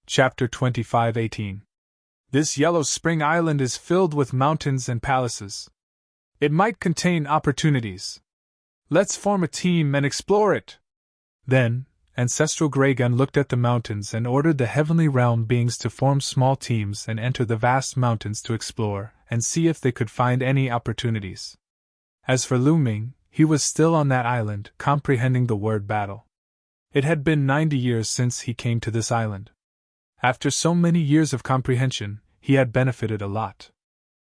Chapter 25:18. This Yellow Spring Island is filled with mountains and palaces. It might contain opportunities. Let's form a team and explore it. Then, Ancestral Graygun looked at the mountains and ordered the heavenly realm beings to form small teams and enter the vast mountains to explore and see if they could find any opportunities. As for Lu Ming, he was still on that island, comprehending the word battle. It had been 90 years since he came to this island. After so many years of comprehension, he had benefited a lot.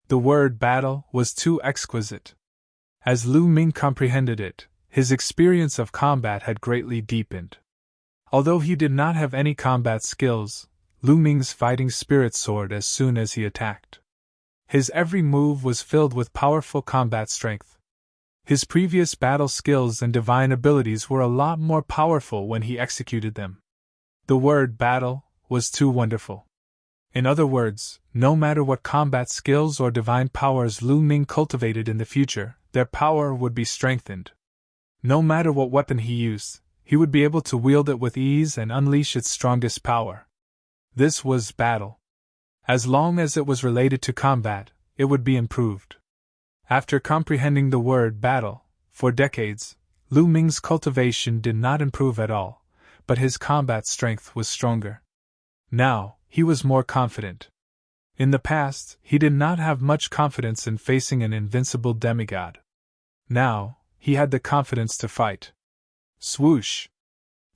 The word battle was too exquisite. As Lu Ming comprehended it, his experience of combat had greatly deepened. Although he did not have any combat skills, Lu Ming's fighting spirit soared as soon as he attacked. His every move was filled with powerful combat strength. His previous battle skills and divine abilities were a lot more powerful when he executed them. The word battle was too wonderful. In other words, no matter what combat skills or divine powers Lu Ming cultivated in the future, their power would be strengthened. No matter what weapon he used, he would be able to wield it with ease and unleash its strongest power. This was battle. As long as it was related to combat, it would be improved. After comprehending the word battle, for decades, Lu Ming's cultivation did not improve at all, but his combat strength was stronger. Now, he was more confident. In the past, he did not have much confidence in facing an invincible demigod. Now, he had the confidence to fight. Swoosh!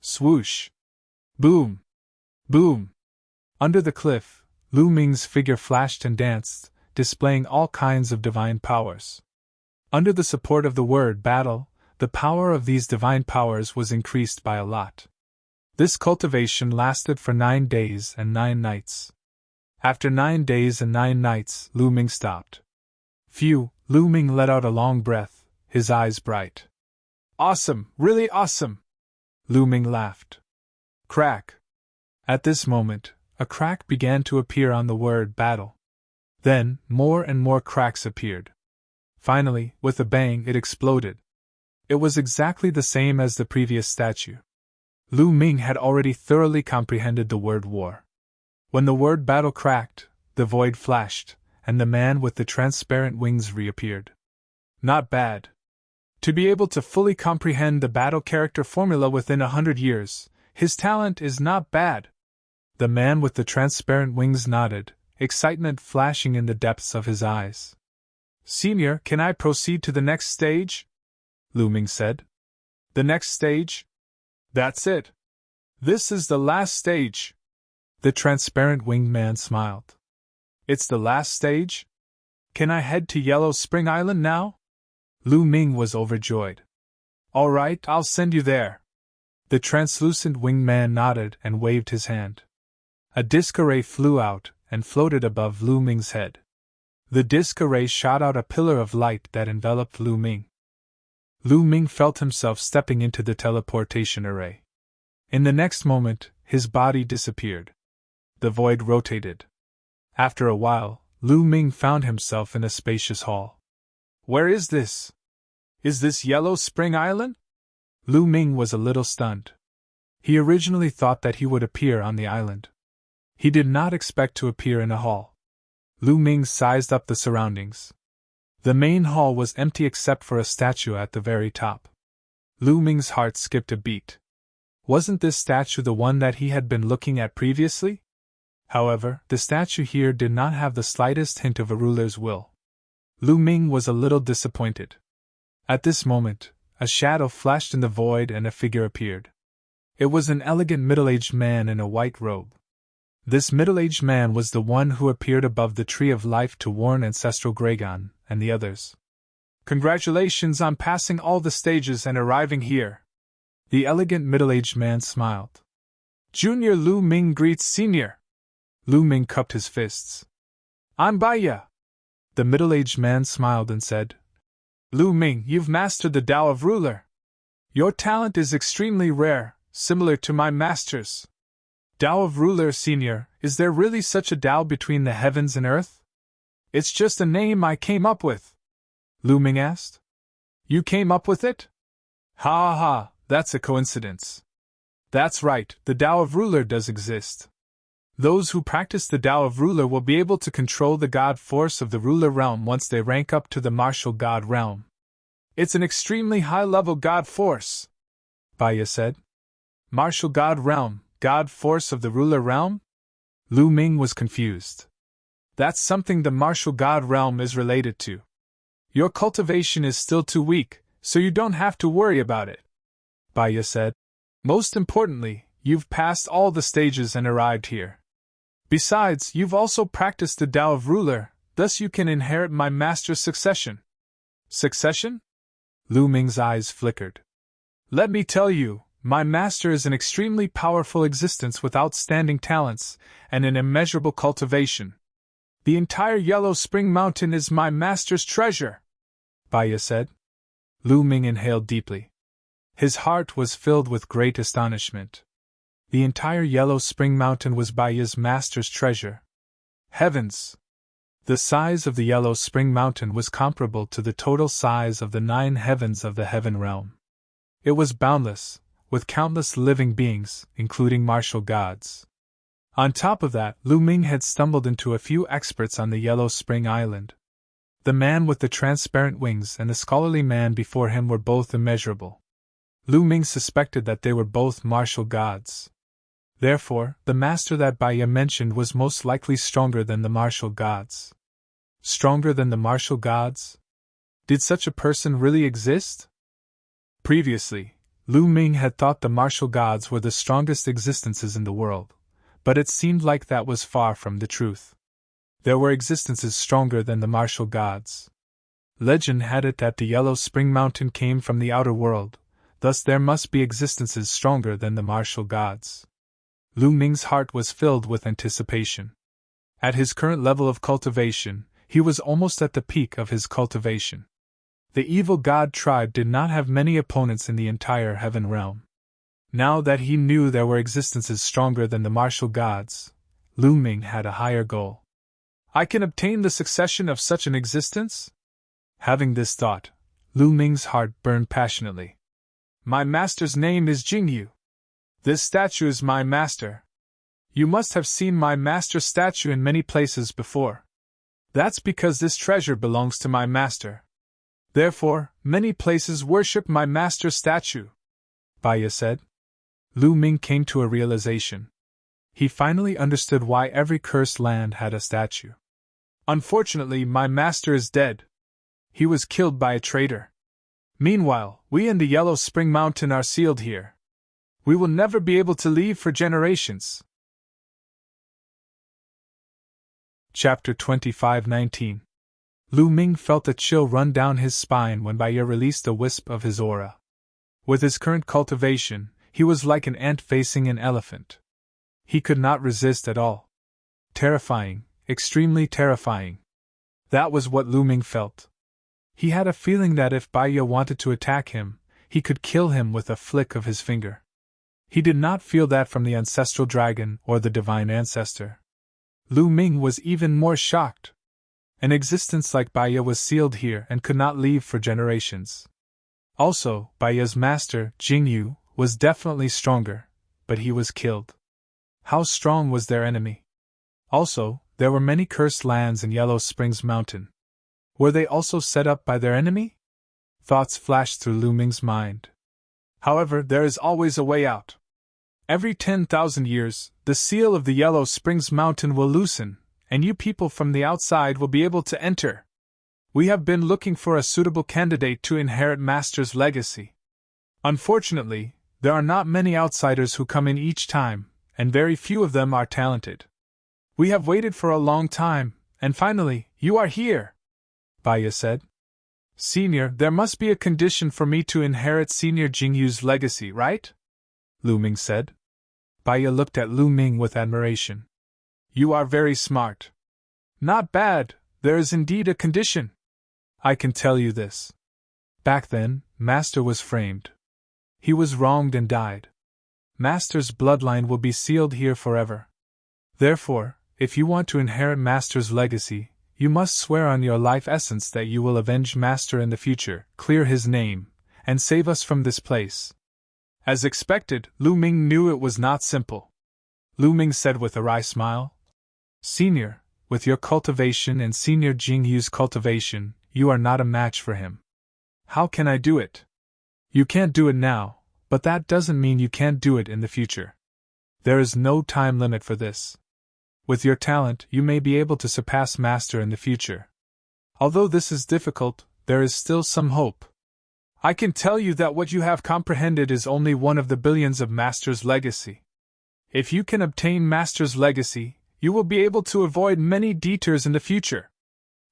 Swoosh! Boom! Boom! Under the cliff, Lu Ming's figure flashed and danced, displaying all kinds of divine powers. Under the support of the word battle, the power of these divine powers was increased by a lot. This cultivation lasted for 9 days and 9 nights. After 9 days and 9 nights, Lu Ming stopped. Phew, Lu Ming let out a long breath, his eyes bright. Awesome, really awesome! Lu Ming laughed. Crack! At this moment, a crack began to appear on the word battle. Then, more and more cracks appeared. Finally, with a bang, it exploded. It was exactly the same as the previous statue. Lu Ming had already thoroughly comprehended the word war. When the word battle cracked, the void flashed, and the man with the transparent wings reappeared. Not bad. To be able to fully comprehend the battle character formula within 100 years, his talent is not bad. The man with the transparent wings nodded, excitement flashing in the depths of his eyes. Senior, can I proceed to the next stage? Lu Ming said. The next stage? That's it. This is the last stage. The transparent winged man smiled. It's the last stage? Can I head to Yellow Spring Island now? Lu Ming was overjoyed. All right, I'll send you there. The translucent winged man nodded and waved his hand. A disc array flew out and floated above Lu Ming's head. The disc array shot out a pillar of light that enveloped Lu Ming. Lu Ming felt himself stepping into the teleportation array. In the next moment, his body disappeared. The void rotated. After a while, Lu Ming found himself in a spacious hall. Where is this? Is this Yellow Spring Island? Lu Ming was a little stunned. He originally thought that he would appear on the island. He did not expect to appear in a hall. Lu Ming sized up the surroundings. The main hall was empty except for a statue at the very top. Lu Ming's heart skipped a beat. Wasn't this statue the one that he had been looking at previously? However, the statue here did not have the slightest hint of a ruler's will. Lu Ming was a little disappointed. At this moment, a shadow flashed in the void and a figure appeared. It was an elegant middle-aged man in a white robe. This middle-aged man was the one who appeared above the Tree of Life to warn Ancestral Graygun and the others. Congratulations on passing all the stages and arriving here. The elegant middle-aged man smiled. Junior Lu Ming greets Senior. Lu Ming cupped his fists. I'm Baya. The middle-aged man smiled and said, Lu Ming, you've mastered the Tao of Ruler. Your talent is extremely rare, similar to my master's. Tao of Ruler, Senior, is there really such a Tao between the heavens and earth? It's just a name I came up with. Lu Ming asked. You came up with it? Ha ha ha, that's a coincidence. That's right, the Tao of Ruler does exist. Those who practice the Tao of Ruler will be able to control the God force of the ruler realm once they rank up to the martial God realm. It's an extremely high-level God force, Baya said. Martial God realm, God force of the ruler realm? Lu Ming was confused. That's something the martial God realm is related to. Your cultivation is still too weak, so you don't have to worry about it, Baya said. Most importantly, you've passed all the stages and arrived here. Besides, you've also practiced the Tao of Ruler, thus you can inherit my master's succession. Succession? Lu Ming's eyes flickered. Let me tell you, my master is an extremely powerful existence with outstanding talents and an immeasurable cultivation. The entire Yellow Spring Mountain is my master's treasure, Baya said. Lu Ming inhaled deeply. His heart was filled with great astonishment. The entire Yellow Spring Mountain was Baya's master's treasure. Heavens! The size of the Yellow Spring Mountain was comparable to the total size of the 9 heavens of the heaven realm. It was boundless, with countless living beings, including martial gods. On top of that, Lu Ming had stumbled into a few experts on the Yellow Spring Island. The man with the transparent wings and the scholarly man before him were both immeasurable. Lu Ming suspected that they were both martial gods. Therefore, the master that Baya mentioned was most likely stronger than the martial gods. Stronger than the martial gods? Did such a person really exist? Previously, Lu Ming had thought the martial gods were the strongest existences in the world, but it seemed like that was far from the truth. There were existences stronger than the martial gods. Legend had it that the Yellow Spring Mountain came from the outer world, thus there must be existences stronger than the martial gods. Lu Ming's heart was filled with anticipation. At his current level of cultivation, he was almost at the peak of his cultivation. The evil god tribe did not have many opponents in the entire heaven realm. Now that he knew there were existences stronger than the martial gods, Lu Ming had a higher goal. I can obtain the succession of such an existence? Having this thought, Lu Ming's heart burned passionately. My master's name is Jingyu. This statue is my master. You must have seen my master's statue in many places before. That's because this treasure belongs to my master. Therefore, many places worship my master's statue, Baya said. Lu Ming came to a realization. He finally understood why every cursed land had a statue. Unfortunately, my master is dead. He was killed by a traitor. Meanwhile, we in the Yellow Spring Mountain are sealed here. We will never be able to leave for generations. Chapter 25:19. Lu Ming felt a chill run down his spine when Baya released a wisp of his aura. With his current cultivation, he was like an ant facing an elephant. He could not resist at all. Terrifying, extremely terrifying. That was what Lu Ming felt. He had a feeling that if Baya wanted to attack him, he could kill him with a flick of his finger. He did not feel that from the ancestral dragon or the divine ancestor. Lu Ming was even more shocked. An existence like Baya was sealed here and could not leave for generations. Also, Baya's master, Jingyu, was definitely stronger, but he was killed. How strong was their enemy? Also, there were many cursed lands in Yellow Springs Mountain. Were they also set up by their enemy? Thoughts flashed through Lu Ming's mind. However, there is always a way out. Every 10,000 years, the seal of the Yellow Springs Mountain will loosen, and you people from the outside will be able to enter. We have been looking for a suitable candidate to inherit Master's legacy. Unfortunately, there are not many outsiders who come in each time, and very few of them are talented. We have waited for a long time, and finally, you are here, Baya said. Senior, there must be a condition for me to inherit Senior Jingyu's legacy, right? Lu Ming said. Baya looked at Lu Ming with admiration. You are very smart. Not bad, there is indeed a condition. I can tell you this. Back then, Master was framed. He was wronged and died. Master's bloodline will be sealed here forever. Therefore, if you want to inherit Master's legacy, you must swear on your life essence that you will avenge Master in the future, clear his name, and save us from this place. As expected, Lu Ming knew it was not simple. Lu Ming said with a wry smile. Senior, with your cultivation and Senior Jingyu's cultivation, you are not a match for him. How can I do it? You can't do it now, but that doesn't mean you can't do it in the future. There is no time limit for this. With your talent, you may be able to surpass Master in the future. Although this is difficult, there is still some hope. I can tell you that what you have comprehended is only one of the billions of Master's legacy. If you can obtain Master's legacy, you will be able to avoid many detours in the future.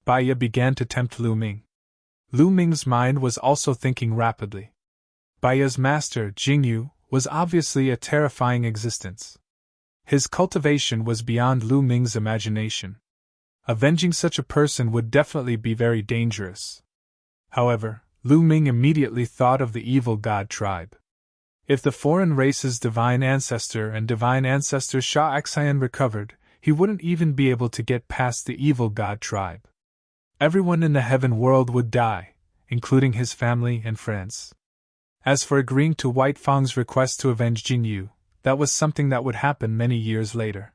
Baiya began to tempt Lu Ming. Lu Ming's mind was also thinking rapidly. Baiya's master, Jingyu, was obviously a terrifying existence. His cultivation was beyond Lu Ming's imagination. Avenging such a person would definitely be very dangerous. However, Lu Ming immediately thought of the evil god tribe. If the foreign race's divine ancestor and divine ancestor Sha Xian recovered, he wouldn't even be able to get past the evil god tribe. Everyone in the heaven world would die, including his family and friends. As for agreeing to White Fang's request to avenge Jingyu, that was something that would happen many years later.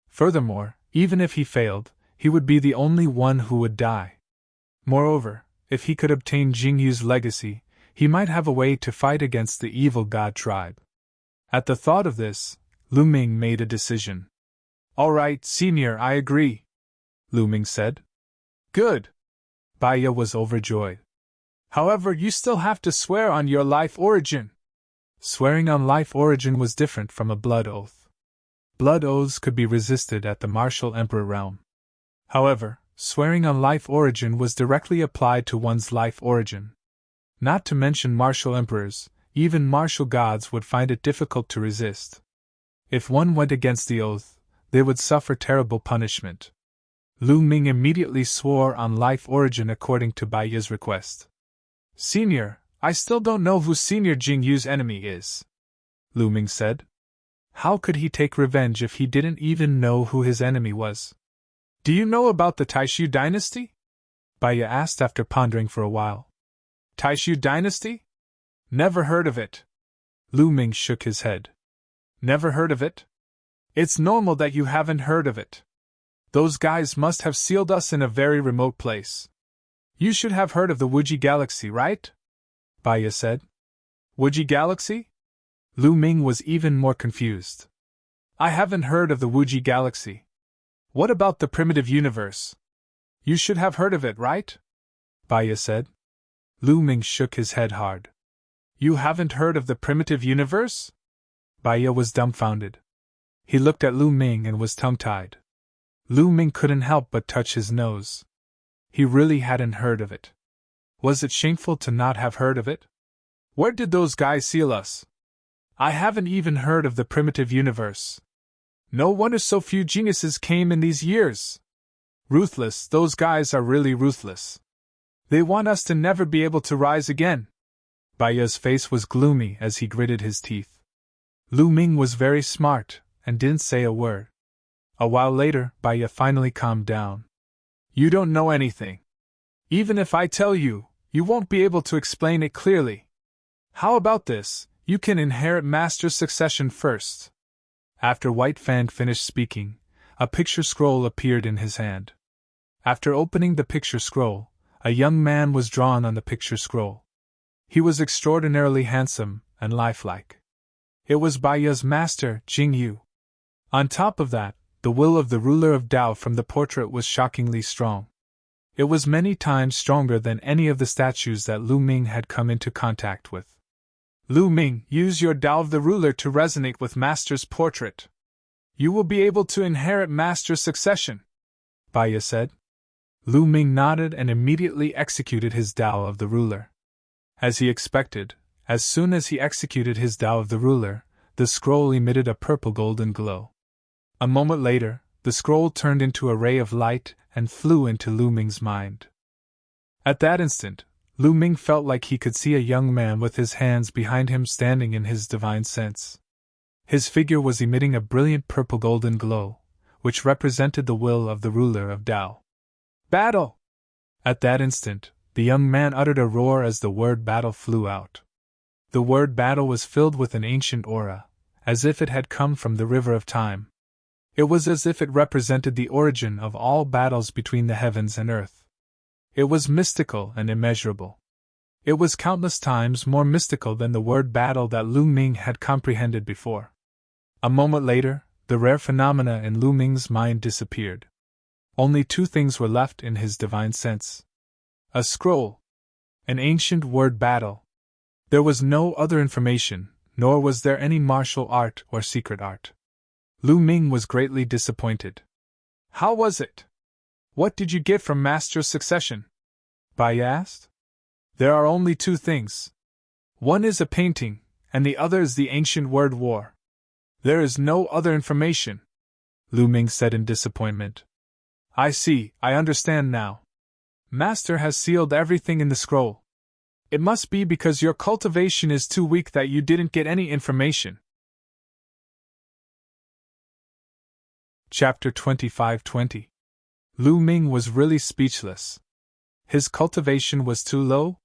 Furthermore, even if he failed, he would be the only one who would die. Moreover, if he could obtain Jingyu's legacy, he might have a way to fight against the evil god tribe. At the thought of this, Lu Ming made a decision. All right, Senior, I agree, Lu Ming said. Good. Baiya was overjoyed. However, you still have to swear on your life origin. Swearing on life origin was different from a blood oath. Blood oaths could be resisted at the martial emperor realm. However, swearing on life origin was directly applied to one's life origin. Not to mention martial emperors, even martial gods would find it difficult to resist. If one went against the oath, they would suffer terrible punishment. Lu Ming immediately swore on life origin according to Baiya's request. Senior, I still don't know who Senior Jingyu's enemy is, Lu Ming said. How could he take revenge if he didn't even know who his enemy was? Do you know about the Taishu dynasty? Baiya asked after pondering for a while. Taishu dynasty? Never heard of it. Lu Ming shook his head. Never heard of it? It's normal that you haven't heard of it. Those guys must have sealed us in a very remote place. You should have heard of the Wuji Galaxy, right? Baiya said. Wuji Galaxy? Lu Ming was even more confused. I haven't heard of the Wuji Galaxy. What about the primitive universe? You should have heard of it, right? Baiya said. Lu Ming shook his head hard. You haven't heard of the primitive universe? Baiya was dumbfounded. He looked at Lu Ming and was tongue-tied. Lu Ming couldn't help but touch his nose. He really hadn't heard of it. Was it shameful to not have heard of it? Where did those guys seal us? I haven't even heard of the primitive universe. No wonder so few geniuses came in these years. Ruthless, those guys are really ruthless. They want us to never be able to rise again. Baiya's face was gloomy as he gritted his teeth. Lu Ming was very smart and didn't say a word. A while later, Baiya finally calmed down. You don't know anything. Even if I tell you, you won't be able to explain it clearly. How about this? You can inherit master succession first. After White Fang finished speaking, a picture scroll appeared in his hand. After opening the picture scroll, a young man was drawn on the picture scroll. He was extraordinarily handsome and lifelike. It was Baiya's master, Jingyu. On top of that, the will of the ruler of Dao from the portrait was shockingly strong. It was many times stronger than any of the statues that Lu Ming had come into contact with. Lu Ming, use your Dao of the ruler to resonate with Master's portrait. You will be able to inherit Master's succession, Baiya said. Lu Ming nodded and immediately executed his Dao of the ruler. As he expected, as soon as he executed his Dao of the ruler, the scroll emitted a purple-golden glow. A moment later, the scroll turned into a ray of light and flew into Lu Ming's mind. At that instant, Lu Ming felt like he could see a young man with his hands behind him standing in his divine sense. His figure was emitting a brilliant purple-golden glow, which represented the will of the ruler of Dao. Battle! At that instant, the young man uttered a roar as the word battle flew out. The word battle was filled with an ancient aura, as if it had come from the river of time. It was as if it represented the origin of all battles between the heavens and earth. It was mystical and immeasurable. It was countless times more mystical than the word battle that Lu Ming had comprehended before. A moment later, the rare phenomena in Lu Ming's mind disappeared. Only two things were left in his divine sense. A scroll. An ancient word battle. There was no other information, nor was there any martial art or secret art. Lu Ming was greatly disappointed. How was it? What did you get from Master's succession? Bai asked. There are only two things. One is a painting, and the other is the ancient word war. There is no other information, Lu Ming said in disappointment. I see, I understand now. Master has sealed everything in the scroll. It must be because your cultivation is too weak that you didn't get any information. Chapter 25:20. Lu Ming was really speechless. His cultivation was too low?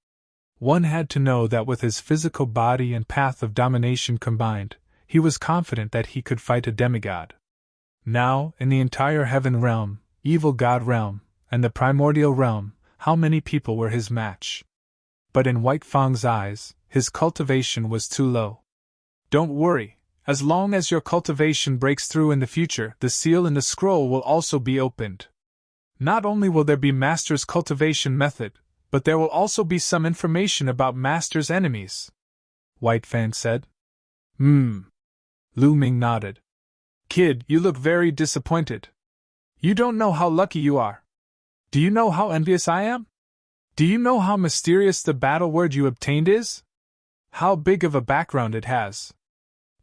One had to know that with his physical body and path of domination combined, he was confident that he could fight a demigod. Now, in the entire heaven realm, evil god realm, and the primordial realm, how many people were his match? But in White Fang's eyes, his cultivation was too low. Don't worry, as long as your cultivation breaks through in the future, the seal in the scroll will also be opened. Not only will there be Master's cultivation method, but there will also be some information about Master's enemies, White Fang said. Lu Ming nodded. Kid, you look very disappointed. You don't know how lucky you are. Do you know how envious I am? Do you know how mysterious the battle word you obtained is? How big of a background it has?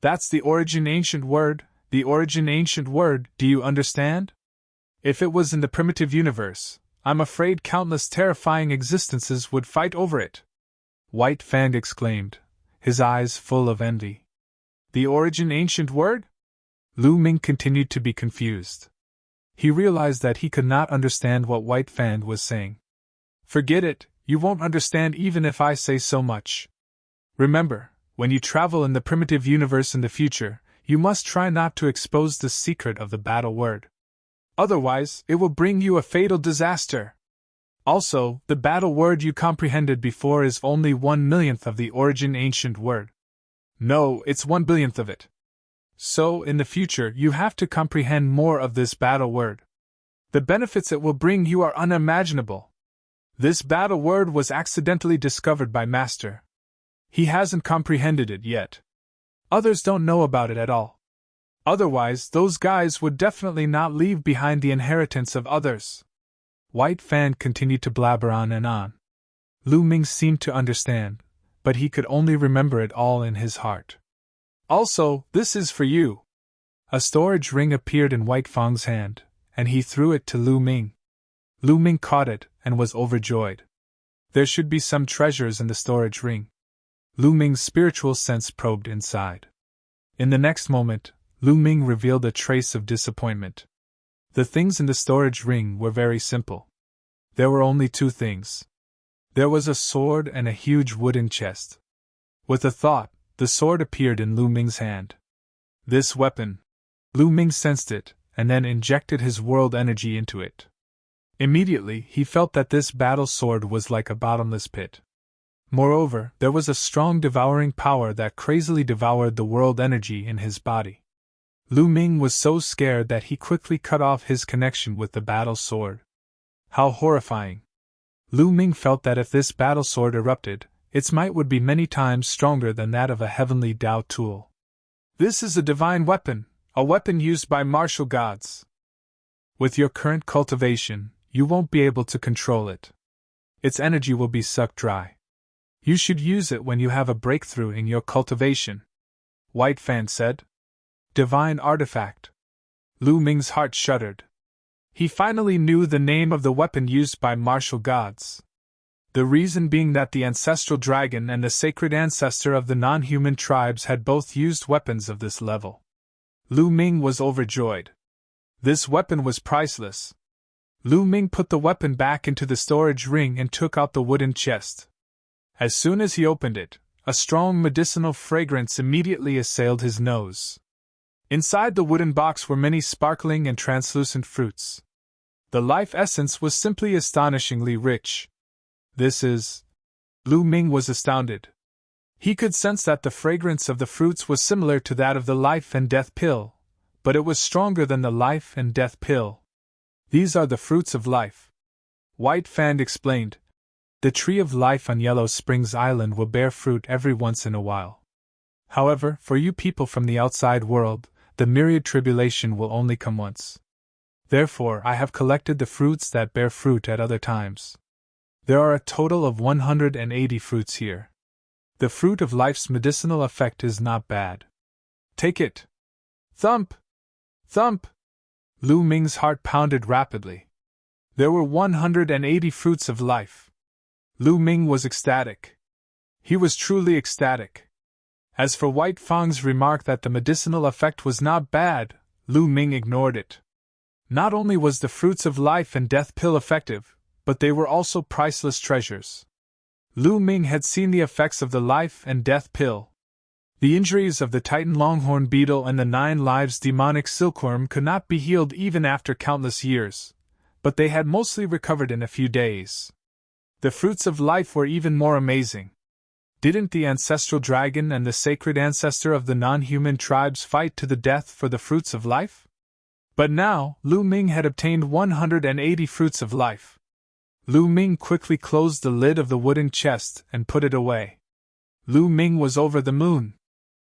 That's the origin ancient word, the origin ancient word, do you understand? If it was in the primitive universe, I'm afraid countless terrifying existences would fight over it. White Fang exclaimed, his eyes full of envy. The origin ancient word? Lu Ming continued to be confused. He realized that he could not understand what White Fang was saying. Forget it, you won't understand even if I say so much. Remember, when you travel in the primitive universe in the future, you must try not to expose the secret of the battle word. Otherwise, it will bring you a fatal disaster. Also, the battle word you comprehended before is only 1/1,000,000th of the origin ancient word. No, it's 1/1,000,000,000th of it. So, in the future, you have to comprehend more of this battle word. The benefits it will bring you are unimaginable. This battle word was accidentally discovered by Master. He hasn't comprehended it yet. Others don't know about it at all. Otherwise, those guys would definitely not leave behind the inheritance of others. White Fang continued to blabber on and on. Lu Ming seemed to understand, but he could only remember it all in his heart. Also, this is for you. A storage ring appeared in White Fang's hand, and he threw it to Lu Ming. Lu Ming caught it and was overjoyed. There should be some treasures in the storage ring. Lu Ming's spiritual sense probed inside. In the next moment, Lu Ming revealed a trace of disappointment. The things in the storage ring were very simple. There were only two things. There was a sword and a huge wooden chest. With a thought, the sword appeared in Lu Ming's hand. This weapon. Lu Ming sensed it, and then injected his world energy into it. Immediately, he felt that this battle sword was like a bottomless pit. Moreover, there was a strong devouring power that crazily devoured the world energy in his body. Lu Ming was so scared that he quickly cut off his connection with the battle sword. How horrifying! Lu Ming felt that if this battle sword erupted, its might would be many times stronger than that of a heavenly Tao tool. This is a divine weapon, a weapon used by martial gods. With your current cultivation, you won't be able to control it. Its energy will be sucked dry. You should use it when you have a breakthrough in your cultivation, White Fang said. Divine artifact. Lu Ming's heart shuddered. He finally knew the name of the weapon used by martial gods. The reason being that the ancestral dragon and the sacred ancestor of the non-human tribes had both used weapons of this level. Lu Ming was overjoyed. This weapon was priceless. Lu Ming put the weapon back into the storage ring and took out the wooden chest. As soon as he opened it, A strong medicinal fragrance immediately assailed his nose. Inside the wooden box were many sparkling and translucent fruits. The life essence was simply astonishingly rich. This is... Lu Ming was astounded. He could sense that the fragrance of the fruits was similar to that of the life and death pill, but it was stronger than the life and death pill. These are the fruits of life. White Fan explained. The tree of life on Yellow Springs Island will bear fruit every once in a while. However, for you people from the outside world, the myriad tribulation will only come once. Therefore, I have collected the fruits that bear fruit at other times. There are a total of 180 fruits here. The fruit of life's medicinal effect is not bad. Take it. Thump! Thump! Lu Ming's heart pounded rapidly. There were 180 fruits of life. Lu Ming was ecstatic. He was truly ecstatic. As for White Fang's remark that the medicinal effect was not bad, Lu Ming ignored it. Not only was the fruits of life and death pill effective, but they were also priceless treasures. Lu Ming had seen the effects of the life and death pill. The injuries of the Titan longhorn beetle and the 9 lives demonic silkworm could not be healed even after countless years, but they had mostly recovered in a few days. The fruits of life were even more amazing. Didn't the ancestral dragon and the sacred ancestor of the non-human tribes fight to the death for the fruits of life? But now, Lu Ming had obtained 180 fruits of life. Lu Ming quickly closed the lid of the wooden chest and put it away. Lu Ming was over the moon.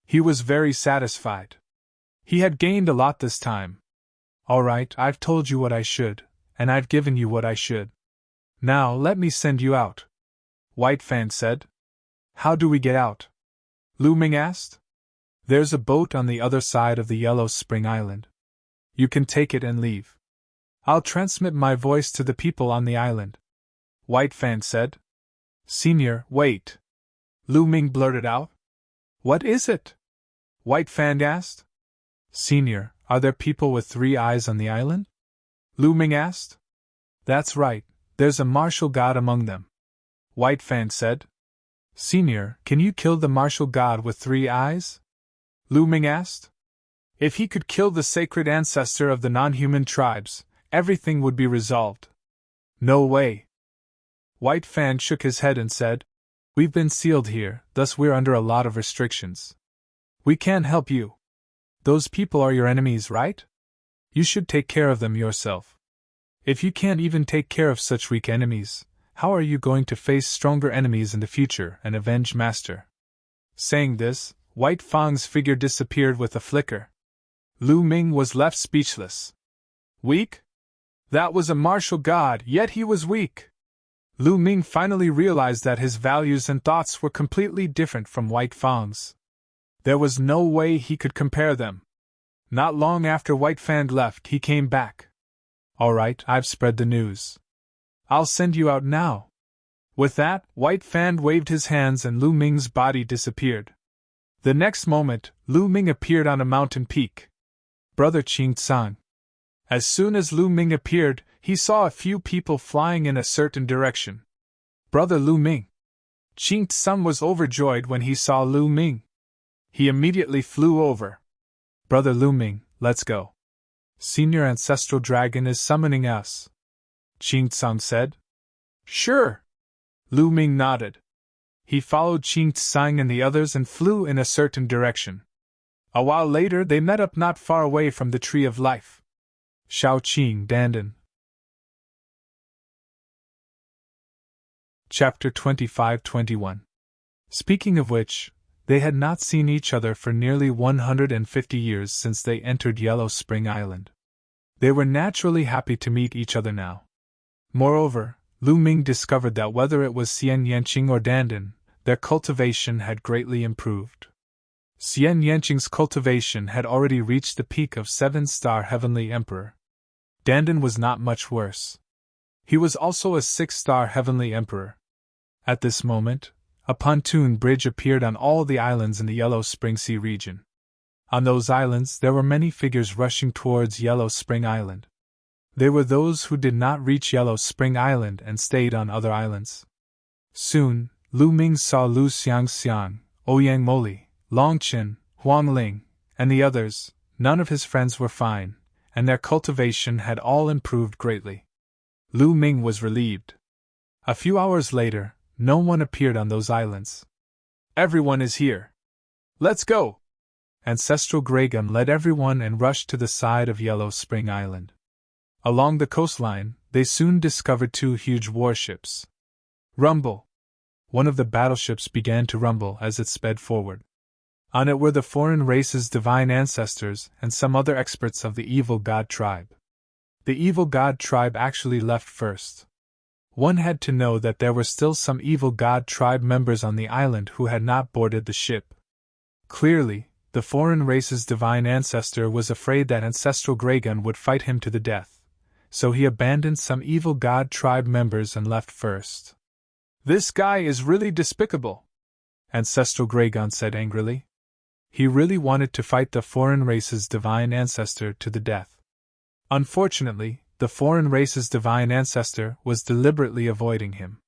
He was very satisfied. He had gained a lot this time. All right, I've told you what I should, and I've given you what I should. Now let me send you out. White Fan said. How do we get out? Lu Ming asked. There's a boat on the other side of the Yellow Spring Island. You can take it and leave. I'll transmit my voice to the people on the island. White Fan said. Senior, wait. Lu Ming blurted out. What is it? White Fan asked. Senior, are there people with 3 eyes on the island? Lu Ming asked. That's right, there's a martial god among them. White Fan said. Senior, can you kill the martial god with 3 eyes? Lu Ming asked. If he could kill the sacred ancestor of the non-human tribes, everything would be resolved. No way. White Fan shook his head and said, We've been sealed here, thus we're under a lot of restrictions. We can't help you. Those people are your enemies, right? You should take care of them yourself. If you can't even take care of such weak enemies, how are you going to face stronger enemies in the future and avenge Master? Saying this, White Fang's figure disappeared with a flicker. Lu Ming was left speechless. Weak? That was a martial god, yet he was weak. Lu Ming finally realized that his values and thoughts were completely different from White Fang's. There was no way he could compare them. Not long after White Fan left, he came back. All right, I've spread the news. I'll send you out now. With that, White Fan waved his hands and Lu Ming's body disappeared. The next moment, Lu Ming appeared on a mountain peak. Brother Qing Tsang. As soon as Lu Ming appeared, he saw a few people flying in a certain direction. Brother Lu Ming. Qing Tsang was overjoyed when he saw Lu Ming. He immediately flew over. Brother Lu Ming, let's go. Senior Ancestral Dragon is summoning us. Qing Tsang said. Sure. Lu Ming nodded. He followed Qing Tsang and the others and flew in a certain direction. A while later they met up not far away from the Tree of Life. Shao Qing Dandan. Chapter 25-21. Speaking of which, they had not seen each other for nearly 150 years since they entered Yellow Spring Island. They were naturally happy to meet each other now. Moreover, Lu Ming discovered that whether it was Xian Yanqing or Dandan, their cultivation had greatly improved. Xian Yanqing's cultivation had already reached the peak of 7-star Heavenly Emperor. Dandan was not much worse. He was also a 6-star Heavenly Emperor. At this moment, a pontoon bridge appeared on all the islands in the Yellow Spring Sea region. On those islands there were many figures rushing towards Yellow Spring Island. They were those who did not reach Yellow Spring Island and stayed on other islands. Soon, Lu Ming saw Lu Xiangxiang, Ouyang Moli, Long Qin, Huang Ling, and the others, none of his friends were fine, and their cultivation had all improved greatly. Lu Ming was relieved. A few hours later, no one appeared on those islands. Everyone is here. Let's go! Ancestral Greygum led everyone and rushed to the side of Yellow Spring Island. Along the coastline, they soon discovered two huge warships. Rumble! One of the battleships began to rumble as it sped forward. On it were the foreign race's divine ancestors and some other experts of the evil god tribe. The evil god tribe actually left first. One had to know that there were still some evil god tribe members on the island who had not boarded the ship. Clearly, the foreign race's divine ancestor was afraid that Ancestral Greygun would fight him to the death, so he abandoned some evil god tribe members and left first. This guy is really despicable, Ancestral Greygun said angrily. He really wanted to fight the foreign race's divine ancestor to the death. Unfortunately, the foreign race's divine ancestor was deliberately avoiding him.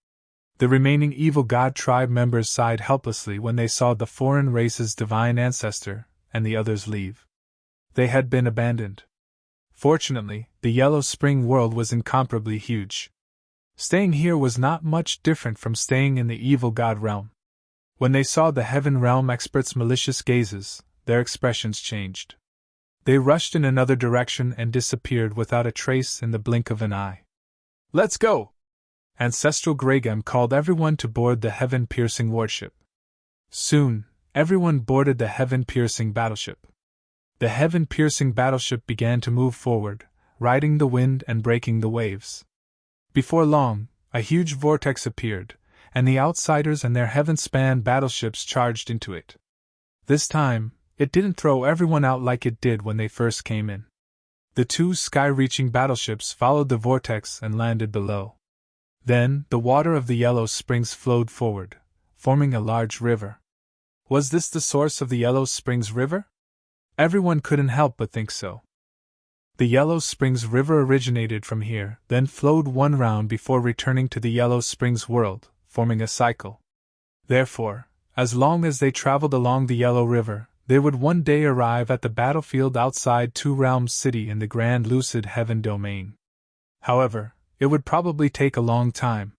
The remaining evil god tribe members sighed helplessly when they saw the foreign race's divine ancestor and the others leave. They had been abandoned. Fortunately, the Yellow Spring world was incomparably huge. Staying here was not much different from staying in the evil god realm. When they saw the heaven realm experts' malicious gazes, their expressions changed. They rushed in another direction and disappeared without a trace in the blink of an eye. Let's go! Ancestral Greygum called everyone to board the heaven-piercing warship. Soon, everyone boarded the heaven-piercing battleship. The heaven-piercing battleship began to move forward, riding the wind and breaking the waves. Before long, a huge vortex appeared, and the outsiders and their heaven-span battleships charged into it. This time, it didn't throw everyone out like it did when they first came in. The two sky-reaching battleships followed the vortex and landed below. Then, the water of the Yellow Springs flowed forward, forming a large river. Was this the source of the Yellow Springs River? Everyone couldn't help but think so. The Yellow Springs River originated from here, then flowed one round before returning to the Yellow Springs world, forming a cycle. Therefore, as long as they traveled along the Yellow River, they would one day arrive at the battlefield outside Two Realms City in the Grand Lucid Heaven domain. However, it would probably take a long time.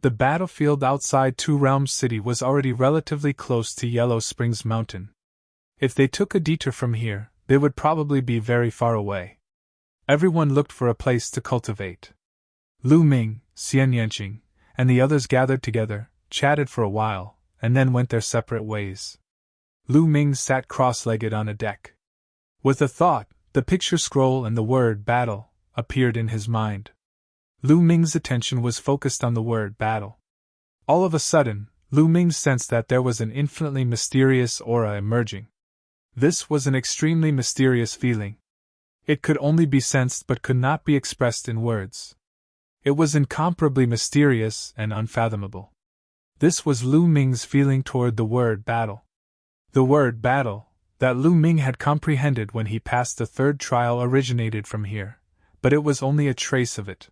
The battlefield outside Two Realms City was already relatively close to Yellow Springs Mountain. If they took a detour from here, they would probably be very far away. Everyone looked for a place to cultivate. Lu Ming, Xian Yanqing, and the others gathered together, chatted for a while, and then went their separate ways. Lu Ming sat cross-legged on a deck. With a thought, the picture scroll and the word battle appeared in his mind. Lu Ming's attention was focused on the word battle. All of a sudden, Lu Ming sensed that there was an infinitely mysterious aura emerging. This was an extremely mysterious feeling. It could only be sensed but could not be expressed in words. It was incomparably mysterious and unfathomable. This was Lu Ming's feeling toward the word battle. The word battle, that Lu Ming had comprehended when he passed the third trial, originated from here, but it was only a trace of it.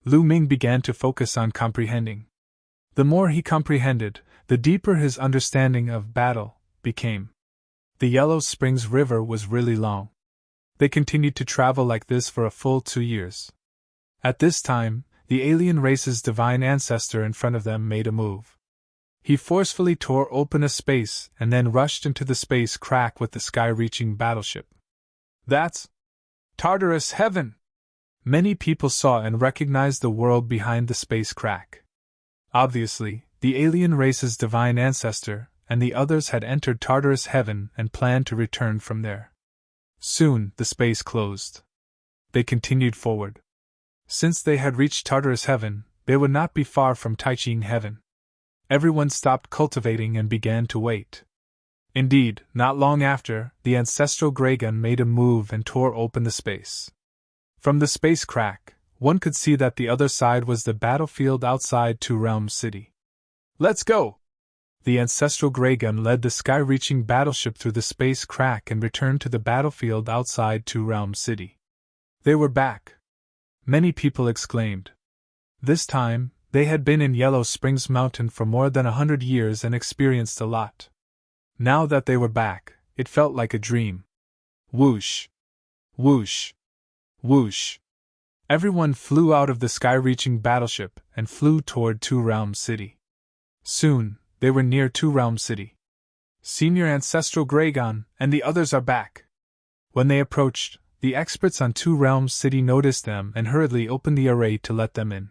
Lu Ming began to focus on comprehending. The more he comprehended, the deeper his understanding of battle became. The Yellow Springs River was really long. They continued to travel like this for a full 2 years. At this time, the alien race's divine ancestor in front of them made a move. He forcefully tore open a space and then rushed into the space crack with the sky-reaching battleship. That's Tartarus Heaven! Many people saw and recognized the world behind the space crack. Obviously, the alien race's divine ancestor and the others had entered Tartarus Heaven and planned to return from there. Soon, the space closed. They continued forward. Since they had reached Tartarus Heaven, they would not be far from Taiching Heaven. Everyone stopped cultivating and began to wait. Indeed, not long after, the ancestral Greygun made a move and tore open the space. From the space crack, one could see that the other side was the battlefield outside Two Realms City. Let's go! The ancestral Greygun led the sky-reaching battleship through the space crack and returned to the battlefield outside Two Realms City. They were back. Many people exclaimed. This time, they had been in Yellow Springs Mountain for more than 100 years and experienced a lot. Now that they were back, it felt like a dream. Whoosh! Whoosh! Whoosh! Everyone flew out of the sky-reaching battleship and flew toward Two Realms City. Soon, they were near Two Realms City. Senior Ancestral Gragon and the others are back. When they approached, the experts on Two Realms City noticed them and hurriedly opened the array to let them in.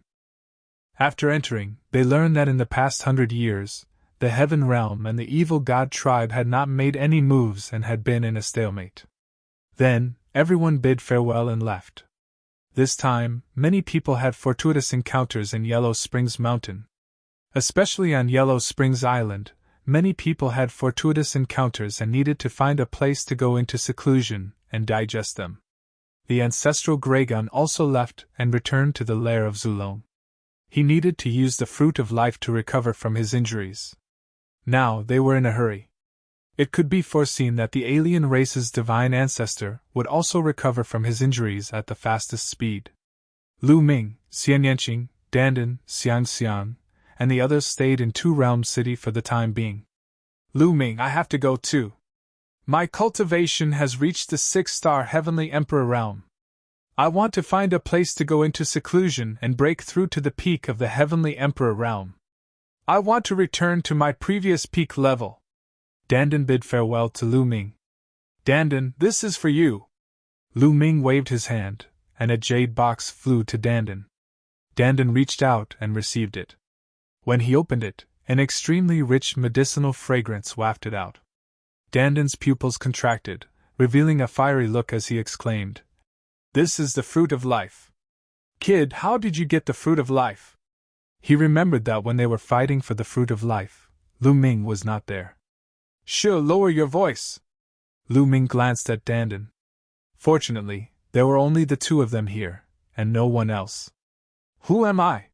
After entering, they learned that in the past 100 years, the Heaven Realm and the Evil God Tribe had not made any moves and had been in a stalemate. Then, everyone bid farewell and left. This time, many people had fortuitous encounters in Yellow Springs Mountain. Especially on Yellow Springs Island, many people had fortuitous encounters and needed to find a place to go into seclusion and digest them. The ancestral Gragon also left and returned to the lair of Zulone. He needed to use the fruit of life to recover from his injuries. Now they were in a hurry. It could be foreseen that the alien race's divine ancestor would also recover from his injuries at the fastest speed. Lu Ming, Xian Yanqing, Dandan, Xiang Xiang, and the others stayed in Two Realms City for the time being. Lu Ming, I have to go too. My cultivation has reached the 6-star Heavenly Emperor realm. I want to find a place to go into seclusion and break through to the peak of the Heavenly Emperor realm. I want to return to my previous peak level. Dandan bid farewell to Lu Ming. Dandan, this is for you. Lu Ming waved his hand, and a jade box flew to Dandan. Dandan reached out and received it. When he opened it, an extremely rich medicinal fragrance wafted out. Dandan's pupils contracted, revealing a fiery look as he exclaimed, "This is the fruit of life. Kid, how did you get the fruit of life?" He remembered that when they were fighting for the fruit of life, Lu Ming was not there. Sure, lower your voice. Lu Ming glanced at Dandan. Fortunately, there were only the two of them here, and no one else. Who am I?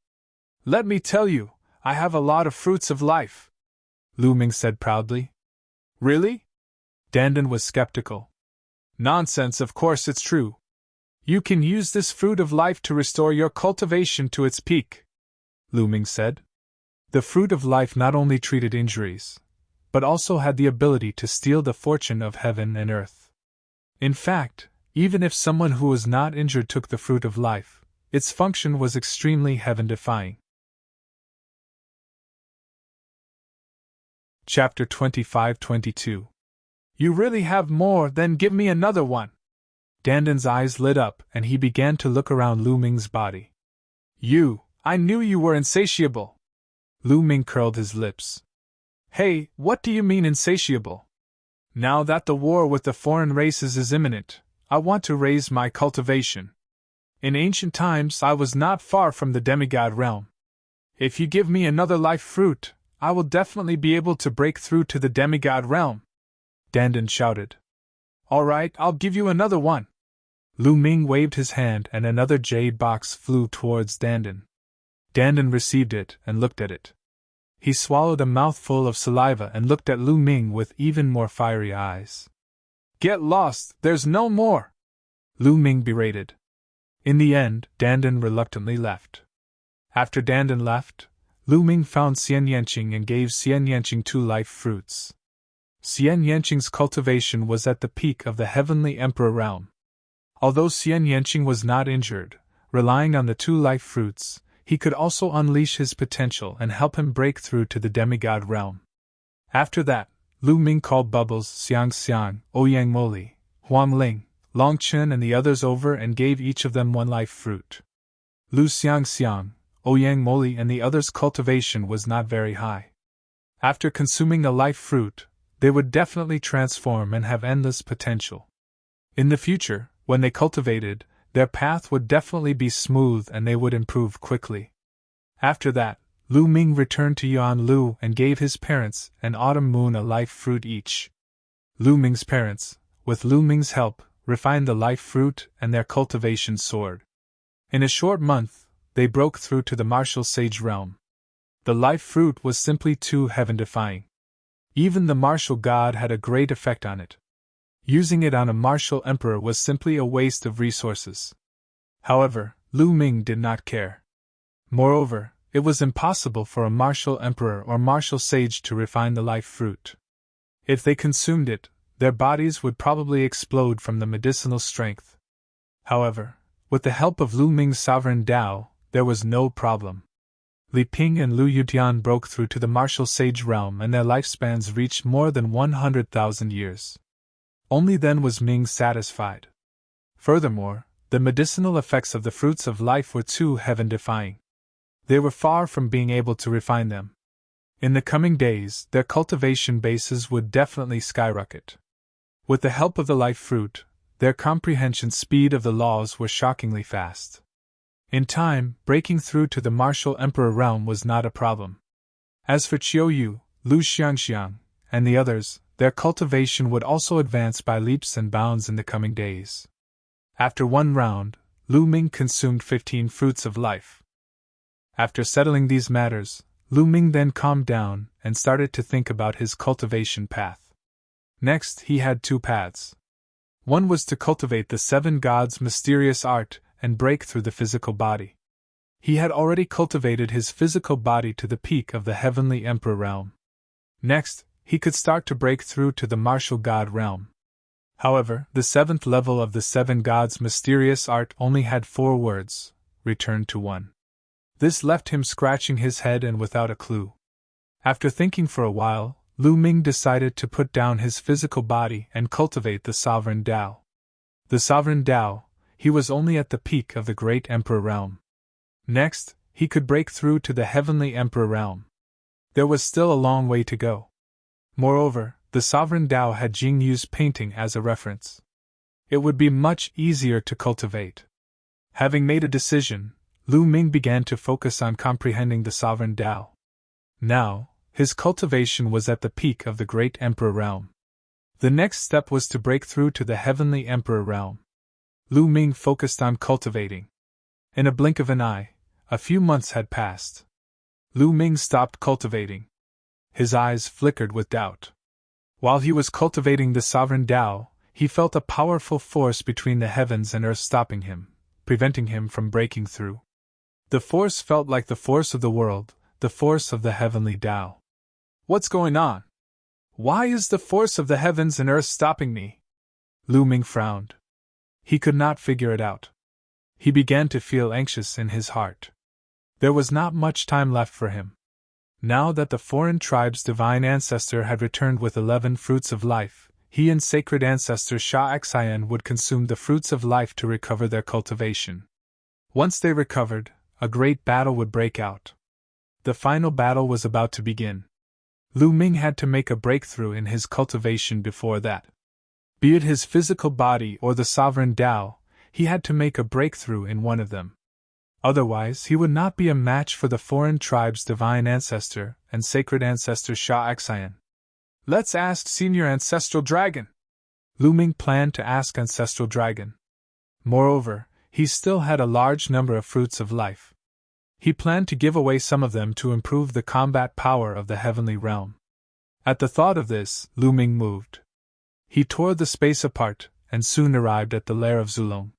Let me tell you, I have a lot of fruits of life, Lu Ming said proudly. Really? Dandan was skeptical. Nonsense, of course it's true. You can use this fruit of life to restore your cultivation to its peak, Lu Ming said. The fruit of life not only treated injuries, but also had the ability to steal the fortune of heaven and earth. In fact, even if someone who was not injured took the fruit of life, its function was extremely heaven-defying. Chapter 25-22. You really have more, then give me another one. Dandan's eyes lit up and he began to look around Lu Ming's body. I knew you were insatiable. Lu Ming curled his lips. Hey, what do you mean insatiable? Now that the war with the foreign races is imminent, I want to raise my cultivation. In ancient times I was not far from the demigod realm. If you give me another life fruit, I will definitely be able to break through to the demigod realm, Dandan shouted. Alright, I'll give you another one. Lu Ming waved his hand and another jade box flew towards Dandan. Dandan received it and looked at it. He swallowed a mouthful of saliva and looked at Lu Ming with even more fiery eyes. Get lost, there's no more! Lu Ming berated. In the end, Dandan reluctantly left. After Dandan left, Lu Ming found Xian Yanqing and gave Xian Yanqing 2 life fruits. Xian Yanqing's cultivation was at the peak of the Heavenly Emperor realm. Although Xian Yanqing was not injured, relying on the 2 life fruits, he could also unleash his potential and help him break through to the demigod realm. After that, Lu Ming called Bubbles, Xiang Xiang, Ouyang Moli, Huang Ling, Long Chen and the others over and gave each of them 1 life fruit. Lu Xiang Xiang, Ouyang Moli and the others' cultivation was not very high. After consuming the life fruit, they would definitely transform and have endless potential. In the future, when they cultivated, their path would definitely be smooth and they would improve quickly. After that, Lu Ming returned to Yuan Lu and gave his parents and Autumn Moon a life fruit each. Lu Ming's parents, with Lu Ming's help, refined the life fruit and their cultivation soared. In a short month, they broke through to the martial sage realm. The life fruit was simply too heaven-defying. Even the martial god had a great effect on it. Using it on a martial emperor was simply a waste of resources. However, Lu Ming did not care. Moreover, it was impossible for a martial emperor or martial sage to refine the life fruit. If they consumed it, their bodies would probably explode from the medicinal strength. However, with the help of Lu Ming's sovereign Tao, there was no problem. Li Ping and Lu Yutian broke through to the martial sage realm and their lifespans reached more than 100,000 years. Only then was Ming satisfied. Furthermore, the medicinal effects of the fruits of life were too heaven-defying. They were far from being able to refine them. In the coming days, their cultivation bases would definitely skyrocket. With the help of the life fruit, their comprehension speed of the laws were shockingly fast. In time, breaking through to the martial emperor realm was not a problem. As for Qiuyu, Lu Xiangxiang, and the others, their cultivation would also advance by leaps and bounds in the coming days. After one round, Lu Ming consumed 15 fruits of life. After settling these matters, Lu Ming then calmed down and started to think about his cultivation path. Next, he had two paths. One was to cultivate the 7 gods' mysterious art and break through the physical body. He had already cultivated his physical body to the peak of the heavenly emperor realm. Next, he could start to break through to the martial god realm. However, the 7th level of the 7 gods' mysterious art only had 4 words: return to one. This left him scratching his head and without a clue. After thinking for a while, Lu Ming decided to put down his physical body and cultivate the sovereign Tao. The sovereign Tao, he was only at the peak of the great emperor realm. Next, he could break through to the heavenly emperor realm. There was still a long way to go. Moreover, the sovereign Tao had Jing Yu's painting as a reference. It would be much easier to cultivate. Having made a decision, Lu Ming began to focus on comprehending the sovereign Tao. Now, his cultivation was at the peak of the great emperor realm. The next step was to break through to the heavenly emperor realm. Lu Ming focused on cultivating. In a blink of an eye, a few months had passed. Lu Ming stopped cultivating. His eyes flickered with doubt. While he was cultivating the sovereign Tao, he felt a powerful force between the heavens and earth stopping him, preventing him from breaking through. The force felt like the force of the world, the force of the heavenly Tao. What's going on? Why is the force of the heavens and earth stopping me? Lu Ming frowned. He could not figure it out. He began to feel anxious in his heart. There was not much time left for him. Now that the foreign tribe's divine ancestor had returned with 11 fruits of life, he and sacred ancestor Sha Xian would consume the fruits of life to recover their cultivation. Once they recovered, a great battle would break out. The final battle was about to begin. Lu Ming had to make a breakthrough in his cultivation before that. Be it his physical body or the sovereign Tao, he had to make a breakthrough in one of them. Otherwise, he would not be a match for the foreign tribe's divine ancestor and sacred ancestor Sha Xian. Let's ask Senior Ancestral Dragon. Lu Ming planned to ask Ancestral Dragon. Moreover, he still had a large number of fruits of life. He planned to give away some of them to improve the combat power of the heavenly realm. At the thought of this, Lu Ming moved. He tore the space apart, and soon arrived at the lair of Zulong.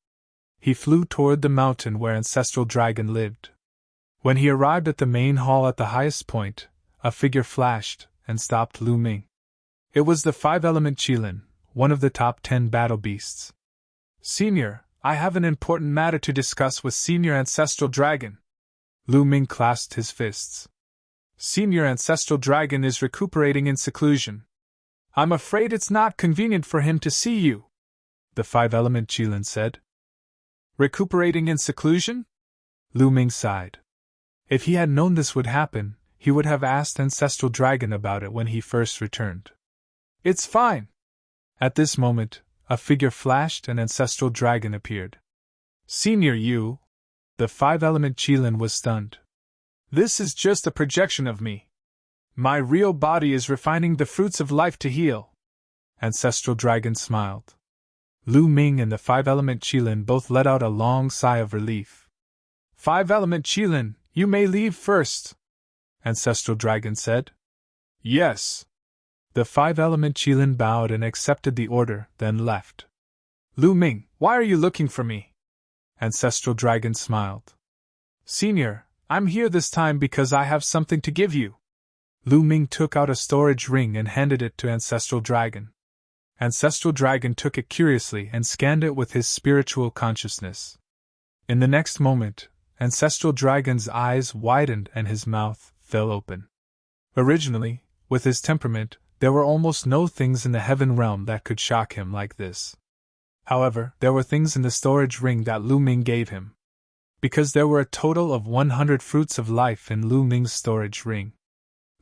He flew toward the mountain where Ancestral Dragon lived. When he arrived at the main hall at the highest point, a figure flashed and stopped Lu Ming. It was the 5-element Qilin, one of the top 10 battle beasts. Senior, I have an important matter to discuss with Senior Ancestral Dragon. Lu Ming clasped his fists. Senior Ancestral Dragon is recuperating in seclusion. I'm afraid it's not convenient for him to see you, the 5-element Qilin said. Recuperating in seclusion? Lu Ming sighed. If he had known this would happen, he would have asked Ancestral Dragon about it when he first returned. It's fine. At this moment, a figure flashed and Ancestral Dragon appeared. Senior you. The 5-element Qilin was stunned. This is just a projection of me. My real body is refining the fruits of life to heal. Ancestral Dragon smiled. Lu Ming and the 5-element Qilin both let out a long sigh of relief. 5-element Qilin, you may leave first, Ancestral Dragon said. Yes. The 5-element Qilin bowed and accepted the order, then left. Lu Ming, why are you looking for me? Ancestral Dragon smiled. Senior, I'm here this time because I have something to give you. Lu Ming took out a storage ring and handed it to Ancestral Dragon. Ancestral Dragon took it curiously and scanned it with his spiritual consciousness. In the next moment, Ancestral Dragon's eyes widened and his mouth fell open. Originally, with his temperament, there were almost no things in the heaven realm that could shock him like this. However, there were things in the storage ring that Lu Ming gave him. Because there were a total of 100 fruits of life in Lu Ming's storage ring.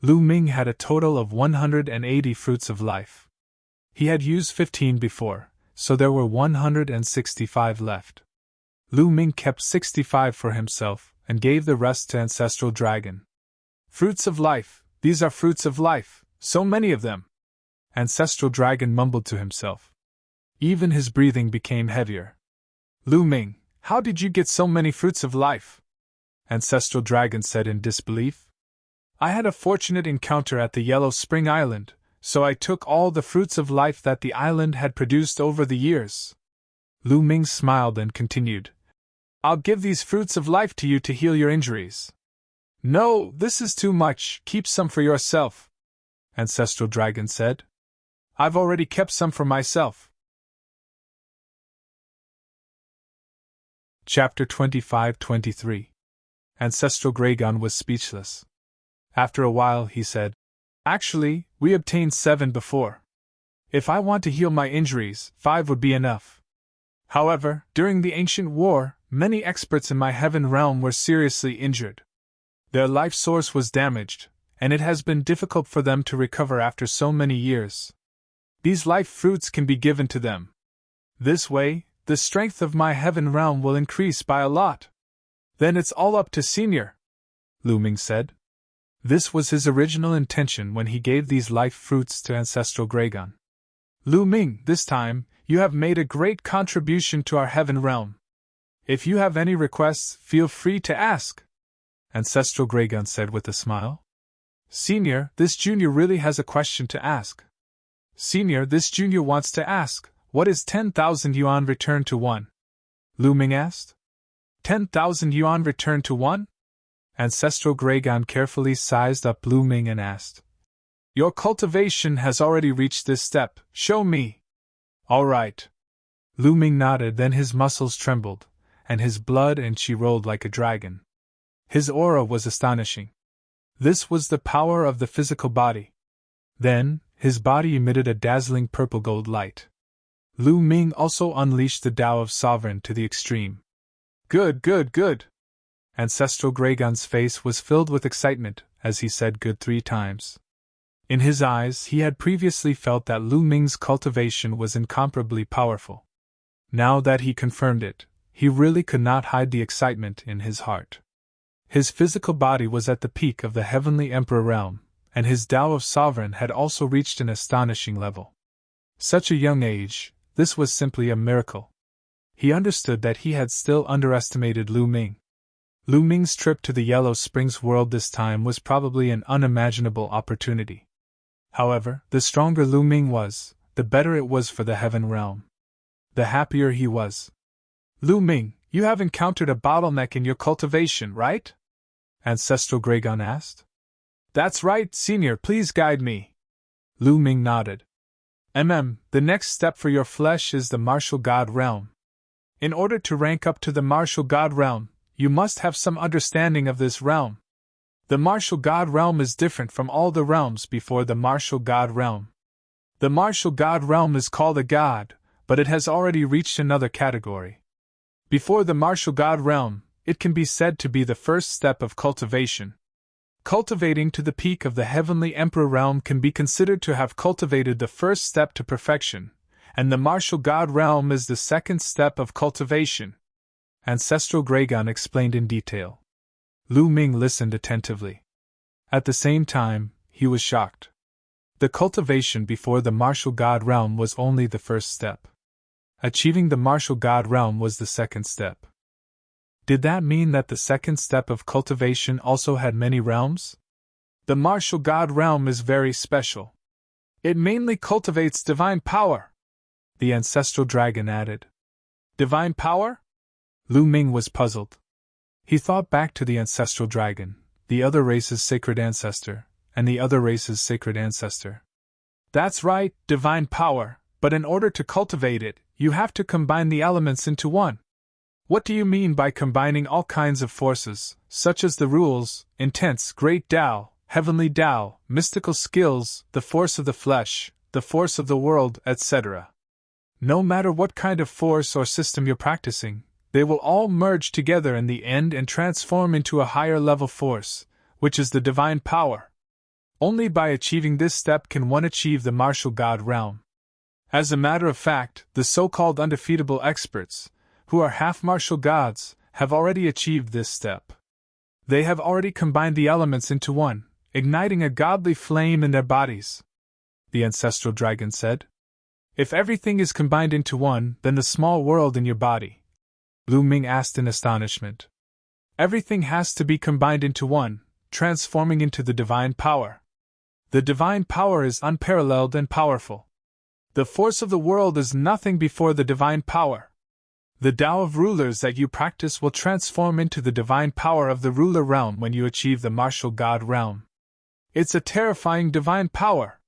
Lu Ming had a total of 180 fruits of life. He had used 15 before, so there were 165 left. Lu Ming kept 65 for himself and gave the rest to Ancestral Dragon. Fruits of life, these are fruits of life, so many of them. Ancestral Dragon mumbled to himself. Even his breathing became heavier. Lu Ming, how did you get so many fruits of life? Ancestral Dragon said in disbelief. I had a fortunate encounter at the Yellow Spring Island, so I took all the fruits of life that the island had produced over the years. Lu Ming smiled and continued. I'll give these fruits of life to you to heal your injuries. No, this is too much, keep some for yourself, Ancestral Dragon said. I've already kept some for myself. Chapter 25-23. Ancestral Dragon was speechless. After a while he said, Actually, we obtained 7 before. If I want to heal my injuries, 5 would be enough. However, during the ancient war, many experts in my heaven realm were seriously injured. Their life source was damaged, and it has been difficult for them to recover after so many years. These life fruits can be given to them. This way, the strength of my heaven realm will increase by a lot. Then it's all up to Senior, Lu Ming said. This was his original intention when he gave these life fruits to Ancestral Dragon. Lu Ming, this time, you have made a great contribution to our heaven realm. If you have any requests, feel free to ask, Ancestral Dragon said with a smile. Senior, this junior really has a question to ask. Senior, this junior wants to ask, what is 10,000 yuan returned to 1? Lu Ming asked. 10,000 yuan returned to 1? Ancestral Dragon carefully sized up Lu Ming and asked. Your cultivation has already reached this step, show me. All right. Lu Ming nodded, then his muscles trembled, and his blood and chi rolled like a dragon. His aura was astonishing. This was the power of the physical body. Then, his body emitted a dazzling purple gold light. Lu Ming also unleashed the Tao of Sovereign to the extreme. Good, good, good. Ancestral Dragon's face was filled with excitement as he said good 3 times. In his eyes, he had previously felt that Lu Ming's cultivation was incomparably powerful. Now that he confirmed it, he really could not hide the excitement in his heart. His physical body was at the peak of the Heavenly Emperor realm, and his Tao of Sovereign had also reached an astonishing level. Such a young age, this was simply a miracle. He understood that he had still underestimated Lu Ming. Lu Ming's trip to the Yellow Springs world this time was probably an unimaginable opportunity. However, the stronger Lu Ming was, the better it was for the heaven realm. The happier he was. Lu Ming, you have encountered a bottleneck in your cultivation, right? Ancestral Dragon asked. That's right, Senior, please guide me. Lu Ming nodded. The next step for your flesh is the martial god realm. In order to rank up to the martial god realm, you must have some understanding of this realm. The martial god realm is different from all the realms before the martial god realm. The martial god realm is called a god, but it has already reached another category. Before the martial god realm, it can be said to be the first step of cultivation. Cultivating to the peak of the Heavenly Emperor realm can be considered to have cultivated the first step to perfection, and the martial god realm is the second step of cultivation. Ancestral Dragon explained in detail. Lu Ming listened attentively. At the same time, he was shocked. The cultivation before the martial god realm was only the first step. Achieving the martial god realm was the second step. Did that mean that the second step of cultivation also had many realms? The martial god realm is very special. It mainly cultivates divine power, the Ancestral Dragon added. Divine power? Lu Ming was puzzled. He thought back to the Ancestral Dragon, the other race's sacred ancestor, and the other race's sacred ancestor. That's right, divine power, but in order to cultivate it, you have to combine the elements into one. What do you mean by combining all kinds of forces, such as the rules, intents, great Tao, heavenly Tao, mystical skills, the force of the flesh, the force of the world, etc.? No matter what kind of force or system you're practicing, they will all merge together in the end and transform into a higher level force, which is the divine power. Only by achieving this step can one achieve the martial god realm. As a matter of fact, the so-called undefeatable experts, who are half martial gods, have already achieved this step. They have already combined the elements into one, igniting a godly flame in their bodies. The ancestral dragon said. If everything is combined into one, then the small world in your body? Lu Ming asked in astonishment. Everything has to be combined into one, transforming into the divine power. The divine power is unparalleled and powerful. The force of the world is nothing before the divine power. The Tao of rulers that you practice will transform into the divine power of the ruler realm when you achieve the martial god realm. It's a terrifying divine power.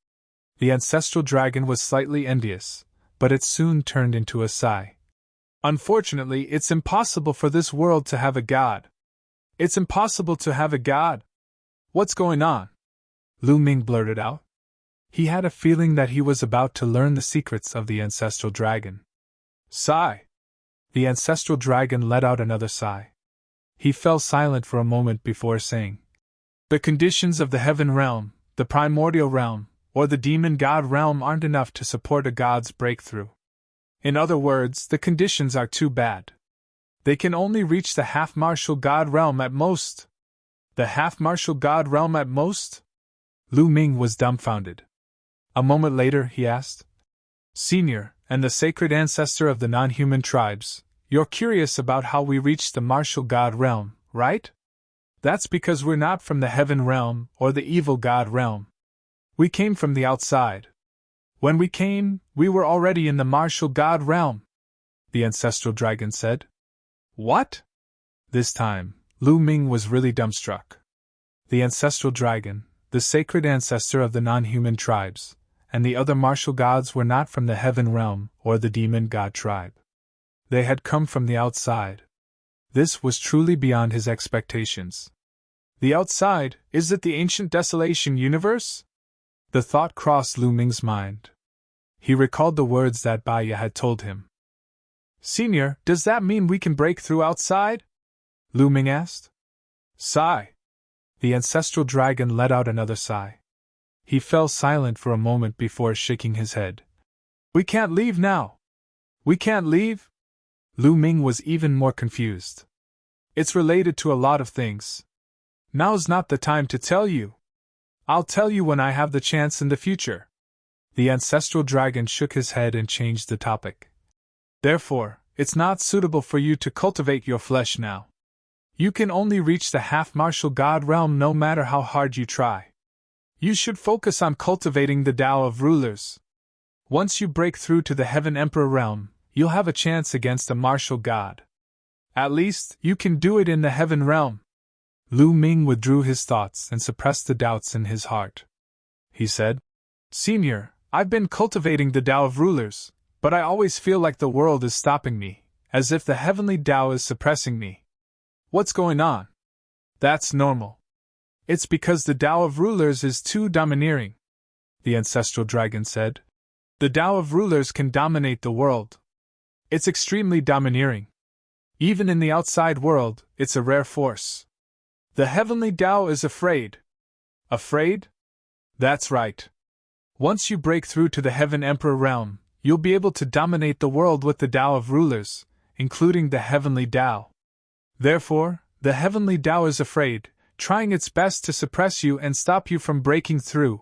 The ancestral dragon was slightly envious, but it soon turned into a sigh. Unfortunately, it's impossible for this world to have a god. It's impossible to have a god. What's going on? Lu Ming blurted out. He had a feeling that he was about to learn the secrets of the ancestral dragon. Sigh. The ancestral dragon let out another sigh. He fell silent for a moment before saying, The conditions of the heaven realm, the primordial realm, or the demon god realm aren't enough to support a god's breakthrough. In other words, the conditions are too bad. They can only reach the half-martial god realm at most. The half-martial god realm at most? Lu Ming was dumbfounded. A moment later, he asked, Senior, and the sacred ancestor of the non-human tribes, you're curious about how we reached the martial god realm, right? That's because we're not from the heaven realm or the evil god realm. We came from the outside. When we came, we were already in the martial god realm, the ancestral dragon said. What? This time, Lu Ming was really dumbstruck. The ancestral dragon, the sacred ancestor of the non-human tribes, and the other martial gods were not from the heaven realm or the demon god tribe. They had come from the outside. This was truly beyond his expectations. The outside, is it the ancient desolation universe? The thought crossed Lu Ming's mind. He recalled the words that Baya had told him. Senior, does that mean we can break through outside? Lu Ming asked. Sigh. The ancestral dragon let out another sigh. He fell silent for a moment before shaking his head. We can't leave now. We can't leave? Lu Ming was even more confused. It's related to a lot of things. Now's not the time to tell you. I'll tell you when I have the chance in the future. The ancestral dragon shook his head and changed the topic. Therefore, it's not suitable for you to cultivate your flesh now. You can only reach the half-martial god realm no matter how hard you try. You should focus on cultivating the Tao of rulers. Once you break through to the Heaven Emperor realm, you'll have a chance against a martial god. At least, you can do it in the Heaven realm. Lu Ming withdrew his thoughts and suppressed the doubts in his heart. He said, Senior, I've been cultivating the Tao of rulers, but I always feel like the world is stopping me, as if the heavenly Tao is suppressing me. What's going on? That's normal. It's because the Tao of rulers is too domineering, the ancestral dragon said. The Tao of rulers can dominate the world. It's extremely domineering. Even in the outside world, it's a rare force. The heavenly Tao is afraid. Afraid? That's right. Once you break through to the Heaven Emperor realm, you'll be able to dominate the world with the Tao of rulers, including the heavenly Tao. Therefore, the heavenly Tao is afraid, trying its best to suppress you and stop you from breaking through.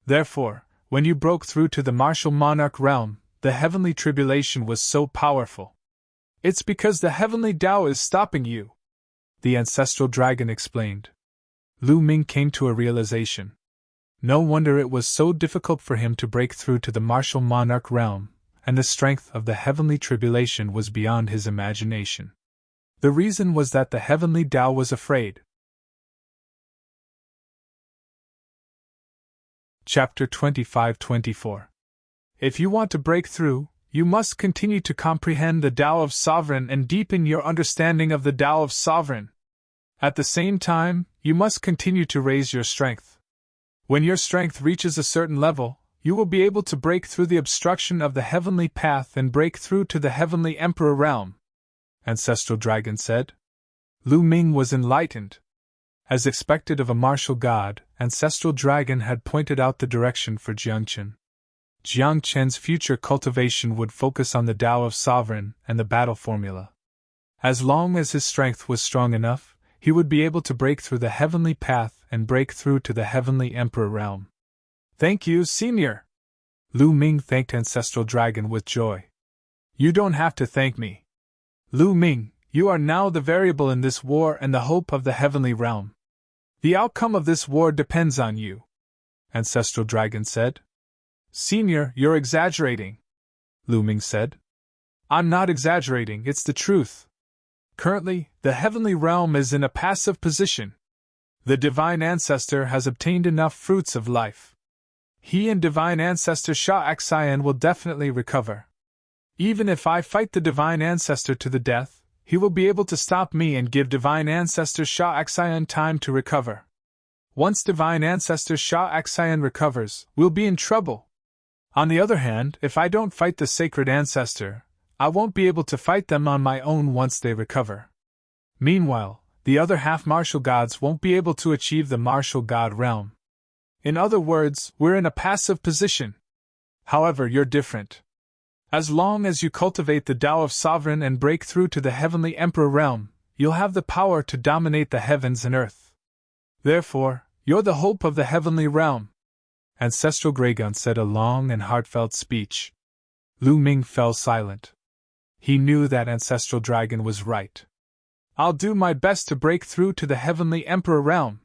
Therefore, when you broke through to the martial monarch realm, the heavenly tribulation was so powerful. It's because the heavenly Tao is stopping you, the ancestral dragon explained. Lu Ming came to a realization. No wonder it was so difficult for him to break through to the martial monarch realm, and the strength of the heavenly tribulation was beyond his imagination. The reason was that the heavenly Tao was afraid. Chapter 25-24. If you want to break through, you must continue to comprehend the Tao of Sovereign and deepen your understanding of the Tao of Sovereign. At the same time, you must continue to raise your strength. When your strength reaches a certain level, you will be able to break through the obstruction of the heavenly path and break through to the heavenly emperor realm, Ancestral Dragon said. Lu Ming was enlightened. As expected of a martial god, Ancestral Dragon had pointed out the direction for Jiangchen. Jiangchen's future cultivation would focus on the Tao of Sovereign and the battle formula. As long as his strength was strong enough, he would be able to break through the heavenly path and break through to the heavenly emperor realm. Thank you, Senior! Lu Ming thanked Ancestral Dragon with joy. You don't have to thank me. Lu Ming, you are now the variable in this war and the hope of the heavenly realm. The outcome of this war depends on you, Ancestral Dragon said. Senior, you're exaggerating, Lu Ming said. I'm not exaggerating, it's the truth. Currently, the heavenly realm is in a passive position. The Divine Ancestor has obtained enough fruits of life. He and Divine Ancestor Sha Xian will definitely recover. Even if I fight the Divine Ancestor to the death, he will be able to stop me and give Divine Ancestor Sha Xian time to recover. Once Divine Ancestor Sha Xian recovers, we'll be in trouble. On the other hand, if I don't fight the Sacred Ancestor, I won't be able to fight them on my own once they recover. Meanwhile, the other half martial gods won't be able to achieve the martial god realm. In other words, we're in a passive position. However, you're different. As long as you cultivate the Tao of Sovereign and break through to the heavenly emperor realm, you'll have the power to dominate the heavens and earth. Therefore, you're the hope of the heavenly realm. Ancestral Dragon said a long and heartfelt speech. Lu Ming fell silent. He knew that Ancestral Dragon was right. I'll do my best to break through to the heavenly emperor realm.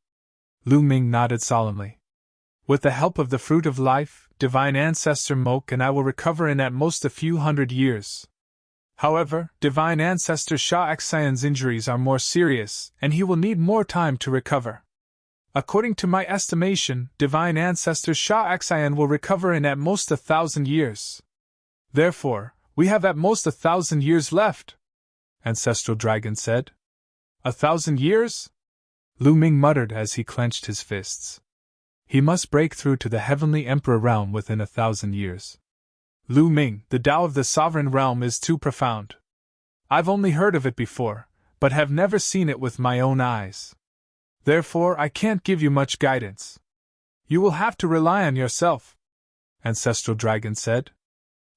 Lu Ming nodded solemnly. With the help of the Fruit of Life, Divine Ancestor Mok and I will recover in at most a few hundred years. However, Divine Ancestor Sha Xian's injuries are more serious, and he will need more time to recover. According to my estimation, Divine Ancestor Sha Xian will recover in at most 1,000 years. Therefore, we have at most 1,000 years left, Ancestral Dragon said. 1,000 years? Lu Ming muttered as he clenched his fists. He must break through to the heavenly emperor realm within 1,000 years. Lu Ming, the Tao of the sovereign realm is too profound. I've only heard of it before, but have never seen it with my own eyes. Therefore, I can't give you much guidance. You will have to rely on yourself, Ancestral Dragon said.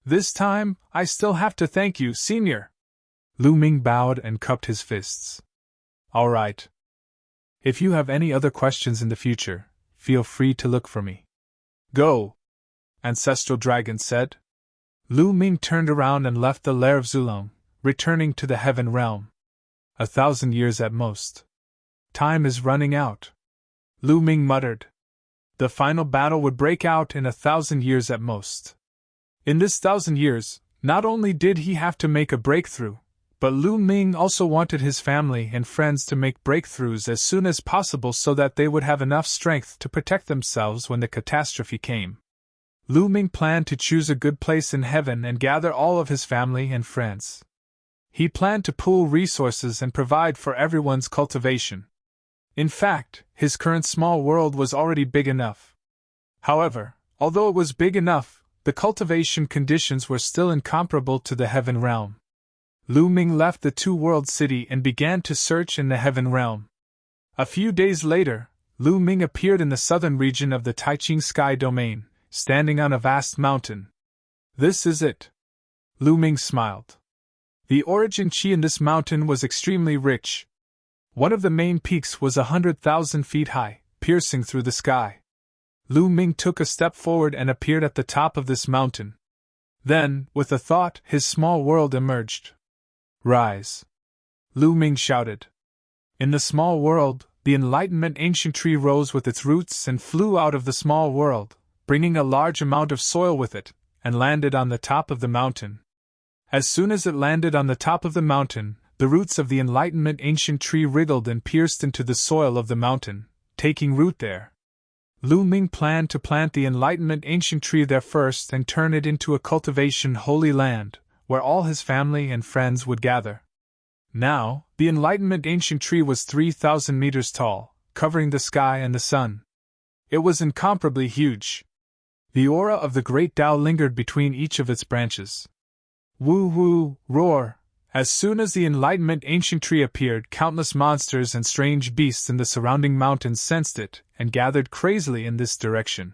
This time, I still have to thank you, Senior. Lu Ming bowed and cupped his fists. All right. If you have any other questions in the future, feel free to look for me. Go, Ancestral Dragon said. Lu Ming turned around and left the lair of Zulong, returning to the heaven realm. 1,000 years at most. Time is running out. Lu Ming muttered. The final battle would break out in 1,000 years at most. In this 1,000 years, not only did he have to make a breakthrough, but Lu Ming also wanted his family and friends to make breakthroughs as soon as possible so that they would have enough strength to protect themselves when the catastrophe came. Lu Ming planned to choose a good place in heaven and gather all of his family and friends. He planned to pool resources and provide for everyone's cultivation. In fact, his current small world was already big enough. However, although it was big enough, the cultivation conditions were still incomparable to the heaven realm. Lu Ming left the two-world city and began to search in the heaven realm. A few days later, Lu Ming appeared in the southern region of the Taiqing Sky Domain, standing on a vast mountain. This is it. Lu Ming smiled. The origin qi in this mountain was extremely rich. One of the main peaks was 100,000 feet high, piercing through the sky. Lu Ming took a step forward and appeared at the top of this mountain. Then, with a thought, his small world emerged. Rise! Lu Ming shouted. In the small world, the enlightenment ancient tree rose with its roots and flew out of the small world, bringing a large amount of soil with it, and landed on the top of the mountain. As soon as it landed on the top of the mountain, the roots of the enlightenment ancient tree wriggled and pierced into the soil of the mountain, taking root there. Lu Ming planned to plant the Enlightenment ancient tree there first and turn it into a cultivation holy land, where all his family and friends would gather. Now, the Enlightenment ancient tree was 3,000 meters tall, covering the sky and the sun. It was incomparably huge. The aura of the great Tao lingered between each of its branches. Woo woo, roar! As soon as the Enlightenment ancient tree appeared, countless monsters and strange beasts in the surrounding mountains sensed it and gathered crazily in this direction.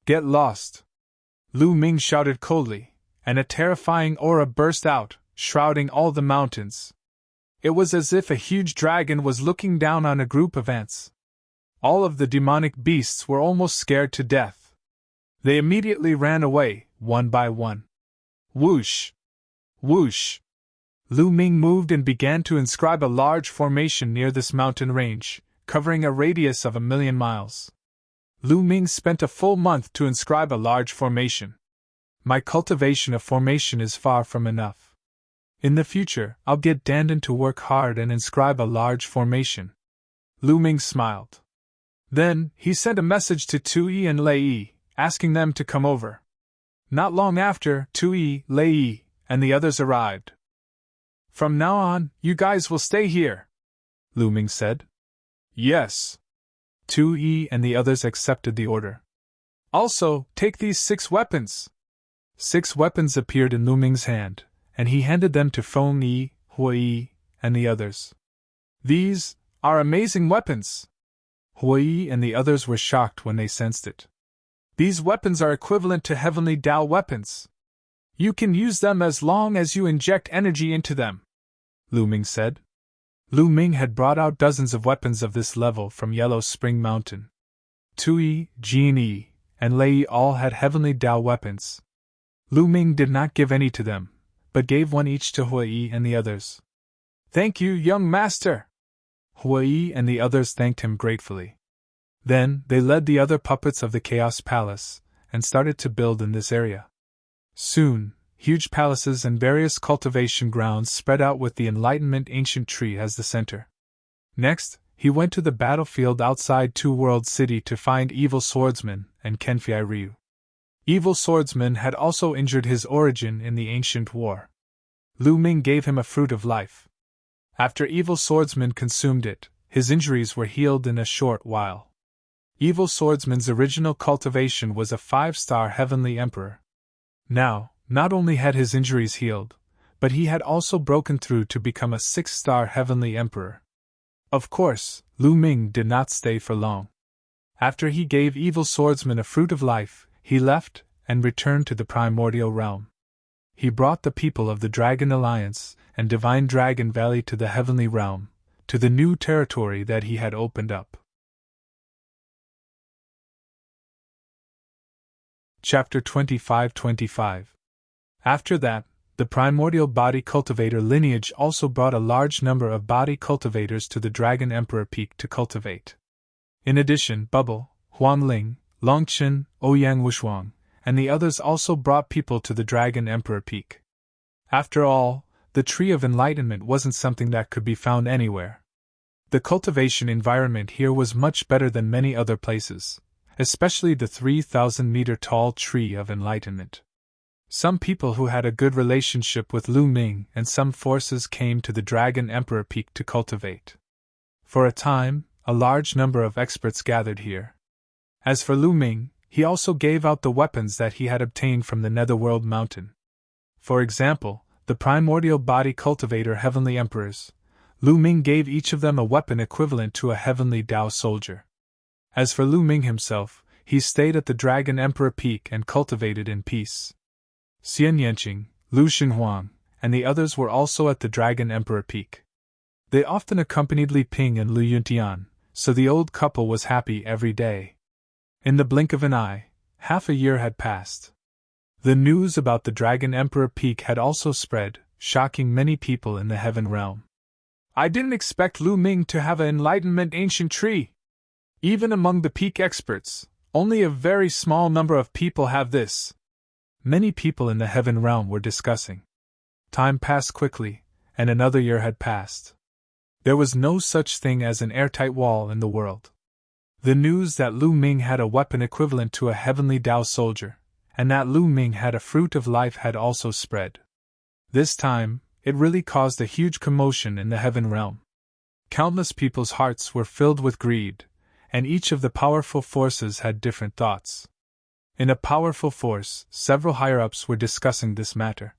Get lost! Lu Ming shouted coldly, and a terrifying aura burst out, shrouding all the mountains. It was as if a huge dragon was looking down on a group of ants. All of the demonic beasts were almost scared to death. They immediately ran away, one by one. Whoosh! Whoosh! Lu Ming moved and began to inscribe a large formation near this mountain range, covering a radius of 1,000,000 miles. Lu Ming spent a full month to inscribe a large formation. My cultivation of formation is far from enough. In the future, I'll get Dandan to work hard and inscribe a large formation. Lu Ming smiled. Then, he sent a message to Tui and Lei, asking them to come over. Not long after, Tui, Lei, and the others arrived. From now on, you guys will stay here, Lu Ming said. Yes. Tui and the others accepted the order. Also, take these 6 weapons. 6 weapons appeared in Lu Ming's hand, and he handed them to Feng Yi, Hui, and the others. These are amazing weapons. Hui and the others were shocked when they sensed it. These weapons are equivalent to heavenly Tao weapons. You can use them as long as you inject energy into them, Lu Ming said. Lu Ming had brought out dozens of weapons of this level from Yellow Spring Mountain. Tui, Jin, and Lei all had heavenly Tao weapons. Lu Ming did not give any to them, but gave one each to Hui and the others. Thank you, young master! Hui and the others thanked him gratefully. Then, they led the other puppets of the Chaos Palace, and started to build in this area. Soon, huge palaces and various cultivation grounds spread out with the Enlightenment ancient tree as the center. Next, he went to the battlefield outside Two World City to find Evil Swordsman and Kenfei Ryu. Evil Swordsman had also injured his origin in the ancient war. Lu Ming gave him a fruit of life. After Evil Swordsman consumed it, his injuries were healed in a short while. Evil Swordsman's original cultivation was a 5-star heavenly emperor. Now, not only had his injuries healed, but he had also broken through to become a 6-star heavenly emperor. Of course, Lu Ming did not stay for long. After he gave Evil Swordsman a fruit of life, he left and returned to the primordial realm. He brought the people of the Dragon Alliance and Divine Dragon Valley to the heavenly realm, to the new territory that he had opened up. Chapter 25-25. After that, the primordial body cultivator lineage also brought a large number of body cultivators to the Dragon Emperor Peak to cultivate. In addition, Bubble, Huanling, Longchen, Ouyang Wushuang, and the others also brought people to the Dragon Emperor Peak. After all, the Tree of Enlightenment wasn't something that could be found anywhere. The cultivation environment here was much better than many other places, especially the 3,000-meter-tall Tree of Enlightenment. Some people who had a good relationship with Lu Ming and some forces came to the Dragon Emperor Peak to cultivate. For a time, a large number of experts gathered here. As for Lu Ming, he also gave out the weapons that he had obtained from the Netherworld Mountain. For example, the primordial body cultivator heavenly emperors, Lu Ming gave each of them a weapon equivalent to a heavenly Tao soldier. As for Lu Ming himself, he stayed at the Dragon Emperor Peak and cultivated in peace. Xian Yanqing, Lu Xinhuang, and the others were also at the Dragon Emperor Peak. They often accompanied Li Ping and Lu Yuntian, so the old couple was happy every day. In the blink of an eye, half a year had passed. The news about the Dragon Emperor Peak had also spread, shocking many people in the Heaven Realm. I didn't expect Lu Ming to have an Enlightenment ancient tree. Even among the peak experts, only a very small number of people have this. Many people in the Heaven Realm were discussing. Time passed quickly, and another year had passed. There was no such thing as an airtight wall in the world. The news that Lu Ming had a weapon equivalent to a heavenly Tao soldier, and that Lu Ming had a fruit of life had also spread. This time, it really caused a huge commotion in the heaven realm. Countless people's hearts were filled with greed, and each of the powerful forces had different thoughts. In a powerful force, several higher-ups were discussing this matter.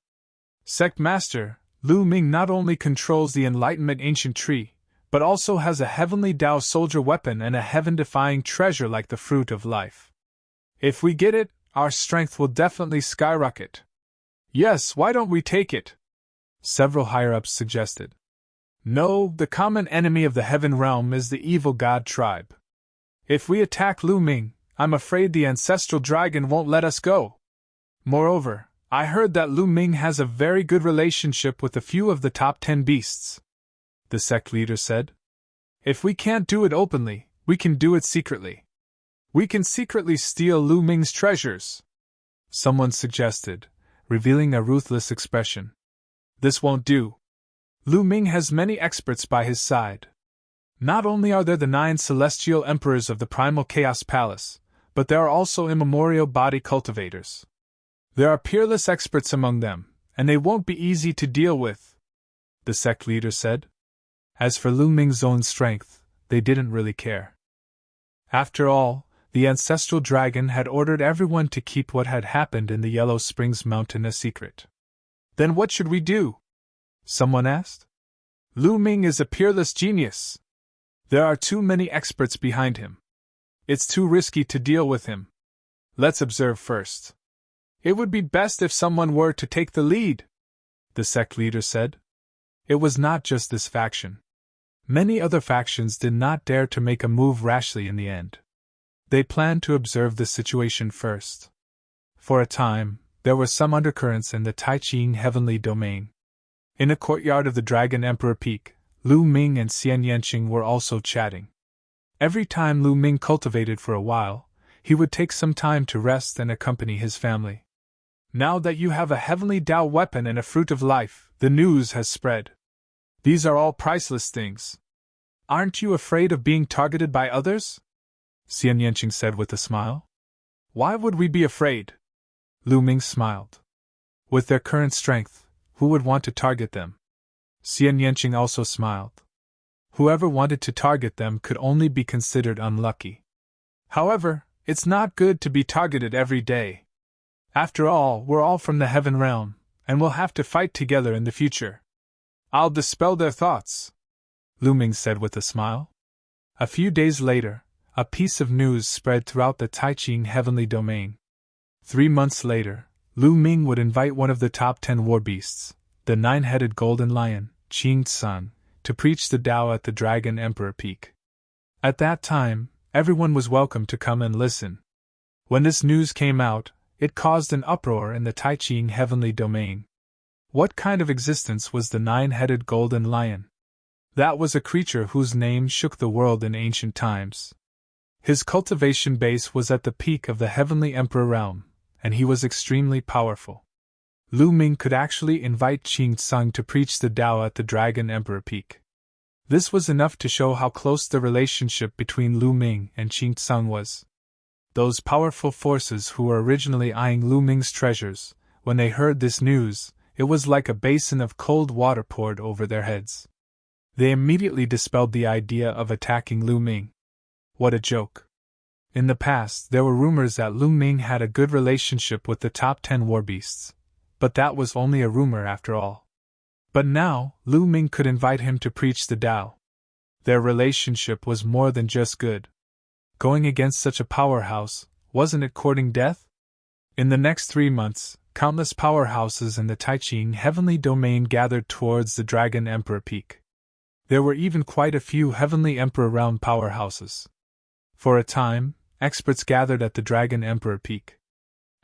Sect Master, Lu Ming not only controls the Enlightenment ancient tree, but also has a heavenly Tao soldier weapon and a heaven-defying treasure like the fruit of life. If we get it, our strength will definitely skyrocket. Yes, why don't we take it? Several higher-ups suggested. No, the common enemy of the heaven realm is the evil god tribe. If we attack Lu Ming, I'm afraid the ancestral dragon won't let us go. Moreover, I heard that Lu Ming has a very good relationship with a few of the top 10 beasts. The sect leader said. If we can't do it openly, we can do it secretly. We can secretly steal Lu Ming's treasures. Someone suggested, revealing a ruthless expression. This won't do. Lu Ming has many experts by his side. Not only are there the 9 celestial emperors of the primal chaos palace, but there are also immemorial body cultivators. There are peerless experts among them, and they won't be easy to deal with, the sect leader said. As for Lu Ming's own strength, they didn't really care. After all, the ancestral dragon had ordered everyone to keep what had happened in the Yellow Springs Mountain a secret. Then what should we do? Someone asked. Lu Ming is a peerless genius. There are too many experts behind him. It's too risky to deal with him. Let's observe first. It would be best if someone were to take the lead, the sect leader said. It was not just this faction. Many other factions did not dare to make a move rashly in the end. They planned to observe the situation first. For a time, there were some undercurrents in the Taiching heavenly domain. In a courtyard of the Dragon Emperor Peak, Lu Ming and Xian Yanqing were also chatting. Every time Lu Ming cultivated for a while, he would take some time to rest and accompany his family. Now that you have a heavenly Tao weapon and a fruit of life, the news has spread. These are all priceless things. Aren't you afraid of being targeted by others? Xian Yanqing said with a smile. Why would we be afraid? Lu Ming smiled. With their current strength, who would want to target them? Xian Yanqing also smiled. Whoever wanted to target them could only be considered unlucky. However, it's not good to be targeted every day. After all, we're all from the heaven realm, and we'll have to fight together in the future. I'll dispel their thoughts, Lu Ming said with a smile. A few days later, a piece of news spread throughout the Taiching heavenly domain. 3 months later, Lu Ming would invite one of the top 10 war beasts, the 9-headed golden lion, Qing Tsung, to preach the Tao at the Dragon Emperor Peak. At that time, everyone was welcome to come and listen. When this news came out, it caused an uproar in the Taiching heavenly domain. What kind of existence was the 9-headed golden lion? That was a creature whose name shook the world in ancient times. His cultivation base was at the peak of the heavenly emperor realm, and he was extremely powerful. Lu Ming could actually invite Qing Tsung to preach the Tao at the Dragon Emperor Peak. This was enough to show how close the relationship between Lu Ming and Qing Tsung was. Those powerful forces who were originally eyeing Lu Ming's treasures, when they heard this news, it was like a basin of cold water poured over their heads. They immediately dispelled the idea of attacking Lu Ming. What a joke. In the past, there were rumors that Lu Ming had a good relationship with the top 10 war beasts, but that was only a rumor after all. But now, Lu Ming could invite him to preach the Tao. Their relationship was more than just good. Going against such a powerhouse, wasn't it courting death? In the next 3 months, countless powerhouses in the Taiching heavenly domain gathered towards the Dragon Emperor Peak. There were even quite a few heavenly emperor realm powerhouses. For a time, experts gathered at the Dragon Emperor Peak.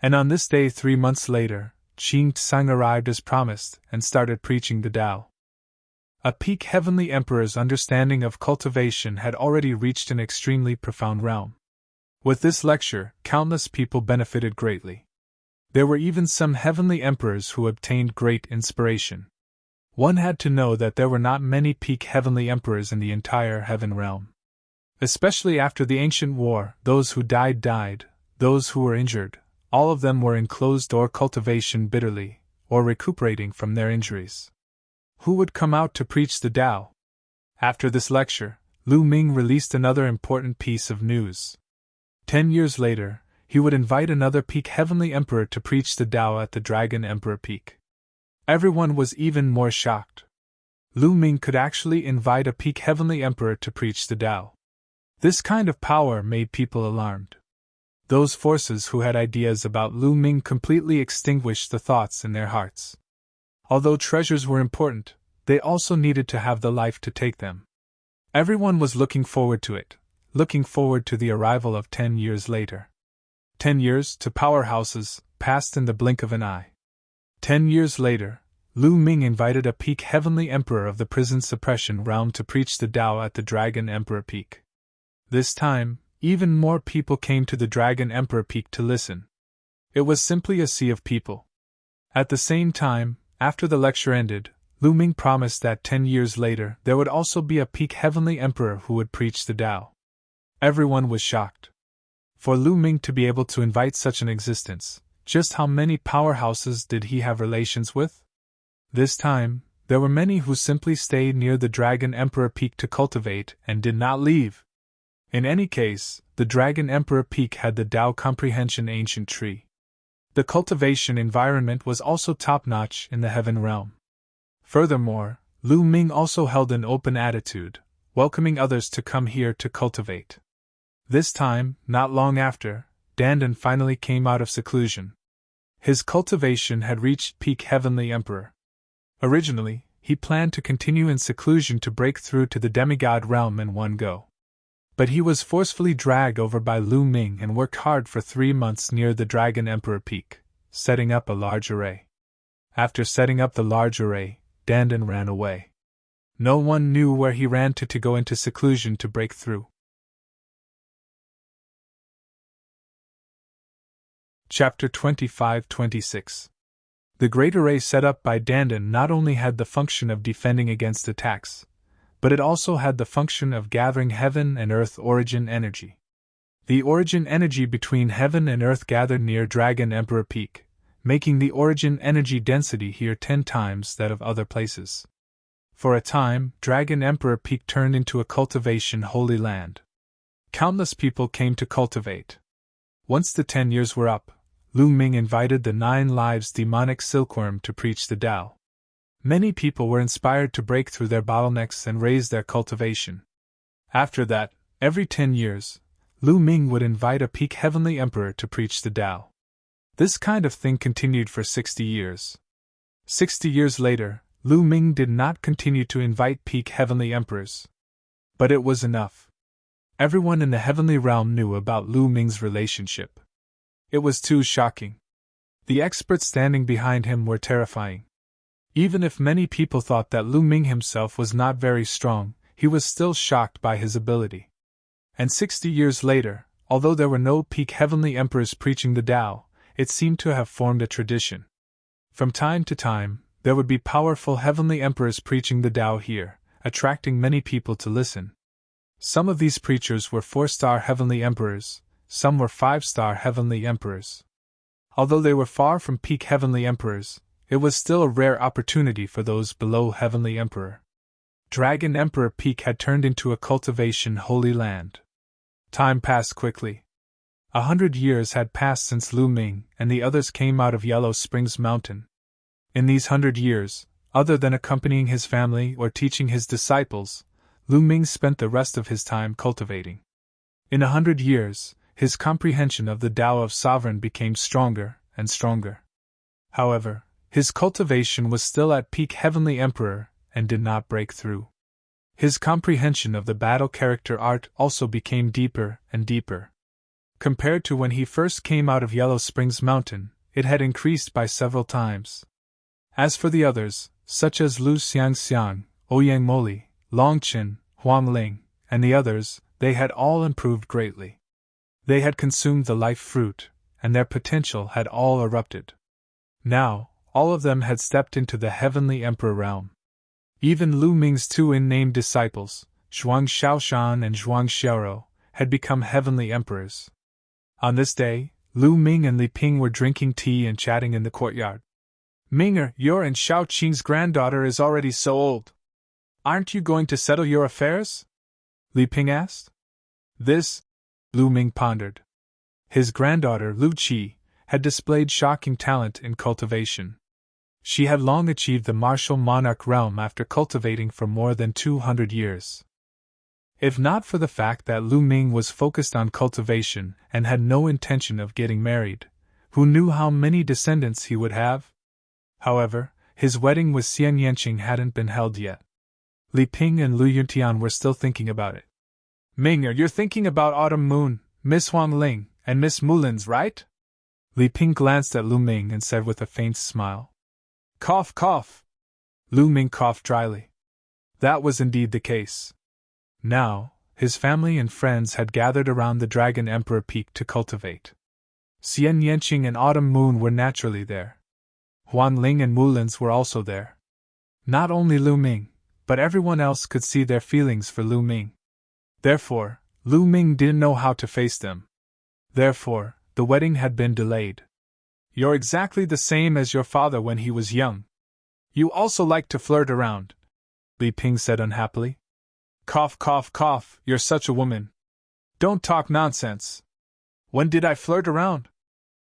And on this day 3 months later, Qing Tsung arrived as promised and started preaching the Tao. A peak heavenly emperor's understanding of cultivation had already reached an extremely profound realm. With this lecture, countless people benefited greatly. There were even some heavenly emperors who obtained great inspiration. One had to know that there were not many peak heavenly emperors in the entire heaven realm. Especially after the ancient war, those who died died, those who were injured, all of them were in closed-door cultivation bitterly, or recuperating from their injuries. Who would come out to preach the Tao? After this lecture, Lu Ming released another important piece of news. 10 years later, he would invite another peak heavenly emperor to preach the Tao at the Dragon Emperor Peak. Everyone was even more shocked. Lu Ming could actually invite a peak heavenly emperor to preach the Tao. This kind of power made people alarmed. Those forces who had ideas about Lu Ming completely extinguished the thoughts in their hearts. Although treasures were important, they also needed to have the life to take them. Everyone was looking forward to it, looking forward to the arrival of 10 years later. 10 years, to powerhouses, passed in the blink of an eye. 10 years later, Lu Ming invited a peak heavenly emperor of the prison suppression realm to preach the Tao at the Dragon Emperor Peak. This time, even more people came to the Dragon Emperor Peak to listen. It was simply a sea of people. At the same time, after the lecture ended, Lu Ming promised that 10 years later there would also be a peak heavenly emperor who would preach the Tao. Everyone was shocked. For Lu Ming to be able to invite such an existence, just how many powerhouses did he have relations with? This time, there were many who simply stayed near the Dragon Emperor Peak to cultivate and did not leave. In any case, the Dragon Emperor Peak had the Tao Comprehension Ancient Tree. The cultivation environment was also top-notch in the heaven realm. Furthermore, Lu Ming also held an open attitude, welcoming others to come here to cultivate. This time, not long after, Dandan finally came out of seclusion. His cultivation had reached peak heavenly emperor. Originally, he planned to continue in seclusion to break through to the demigod realm in one go. But he was forcefully dragged over by Lu Ming and worked hard for 3 months near the Dragon Emperor Peak, setting up a large array. After setting up the large array, Dandan ran away. No one knew where he ran to go into seclusion to break through. Chapter 25-26. The great array set up by Dandan not only had the function of defending against attacks, but it also had the function of gathering heaven and earth origin energy. The origin energy between heaven and earth gathered near Dragon Emperor Peak, making the origin energy density here 10 times that of other places. For a time, Dragon Emperor Peak turned into a cultivation holy land. Countless people came to cultivate. Once the 10 years were up, Lu Ming invited the 9 lives demonic silkworm to preach the Tao. Many people were inspired to break through their bottlenecks and raise their cultivation. After that, every 10 years, Lu Ming would invite a peak heavenly emperor to preach the Tao. This kind of thing continued for 60 years. 60 years later, Lu Ming did not continue to invite peak heavenly emperors. But it was enough. Everyone in the heavenly realm knew about Lu Ming's relationship. It was too shocking. The experts standing behind him were terrifying. Even if many people thought that Lu Ming himself was not very strong, he was still shocked by his ability. And 60 years later, although there were no peak heavenly emperors preaching the Tao, it seemed to have formed a tradition. From time to time, there would be powerful heavenly emperors preaching the Tao here, attracting many people to listen. Some of these preachers were 4-star heavenly emperors, some were 5-star heavenly emperors. Although they were far from peak heavenly emperors, it was still a rare opportunity for those below heavenly emperor. Dragon Emperor Peak had turned into a cultivation holy land. Time passed quickly. 100 years had passed since Lu Ming and the others came out of Yellow Springs Mountain. In these 100 years, other than accompanying his family or teaching his disciples, Lu Ming spent the rest of his time cultivating. In 100 years, his comprehension of the Tao of Sovereign became stronger and stronger. However, his cultivation was still at peak heavenly emperor and did not break through. His comprehension of the battle character art also became deeper and deeper. Compared to when he first came out of Yellow Springs Mountain, it had increased by several times. As for the others, such as Lu Xiangxiang, Ouyang Moli, Long Qin, Huang Ling, and the others, they had all improved greatly. They had consumed the life fruit, and their potential had all erupted. Now, all of them had stepped into the heavenly emperor realm. Even Lu Ming's 2 unnamed disciples, Zhuang Xiaoshan and Zhuang Xiaoro, had become heavenly emperors. On this day, Lu Ming and Li Ping were drinking tea and chatting in the courtyard. Ming'er, your and Xiao Qing's granddaughter is already so old. Aren't you going to settle your affairs? Li Ping asked. This, Lu Ming pondered. His granddaughter, Lu Qi, had displayed shocking talent in cultivation. She had long achieved the martial monarch realm after cultivating for more than 200 years. If not for the fact that Lu Ming was focused on cultivation and had no intention of getting married, who knew how many descendants he would have? However, his wedding with Xian Yanqing hadn't been held yet. Li Ping and Lu Yuntian were still thinking about it. Ming'er, you're thinking about Autumn Moon, Miss Huang Ling, and Miss Mulins, right? Li Ping glanced at Lu Ming and said with a faint smile. Cough, cough. Lu Ming coughed dryly. That was indeed the case. Now, his family and friends had gathered around the Dragon Emperor Peak to cultivate. Xian Yanqing and Autumn Moon were naturally there. Huan Ling and Mulins were also there. Not only Lu Ming, but everyone else could see their feelings for Lu Ming. Therefore, Lu Ming didn't know how to face them. Therefore, the wedding had been delayed. You're exactly the same as your father when he was young. You also like to flirt around, Li Ping said unhappily. Cough, cough, cough, you're such a woman. Don't talk nonsense. When did I flirt around?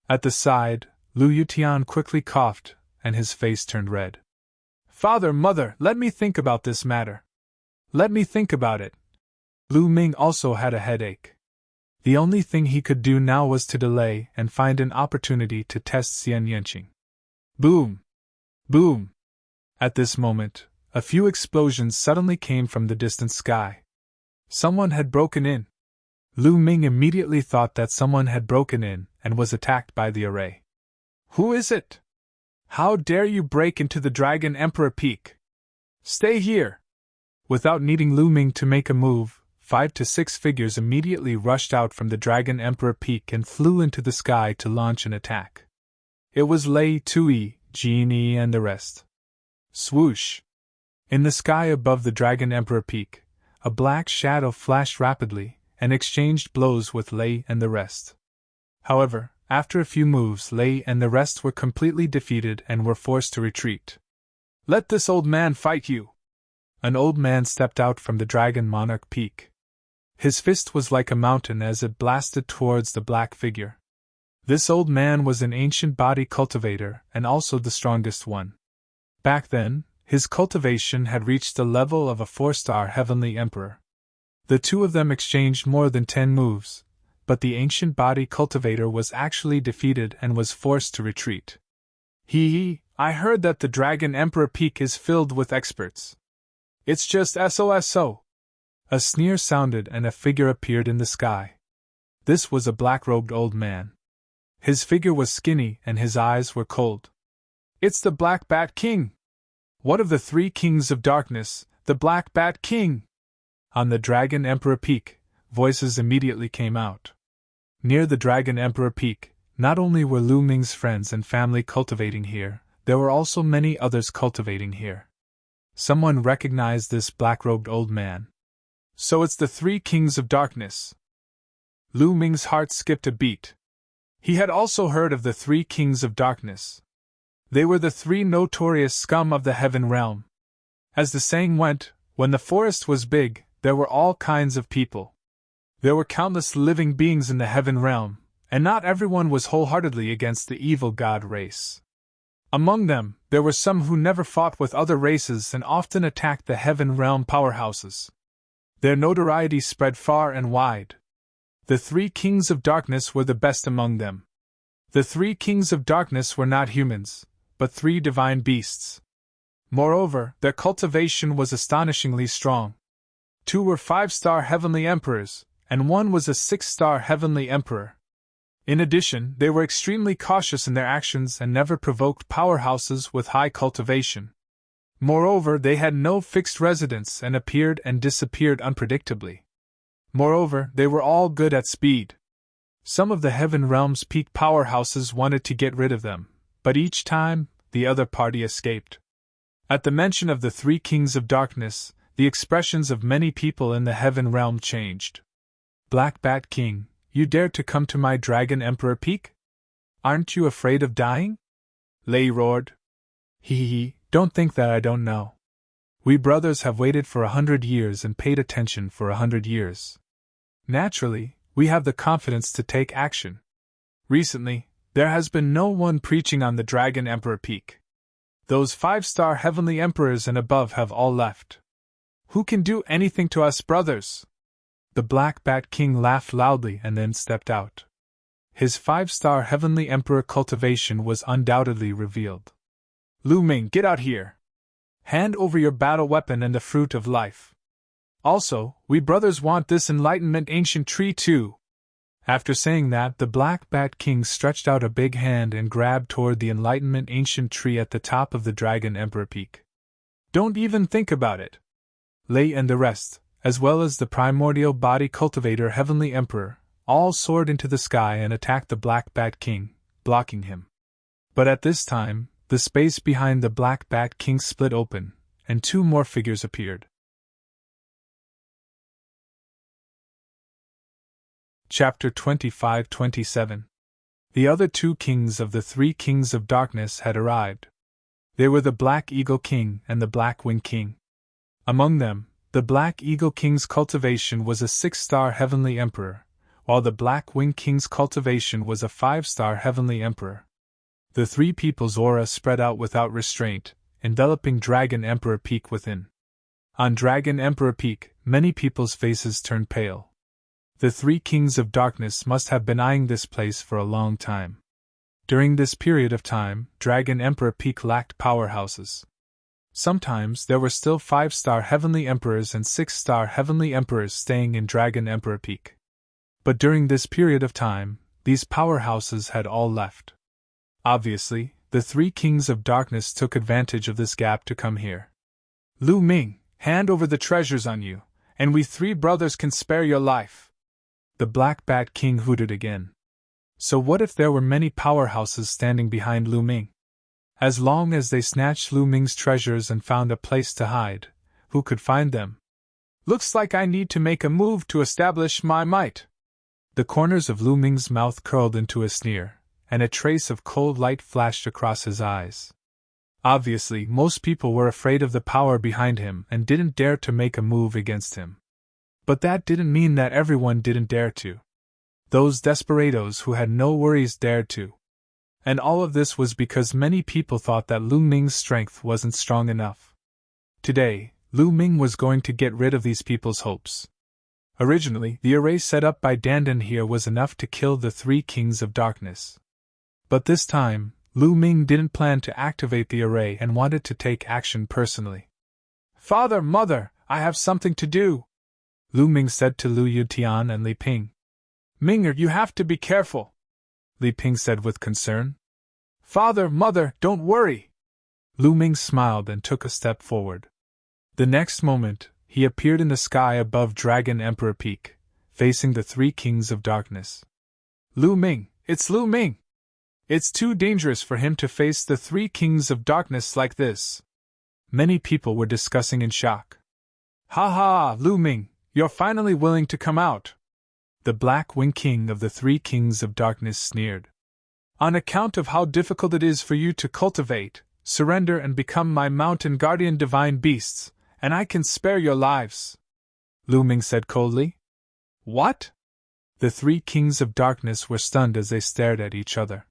At the side, Lu Yutian quickly coughed, and his face turned red. Father, mother, let me think about this matter. Let me think about it. Lu Ming also had a headache. The only thing he could do now was to delay and find an opportunity to test Xian Yanqing. Boom! Boom! At this moment, a few explosions suddenly came from the distant sky. Someone had broken in. Lu Ming immediately thought that someone had broken in and was attacked by the array. Who is it? How dare you break into the Dragon Emperor Peak? Stay here! Without needing Lu Ming to make a move, 5 to 6 figures immediately rushed out from the Dragon Emperor Peak and flew into the sky to launch an attack. It was Lei Tui, Genie, and the rest. Swoosh! In the sky above the Dragon Emperor Peak, a black shadow flashed rapidly and exchanged blows with Lei and the rest. However, after a few moves, Lei and the rest were completely defeated and were forced to retreat. Let this old man fight you! An old man stepped out from the Dragon Monarch Peak. His fist was like a mountain as it blasted towards the black figure. This old man was an ancient body cultivator and also the strongest one. Back then, his cultivation had reached the level of a 4-star heavenly emperor. The two of them exchanged more than 10 moves, but the ancient body cultivator was actually defeated and was forced to retreat. I heard that the Dragon Emperor Peak is filled with experts. It's just SOSO. A sneer sounded and a figure appeared in the sky. This was a black-robed old man. His figure was skinny and his eyes were cold. It's the Black Bat King! What of the 3 kings of darkness, the Black Bat King? On the Dragon Emperor Peak, voices immediately came out. Near the Dragon Emperor Peak, not only were Lu Ming's friends and family cultivating here, there were also many others cultivating here. Someone recognized this black-robed old man. So it's the 3 kings of darkness. Lu Ming's heart skipped a beat. He had also heard of the 3 kings of darkness. They were the 3 notorious scum of the heaven realm. As the saying went, when the forest was big, there were all kinds of people. There were countless living beings in the heaven realm, and not everyone was wholeheartedly against the evil god race. Among them, there were some who never fought with other races and often attacked the heaven realm powerhouses. Their notoriety spread far and wide. The 3 kings of darkness were the best among them. The 3 kings of darkness were not humans, but 3 divine beasts. Moreover, their cultivation was astonishingly strong. 2 were 5-star heavenly emperors, and 1 was a 6-star heavenly emperor. In addition, they were extremely cautious in their actions and never provoked powerhouses with high cultivation. Moreover, they had no fixed residence and appeared and disappeared unpredictably. Moreover, they were all good at speed. Some of the heaven realm's peak powerhouses wanted to get rid of them, but each time, the other party escaped. At the mention of the 3 kings of darkness, the expressions of many people in the heaven realm changed. Black Bat King, you dared to come to my Dragon Emperor Peak? Aren't you afraid of dying? Lei roared. Hee, don't think that I don't know. We brothers have waited for 100 years and paid attention for 100 years. Naturally, we have the confidence to take action. Recently, there has been no one preaching on the Dragon Emperor Peak. Those 5-star heavenly emperors and above have all left. Who can do anything to us brothers? The Black Bat King laughed loudly and then stepped out. His 5-star heavenly emperor cultivation was undoubtedly revealed. Lu Ming, get out here. Hand over your battle weapon and the fruit of life. Also, we brothers want this enlightenment ancient tree too. After saying that, the Black Bat King stretched out a big hand and grabbed toward the enlightenment ancient tree at the top of the Dragon Emperor Peak. Don't even think about it. Lei and the rest, as well as the primordial body cultivator Heavenly Emperor, all soared into the sky and attacked the Black Bat King, blocking him. But at this time, the space behind the Black Bat King split open, and 2 more figures appeared. Chapter 25-27. The other 2 kings of the 3 kings of darkness had arrived. They were the Black Eagle King and the Black Wing King. Among them, the Black Eagle King's cultivation was a 6-star heavenly emperor, while the Black Wing King's cultivation was a 5-star heavenly emperor. The 3 people's aura spread out without restraint, enveloping Dragon Emperor Peak within. On Dragon Emperor Peak, many people's faces turned pale. The 3 kings of darkness must have been eyeing this place for a long time. During this period of time, Dragon Emperor Peak lacked powerhouses. Sometimes there were still 5-star heavenly emperors and 6-star heavenly emperors staying in Dragon Emperor Peak. But during this period of time, these powerhouses had all left. Obviously, the 3 kings of darkness took advantage of this gap to come here. Lu Ming, hand over the treasures on you, and we 3 brothers can spare your life. The Black Bat King hooted again. So what if there were many powerhouses standing behind Lu Ming? As long as they snatched Lu Ming's treasures and found a place to hide, who could find them? Looks like I need to make a move to establish my might. The corners of Lu Ming's mouth curled into a sneer, and a trace of cold light flashed across his eyes. Obviously, most people were afraid of the power behind him and didn't dare to make a move against him. But that didn't mean that everyone didn't dare to. Those desperados who had no worries dared to. And all of this was because many people thought that Lu Ming's strength wasn't strong enough. Today, Lu Ming was going to get rid of these people's hopes. Originally, the array set up by Dandan here was enough to kill the 3 kings of darkness. But this time, Lu Ming didn't plan to activate the array and wanted to take action personally. Father, Mother, I have something to do, Lu Ming said to Lu Yutian and Li Ping. Minger, you have to be careful, Li Ping said with concern. Father, Mother, don't worry. Lu Ming smiled and took a step forward. The next moment, he appeared in the sky above Dragon Emperor Peak, facing the 3 kings of darkness. Lu Ming, it's Lu Ming! It's too dangerous for him to face the 3 kings of darkness like this. Many people were discussing in shock. Ha ha, Lu Ming, you're finally willing to come out. The Black Wing King of the 3 kings of darkness sneered. On account of how difficult it is for you to cultivate, surrender and become my mountain guardian divine beasts, and I can spare your lives, Lu Ming said coldly. What? The 3 kings of darkness were stunned as they stared at each other.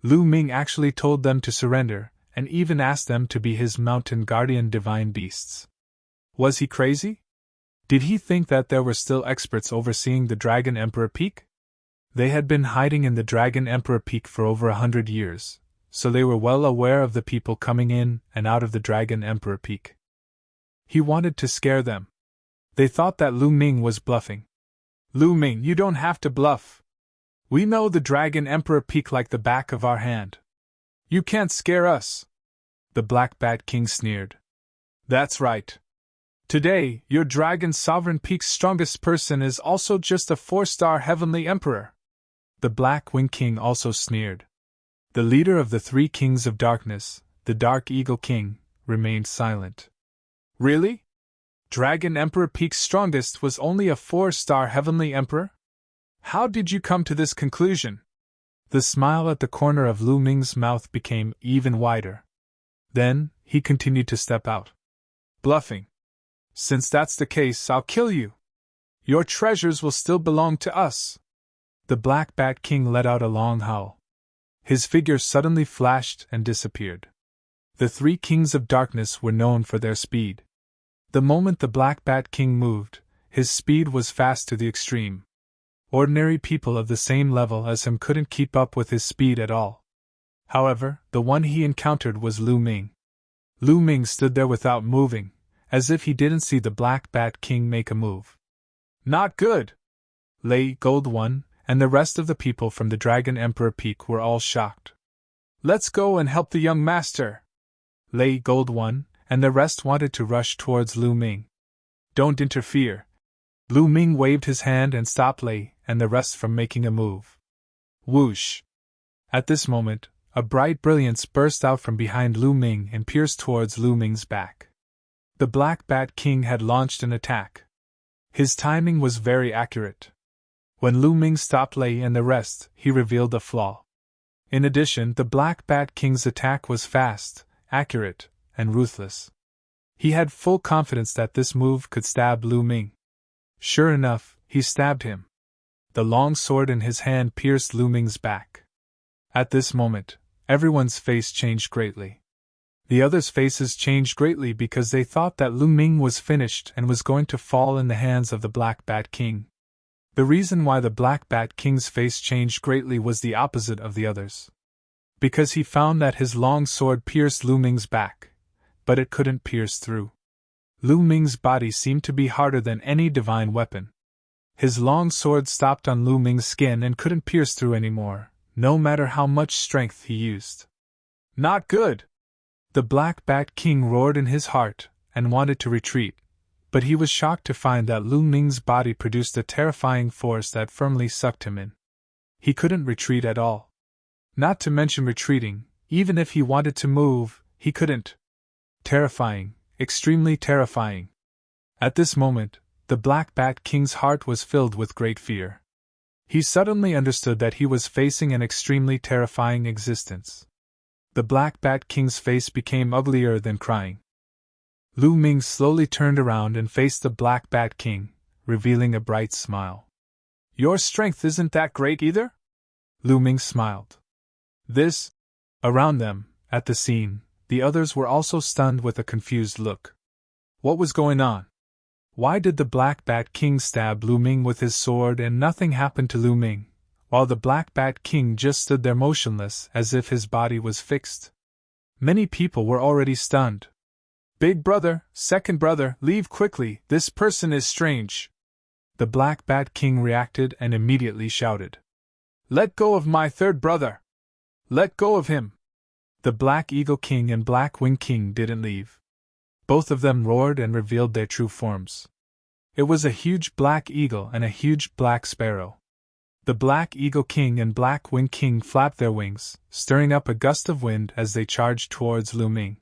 Lu Ming actually told them to surrender, and even asked them to be his mountain guardian divine beasts. Was he crazy? Did he think that there were still experts overseeing the Dragon Emperor Peak? They had been hiding in the Dragon Emperor Peak for over 100 years, so they were well aware of the people coming in and out of the Dragon Emperor Peak. He wanted to scare them. They thought that Lu Ming was bluffing. Lu Ming, you don't have to bluff. We know the Dragon Emperor Peak like the back of our hand. You can't scare us. The Black Bat King sneered. That's right. Today, your Dragon Sovereign Peak's strongest person is also just a 4-star heavenly emperor. The Black Wing King also sneered. The leader of the 3 kings of darkness, the Dark Eagle King, remained silent. Really? Dragon Emperor Peak's strongest was only a 4-star Heavenly Emperor? How did you come to this conclusion? The smile at the corner of Lu Ming's mouth became even wider. Then, he continued to step out. Bluffing. Since that's the case, I'll kill you. Your treasures will still belong to us. The Black Bat King let out a long howl. His figure suddenly flashed and disappeared. The 3 kings of darkness were known for their speed. The moment the Black Bat King moved, his speed was fast to the extreme. Ordinary people of the same level as him couldn't keep up with his speed at all. However, the one he encountered was Lu Ming. Lu Ming stood there without moving, as if he didn't see the Black Bat King make a move. Not good! Lei, Gold One, and the rest of the people from the Dragon Emperor Peak were all shocked. Let's go and help the young master! Lei, Gold One, and the rest wanted to rush towards Lu Ming. Don't interfere! Lu Ming waved his hand and stopped Lei and the rest from making a move. Whoosh! At this moment, a bright brilliance burst out from behind Lu Ming and pierced towards Lu Ming's back. The Black Bat King had launched an attack. His timing was very accurate. When Lu Ming stopped Lei and the rest, he revealed a flaw. In addition, the Black Bat King's attack was fast, accurate, and ruthless. He had full confidence that this move could stab Lu Ming. Sure enough, he stabbed him. The long sword in his hand pierced Lu Ming's back. At this moment, everyone's face changed greatly. The others' faces changed greatly because they thought that Lu Ming was finished and was going to fall in the hands of the Black Bat King. The reason why the Black Bat King's face changed greatly was the opposite of the others. Because he found that his long sword pierced Lu Ming's back, but it couldn't pierce through. Lu Ming's body seemed to be harder than any divine weapon. His long sword stopped on Lu Ming's skin and couldn't pierce through anymore, no matter how much strength he used. Not good! The Black Bat King roared in his heart and wanted to retreat, but he was shocked to find that Lu Ming's body produced a terrifying force that firmly sucked him in. He couldn't retreat at all. Not to mention retreating, even if he wanted to move, he couldn't. Terrifying, extremely terrifying. At this moment, the Black Bat King's heart was filled with great fear. He suddenly understood that he was facing an extremely terrifying existence. The Black Bat King's face became uglier than crying. Lu Ming slowly turned around and faced the Black Bat King, revealing a bright smile. Your strength isn't that great either? Lu Ming smiled. Around them, at the scene, the others were also stunned with a confused look. What was going on? Why did the Black Bat King stab Lu Ming with his sword and nothing happened to Lu Ming, while the Black Bat King just stood there motionless as if his body was fixed? Many people were already stunned. Big brother, second brother, leave quickly, this person is strange. The Black Bat King reacted and immediately shouted. Let go of my third brother! Let go of him! The Black Eagle King and Black Wing King didn't leave. Both of them roared and revealed their true forms. It was a huge black eagle and a huge black sparrow. The Black Eagle King and Black Wing King flapped their wings, stirring up a gust of wind as they charged towards Lu Ming.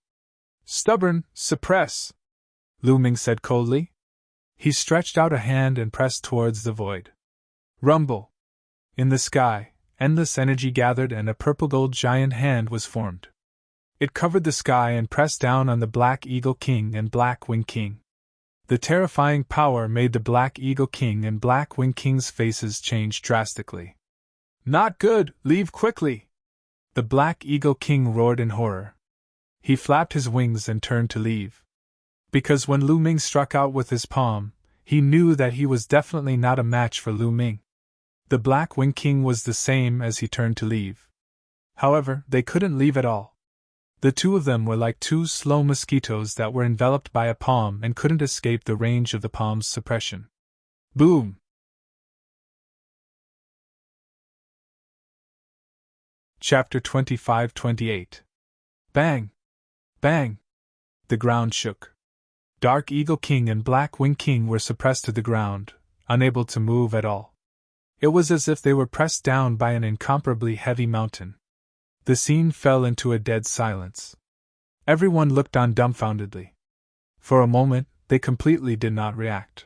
Stubborn, suppress! Lu Ming said coldly. He stretched out a hand and pressed towards the void. Rumble! In the sky, endless energy gathered and a purple-gold giant hand was formed. It covered the sky and pressed down on the Black Eagle King and Black Wing King. The terrifying power made the Black Eagle King and Black Wing King's faces change drastically. Not good, leave quickly! The Black Eagle King roared in horror. He flapped his wings and turned to leave. Because when Lu Ming struck out with his palm, he knew that he was definitely not a match for Lu Ming. The Black Wing King was the same as he turned to leave. However, they couldn't leave at all. The two of them were like two slow mosquitoes that were enveloped by a palm and couldn't escape the range of the palm's suppression. Boom! Chapter 25-28. Bang! Bang! The ground shook. Dark Eagle King and Black Wing King were suppressed to the ground, unable to move at all. It was as if they were pressed down by an incomparably heavy mountain. The scene fell into a dead silence. Everyone looked on dumbfoundedly. For a moment, they completely did not react.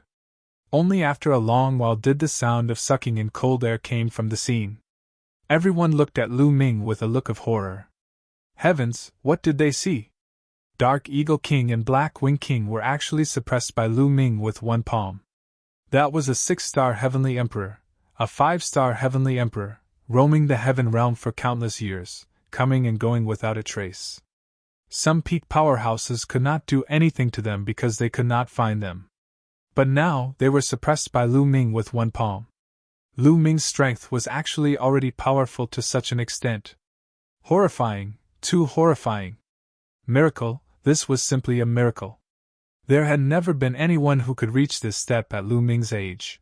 Only after a long while did the sound of sucking in cold air came from the scene. Everyone looked at Lu Ming with a look of horror. Heavens, what did they see? Dark Eagle King and Black Wing King were actually suppressed by Lu Ming with one palm. That was a 6-star Heavenly Emperor, a 5-star Heavenly Emperor, roaming the Heaven Realm for countless years, coming and going without a trace. Some peak powerhouses could not do anything to them because they could not find them. But now they were suppressed by Lu Ming with one palm. Lu Ming's strength was actually already powerful to such an extent. Horrifying, too horrifying. Miracle, this was simply a miracle. There had never been anyone who could reach this step at Lu Ming's age.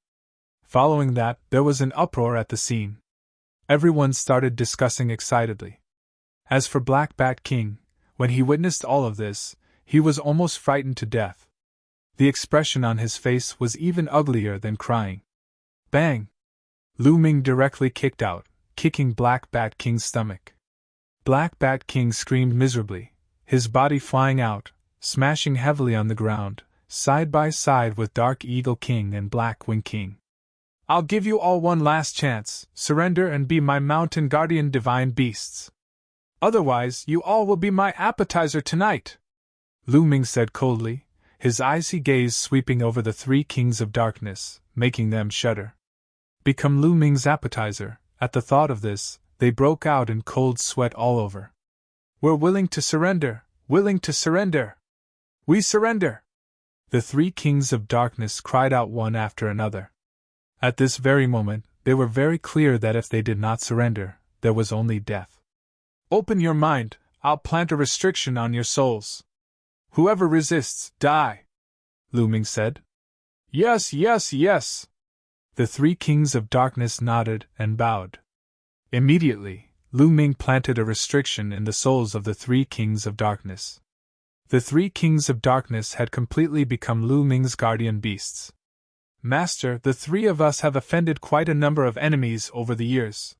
Following that, there was an uproar at the scene. Everyone started discussing excitedly. As for Black Bat King, when he witnessed all of this, he was almost frightened to death. The expression on his face was even uglier than crying. Bang! Lu Ming directly kicked out, kicking Black Bat King's stomach. Black Bat King screamed miserably, his body flying out, smashing heavily on the ground, side by side with Dark Eagle King and Black Wing King. I'll give you all one last chance, surrender and be my mountain guardian divine beasts. Otherwise, you all will be my appetizer tonight, Lu Ming said coldly, his icy gaze sweeping over the 3 kings of darkness, making them shudder. Become Lu Ming's appetizer. At the thought of this, they broke out in cold sweat all over. We're willing to surrender, willing to surrender. We surrender! The 3 kings of darkness cried out one after another. At this very moment, they were very clear that if they did not surrender, there was only death. Open your mind, I'll plant a restriction on your souls. Whoever resists, die, Lu Ming said. Yes, yes, yes. The 3 kings of darkness nodded and bowed. Immediately, Lu Ming planted a restriction in the souls of the 3 kings of darkness. The 3 kings of darkness had completely become Lu Ming's guardian beasts. Master, the 3 of us have offended quite a number of enemies over the years.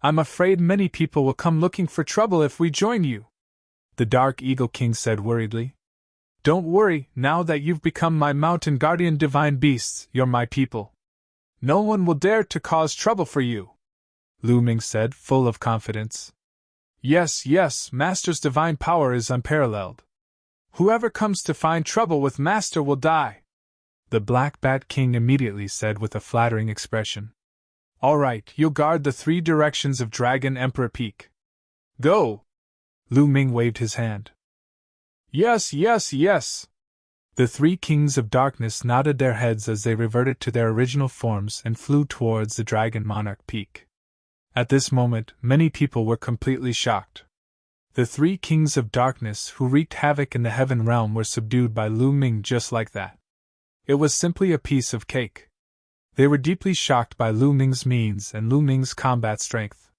I'm afraid many people will come looking for trouble if we join you, the Dark Eagle King said worriedly. Don't worry, now that you've become my mountain guardian divine beasts, you're my people. No one will dare to cause trouble for you, Lu Ming said, full of confidence. Yes, yes, Master's divine power is unparalleled. Whoever comes to find trouble with Master will die, the Black Bat King immediately said with a flattering expression. All right, you'll guard the 3 directions of Dragon Emperor Peak. Go! Lu Ming waved his hand. Yes, yes, yes! The 3 kings of darkness nodded their heads as they reverted to their original forms and flew towards the Dragon Monarch Peak. At this moment, many people were completely shocked. The 3 kings of darkness who wreaked havoc in the Heaven Realm were subdued by Lu Ming just like that. It was simply a piece of cake. They were deeply shocked by Lu Ming's means and Lu Ming's combat strength.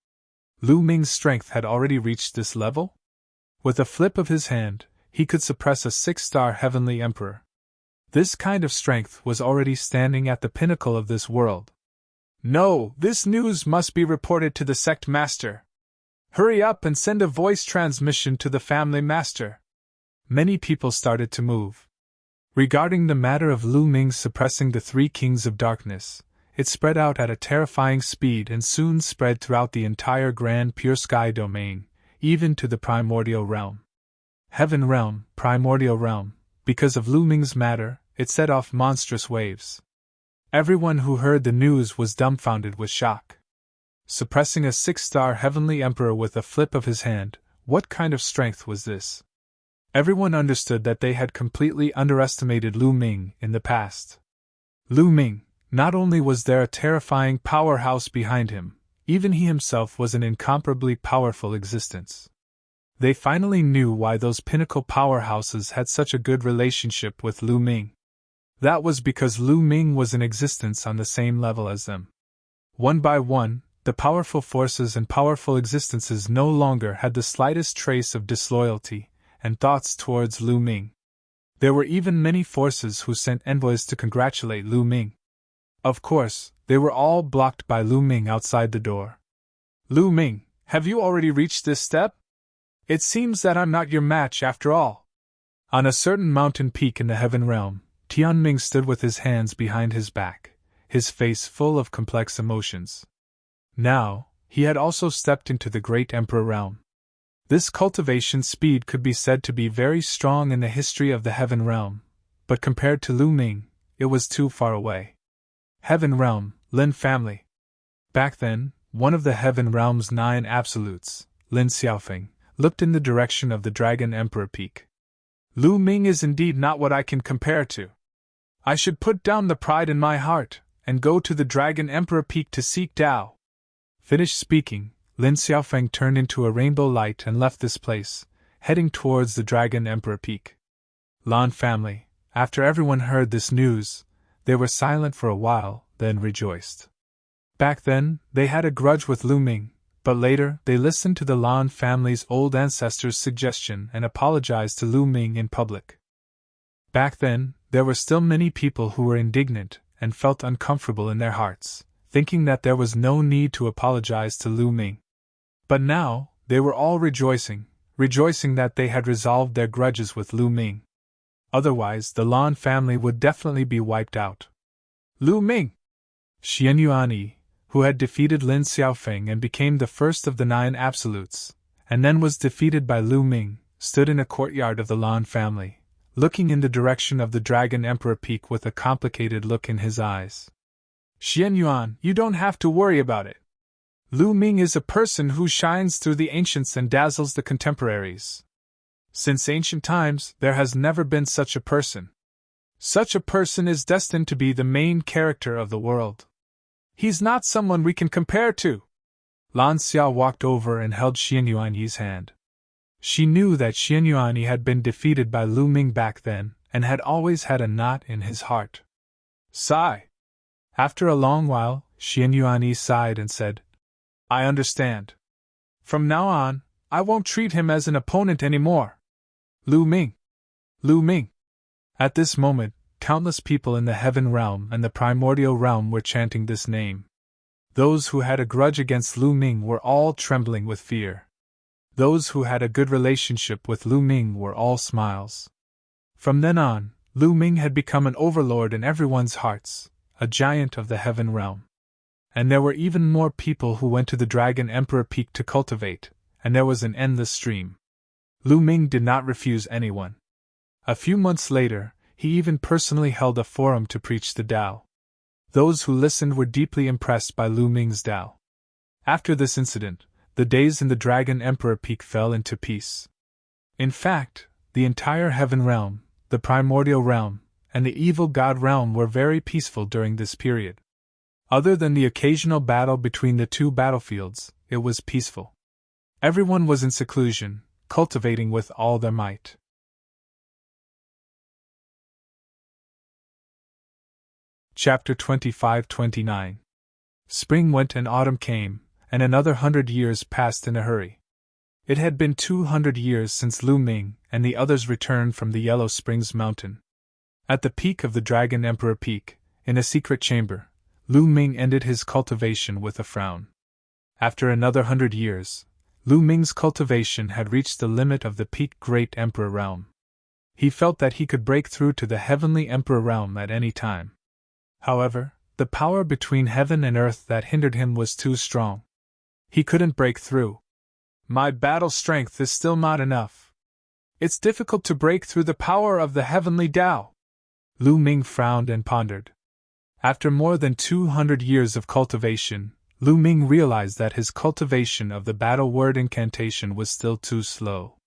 Lu Ming's strength had already reached this level? With a flip of his hand, he could suppress a 6-star Heavenly Emperor. This kind of strength was already standing at the pinnacle of this world. No, this news must be reported to the sect master. Hurry up and send a voice transmission to the family master. Many people started to move. Regarding the matter of Lu Ming suppressing the 3 kings of darkness, it spread out at a terrifying speed and soon spread throughout the entire Grand Pure Sky domain, even to the Primordial Realm. Heaven Realm, Primordial Realm, because of Lu Ming's matter, it set off monstrous waves. Everyone who heard the news was dumbfounded with shock. Suppressing a 6-star Heavenly Emperor with a flip of his hand, what kind of strength was this? Everyone understood that they had completely underestimated Lu Ming in the past. Lu Ming, not only was there a terrifying powerhouse behind him, even he himself was an incomparably powerful existence. They finally knew why those pinnacle powerhouses had such a good relationship with Lu Ming. That was because Lu Ming was in existence on the same level as them. One by one, the powerful forces and powerful existences no longer had the slightest trace of disloyalty and thoughts towards Lu Ming. There were even many forces who sent envoys to congratulate Lu Ming. Of course, they were all blocked by Lu Ming outside the door. Lu Ming, have you already reached this step? It seems that I'm not your match after all. On a certain mountain peak in the Heaven Realm, Tianming stood with his hands behind his back, his face full of complex emotions. Now, he had also stepped into the great emperor realm. This cultivation speed could be said to be very strong in the history of the heaven realm, but compared to Lu Ming, it was too far away. Heaven realm, Lin family. Back then, one of the heaven realm's 9 absolutes, Lin Xiaofeng, looked in the direction of the Dragon Emperor Peak. Lu Ming is indeed not what I can compare to. I should put down the pride in my heart, and go to the Dragon Emperor Peak to seek Tao. Finished speaking, Lin Xiaofeng turned into a rainbow light and left this place, heading towards the Dragon Emperor Peak. Lan family, after everyone heard this news, they were silent for a while, then rejoiced. Back then, they had a grudge with Lu Ming, but later they listened to the Lan family's old ancestors' suggestion and apologized to Lu Ming in public. Back then, there were still many people who were indignant and felt uncomfortable in their hearts, thinking that there was no need to apologize to Lu Ming. But now, they were all rejoicing that they had resolved their grudges with Lu Ming. Otherwise, the Lan family would definitely be wiped out. Lu Ming! Xian Yuanyi, who had defeated Lin Xiaofeng and became the first of the 9 absolutes, and then was defeated by Lu Ming, stood in a courtyard of the Lan family, looking in the direction of the Dragon Emperor Peak with a complicated look in his eyes. Xian Yuan, you don't have to worry about it. Lu Ming is a person who shines through the ancients and dazzles the contemporaries. Since ancient times, there has never been such a person. Such a person is destined to be the main character of the world. He's not someone we can compare to. Lan Xiao walked over and held Xian Yuanyi's hand. She knew that Xian Yuanyi had been defeated by Lu Ming back then, and had always had a knot in his heart. Sigh. After a long while, Xian Yuanyi sighed and said, I understand. From now on, I won't treat him as an opponent anymore. Lu Ming. Lu Ming. At this moment, countless people in the heaven realm and the primordial realm were chanting this name. Those who had a grudge against Lu Ming were all trembling with fear. Those who had a good relationship with Lu Ming were all smiles. From then on, Lu Ming had become an overlord in everyone's hearts, a giant of the heaven realm. And there were even more people who went to the Dragon Emperor Peak to cultivate, and there was an endless stream. Lu Ming did not refuse anyone. A few months later, he even personally held a forum to preach the Tao. Those who listened were deeply impressed by Lu Ming's Tao. After this incident, the days in the Dragon Emperor Peak fell into peace. In fact, the entire heaven realm, the primordial realm, and the evil god realm were very peaceful during this period. Other than the occasional battle between the 2 battlefields, it was peaceful. Everyone was in seclusion, cultivating with all their might. Chapter 25-29. Spring went and autumn came, and another 100 years passed in a hurry. It had been 200 years since Lu Ming and the others returned from the Yellow Springs mountain. At the peak of the Dragon Emperor Peak, in a secret chamber, Lu Ming ended his cultivation with a frown. After another 100 years, Lu Ming's cultivation had reached the limit of the Peak Great Emperor realm. He felt that he could break through to the Heavenly Emperor realm at any time. However, the power between heaven and earth that hindered him was too strong. He couldn't break through. My battle strength is still not enough. It's difficult to break through the power of the heavenly Tao. Lu Ming frowned and pondered. After more than 200 years of cultivation, Lu Ming realized that his cultivation of the battle word incantation was still too slow.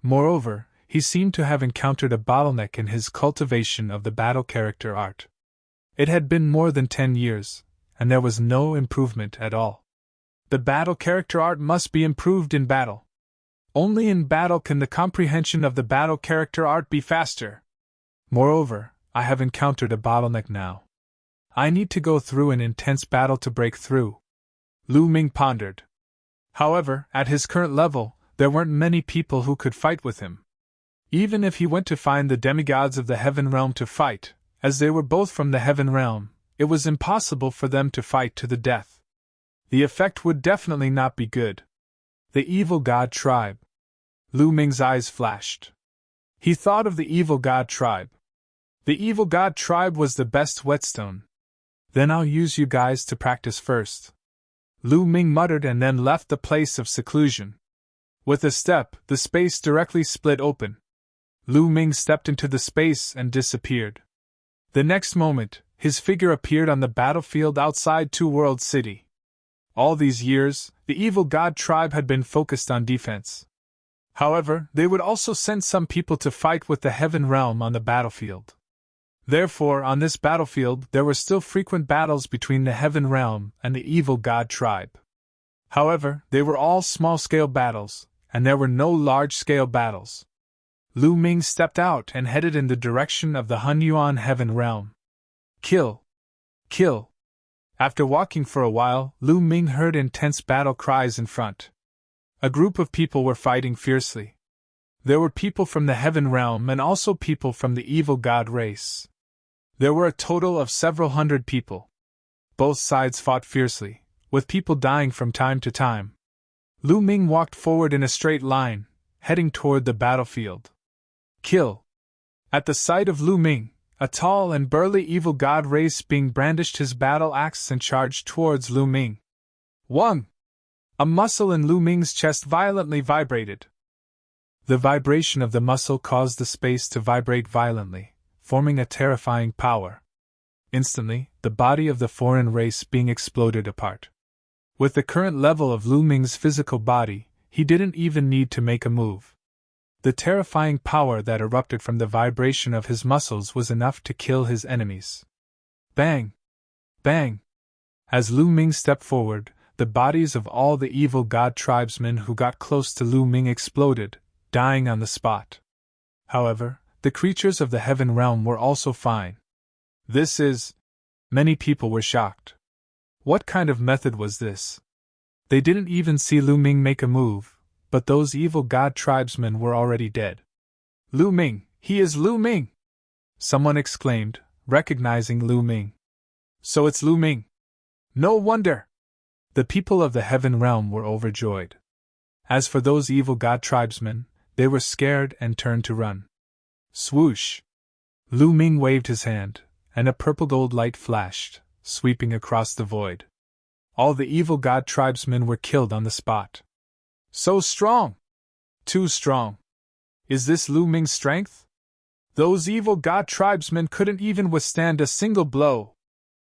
Moreover, he seemed to have encountered a bottleneck in his cultivation of the battle character art. It had been more than 10 years, and there was no improvement at all. The battle character art must be improved in battle. Only in battle can the comprehension of the battle character art be faster. Moreover, I have encountered a bottleneck now. I need to go through an intense battle to break through. Lu Ming pondered. However, at his current level, there weren't many people who could fight with him. Even if he went to find the demigods of the heaven realm to fight, as they were both from the heaven realm, it was impossible for them to fight to the death. The effect would definitely not be good. The evil god tribe. Lu Ming's eyes flashed. He thought of the evil god tribe. The evil god tribe was the best whetstone. Then I'll use you guys to practice first. Lu Ming muttered and then left the place of seclusion. With a step, the space directly split open. Lu Ming stepped into the space and disappeared. The next moment, his figure appeared on the battlefield outside Two World City. All these years, the evil god tribe had been focused on defense. However, they would also send some people to fight with the Heaven Realm on the battlefield. Therefore, on this battlefield, there were still frequent battles between the Heaven Realm and the evil god tribe. However, they were all small-scale battles, and there were no large-scale battles. Lu Ming stepped out and headed in the direction of the Hunyuan Heaven Realm. Kill! Kill! After walking for a while, Lu Ming heard intense battle cries in front. A group of people were fighting fiercely. There were people from the Heaven Realm and also people from the evil god race. There were a total of several hundred people. Both sides fought fiercely, with people dying from time to time. Lu Ming walked forward in a straight line, heading toward the battlefield. Kill! At the sight of Lu Ming, a tall and burly evil god race being brandished his battle axe and charged towards Lu Ming. Wang! A muscle in Lu Ming's chest violently vibrated. The vibration of the muscle caused the space to vibrate violently, forming a terrifying power. Instantly, the body of the foreign race being exploded apart. With the current level of Lu Ming's physical body, he didn't even need to make a move. The terrifying power that erupted from the vibration of his muscles was enough to kill his enemies. Bang! Bang! As Lu Ming stepped forward, the bodies of all the evil god tribesmen who got close to Lu Ming exploded, dying on the spot. However, the creatures of the Heaven Realm were also fine. Many people were shocked. What kind of method was this? They didn't even see Lu Ming make a move, but those evil god tribesmen were already dead. Lu Ming, he is Lu Ming! Someone exclaimed, recognizing Lu Ming. So it's Lu Ming. No wonder! The people of the Heaven Realm were overjoyed. As for those evil god tribesmen, they were scared and turned to run. Swoosh! Lu Ming waved his hand, and a purple gold light flashed, sweeping across the void. All the evil god tribesmen were killed on the spot. So strong! Too strong! Is this Lu Ming's strength? Those evil god tribesmen couldn't even withstand a single blow.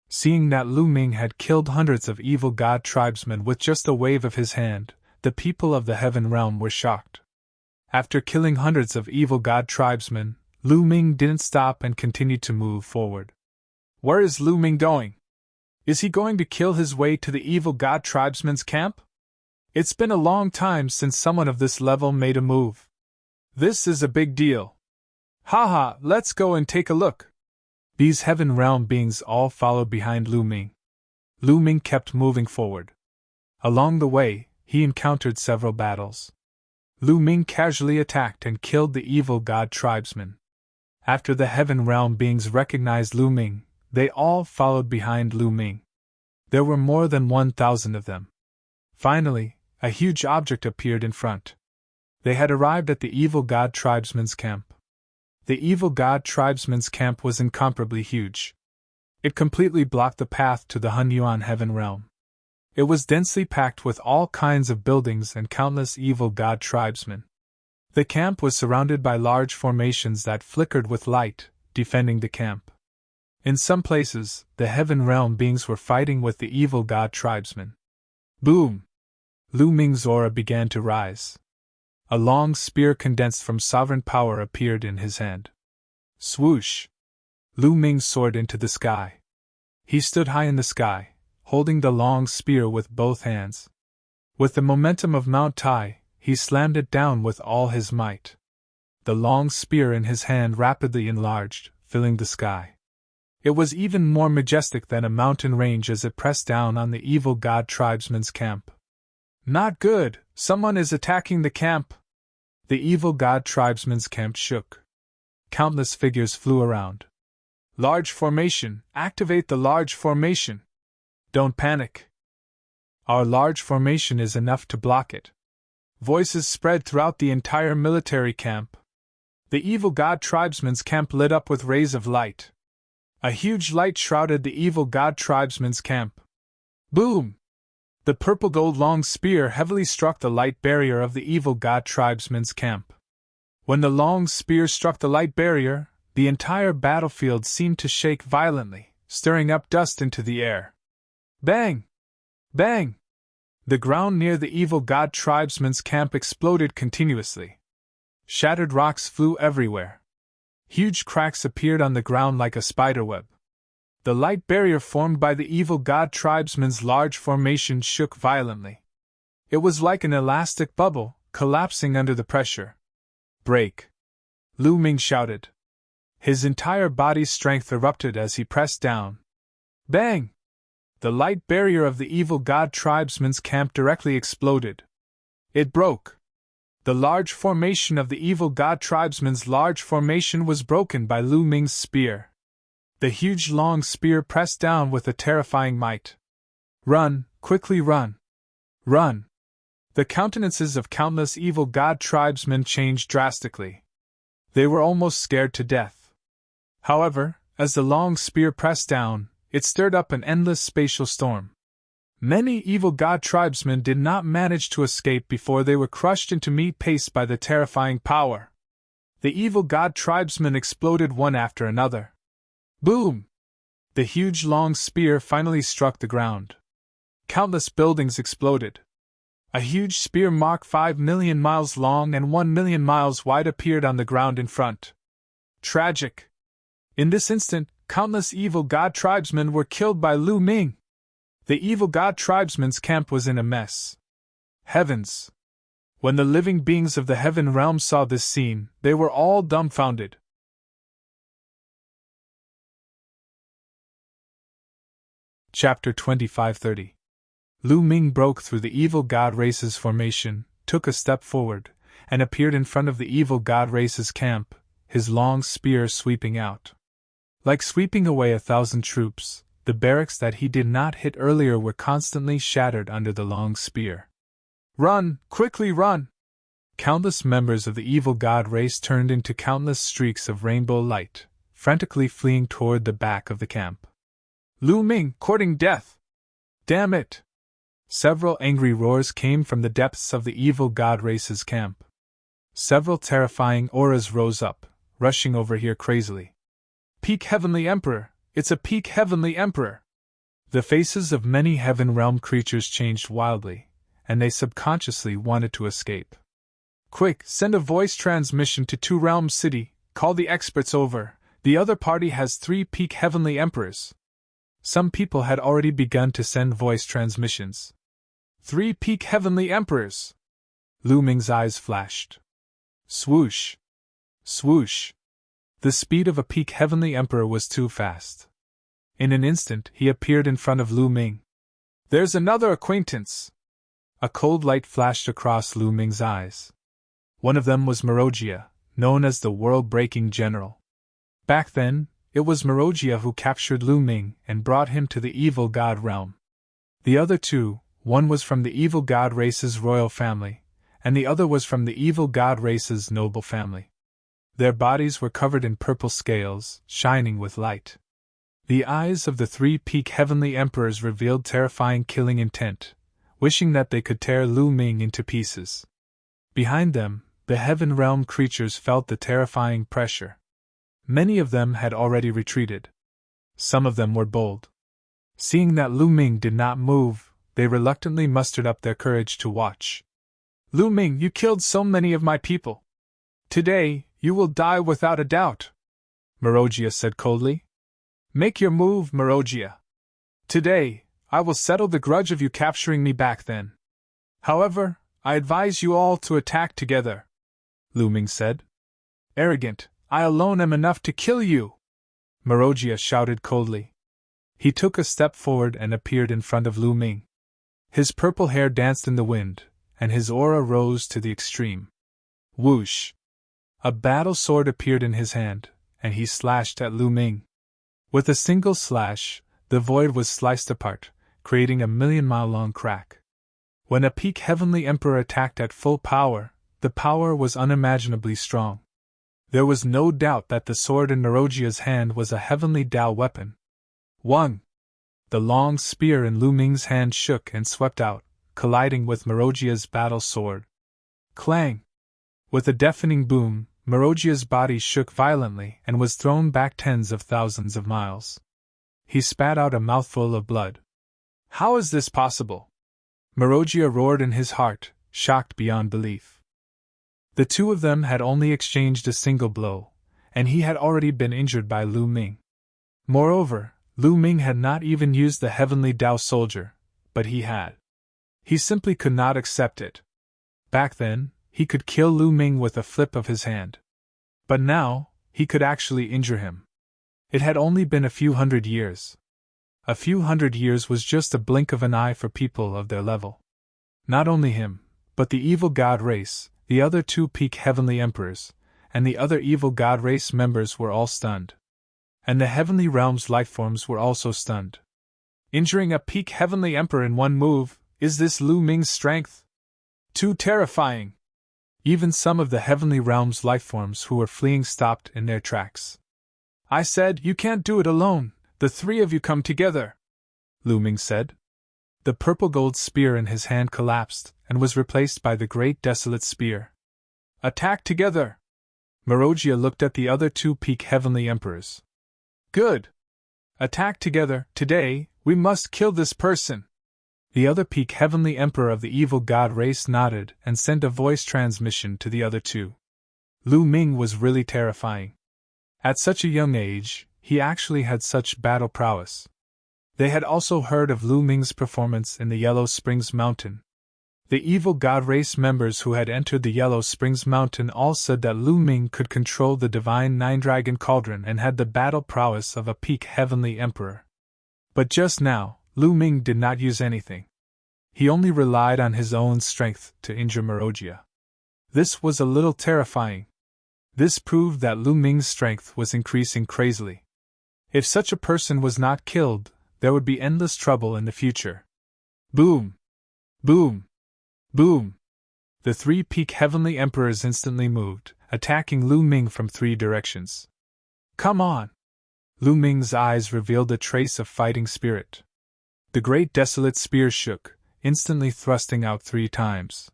Seeing that Lu Ming had killed hundreds of evil god tribesmen with just a wave of his hand, the people of the Heaven Realm were shocked. After killing hundreds of evil god tribesmen, Lu Ming didn't stop and continued to move forward. Where is Lu Ming going? Is he going to kill his way to the evil god tribesmen's camp? It's been a long time since someone of this level made a move. This is a big deal. Haha, let's go and take a look. These Heaven Realm beings all followed behind Lu Ming. Lu Ming kept moving forward. Along the way, he encountered several battles. Lu Ming casually attacked and killed the evil god tribesmen. After the Heaven Realm beings recognized Lu Ming, they all followed behind Lu Ming. There were more than 1,000 of them. Finally, a huge object appeared in front. They had arrived at the evil god tribesmen's camp. The evil god tribesmen's camp was incomparably huge. It completely blocked the path to the Hunyuan Heaven Realm. It was densely packed with all kinds of buildings and countless evil god tribesmen. The camp was surrounded by large formations that flickered with light, defending the camp. In some places, the Heaven Realm beings were fighting with the evil god tribesmen. Boom! Lu Ming's aura began to rise. A long spear condensed from sovereign power appeared in his hand. Swoosh! Lu Ming soared into the sky. He stood high in the sky, holding the long spear with both hands. With the momentum of Mount Tai, he slammed it down with all his might. The long spear in his hand rapidly enlarged, filling the sky. It was even more majestic than a mountain range as it pressed down on the evil god tribesmen's camp. Not good, someone is attacking the camp. The evil god tribesmen's camp shook. Countless figures flew around. Large formation, activate the large formation. Don't panic. Our large formation is enough to block it. Voices spread throughout the entire military camp. The evil god tribesmen's camp lit up with rays of light. A huge light shrouded the evil god tribesmen's camp. Boom! The purple gold long spear heavily struck the light barrier of the evil god tribesmen's camp. When the long spear struck the light barrier, the entire battlefield seemed to shake violently, stirring up dust into the air. Bang! Bang! The ground near the evil god tribesmen's camp exploded continuously. Shattered rocks flew everywhere. Huge cracks appeared on the ground like a spiderweb. The light barrier formed by the evil god tribesmen's large formation shook violently. It was like an elastic bubble, collapsing under the pressure. Break! Lu Ming shouted. His entire body's strength erupted as he pressed down. Bang! The light barrier of the evil god tribesmen's camp directly exploded. It broke. The large formation of the evil god tribesmen's large formation was broken by Lu Ming's spear. The huge long spear pressed down with a terrifying might. Run, quickly run! Run! The countenances of countless evil god tribesmen changed drastically. They were almost scared to death. However, as the long spear pressed down, it stirred up an endless spatial storm. Many evil god tribesmen did not manage to escape before they were crushed into meat paste by the terrifying power. The evil god tribesmen exploded one after another. Boom! The huge long spear finally struck the ground. Countless buildings exploded. A huge spear mark 5 million miles long and 1 million miles wide appeared on the ground in front. Tragic! In this instant, countless evil god tribesmen were killed by Lu Ming. The evil god tribesmen's camp was in a mess. Heavens! When the living beings of the heaven realm saw this scene, they were all dumbfounded. Chapter 2530. Lu Ming broke through the evil god race's formation, took a step forward, and appeared in front of the evil god race's camp, his long spear sweeping out. Like sweeping away 1,000 troops, the barracks that he did not hit earlier were constantly shattered under the long spear. Run, quickly run! Countless members of the evil god race turned into countless streaks of rainbow light, frantically fleeing toward the back of the camp. Lu Ming, courting death! Damn it! Several angry roars came from the depths of the evil god race's camp. Several terrifying auras rose up, rushing over here crazily. Peak Heavenly Emperor! It's a peak Heavenly Emperor! The faces of many Heaven Realm creatures changed wildly, and they subconsciously wanted to escape. Quick, send a voice transmission to 2 Realm City, call the experts over, the other party has 3 peak Heavenly Emperors. Some people had already begun to send voice transmissions. 3 peak Heavenly Emperors! Lu Ming's eyes flashed. Swoosh! Swoosh! The speed of a peak Heavenly Emperor was too fast. In an instant, he appeared in front of Lu Ming. There's another acquaintance! A cold light flashed across Lu Ming's eyes. One of them was Merogia, known as the world-breaking general. Back then, it was Merogia who captured Lu Ming and brought him to the evil god realm. The other 2, one was from the evil god race's royal family, and the other was from the evil god race's noble family. Their bodies were covered in purple scales, shining with light. The eyes of the 3 peak Heavenly Emperors revealed terrifying killing intent, wishing that they could tear Lu Ming into pieces. Behind them, the Heaven Realm creatures felt the terrifying pressure. Many of them had already retreated. Some of them were bold. Seeing that Lu Ming did not move, they reluctantly mustered up their courage to watch. Lu Ming, you killed so many of my people. Today, you will die without a doubt, Merogia said coldly. Make your move, Merogia. Today, I will settle the grudge of you capturing me back then. However, I advise you all to attack together, Lu Ming said. Arrogant, I alone am enough to kill you, Merogia shouted coldly. He took a step forward and appeared in front of Lu Ming. His purple hair danced in the wind, and his aura rose to the extreme. Whoosh! A battle sword appeared in his hand, and he slashed at Lu Ming. With a single slash, the void was sliced apart, creating a 1,000,000-mile-long crack. When a peak Heavenly Emperor attacked at full power, the power was unimaginably strong. There was no doubt that the sword in Merogia's hand was a heavenly Tao weapon. 1. The long spear in Lu Ming's hand shook and swept out, colliding with Merogia's battle sword. Clang! With a deafening boom, Merogia's body shook violently and was thrown back tens of thousands of miles. He spat out a mouthful of blood. How is this possible? Merogia roared in his heart, shocked beyond belief. The two of them had only exchanged a single blow, and he had already been injured by Lu Ming. Moreover, Lu Ming had not even used the heavenly Tao soldier, but he had. He simply could not accept it. Back then, he could kill Lu Ming with a flip of his hand. But now, he could actually injure him. It had only been a few hundred years. A few hundred years was just a blink of an eye for people of their level. Not only him, but the evil god race, the other two peak heavenly emperors, and the other evil god race members were all stunned. And the heavenly realm's lifeforms were also stunned. Injuring a peak heavenly emperor in one move, is this Lu Ming's strength? Too terrifying! Even some of the heavenly realm's lifeforms who were fleeing stopped in their tracks. I said, you can't do it alone, the three of you come together, Lu Ming said. The purple gold spear in his hand collapsed and was replaced by the great desolate spear. Attack together! Merogia looked at the other two peak heavenly emperors. Good! Attack together, today, we must kill this person! The other peak heavenly emperor of the evil god race nodded and sent a voice transmission to the other two. Lu Ming was really terrifying. At such a young age, he actually had such battle prowess. They had also heard of Lu Ming's performance in the Yellow Springs Mountain. The evil god race members who had entered the Yellow Springs Mountain all said that Lu Ming could control the divine nine-dragon cauldron and had the battle prowess of a peak heavenly emperor. But just now, Lu Ming did not use anything. He only relied on his own strength to injure Merogia. This was a little terrifying. This proved that Lu Ming's strength was increasing crazily. If such a person was not killed, there would be endless trouble in the future. Boom! Boom! Boom! The three peak heavenly emperors instantly moved, attacking Lu Ming from three directions. Come on! Lu Ming's eyes revealed a trace of fighting spirit. The great desolate spear shook, instantly thrusting out 3 times.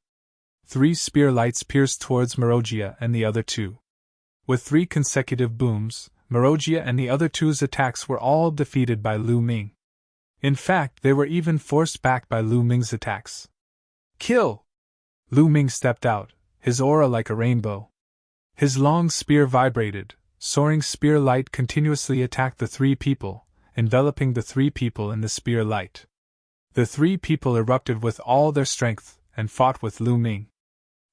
3 spear lights pierced towards Merogia and the other two. With 3 consecutive booms, Merogia and the other two's attacks were all defeated by Lu Ming. In fact, they were even forced back by Lu Ming's attacks. Kill! Lu Ming stepped out, his aura like a rainbow. His long spear vibrated, soaring spear light continuously attacked the 3 people, enveloping the 3 people in the spear light. The 3 people erupted with all their strength and fought with Lu Ming.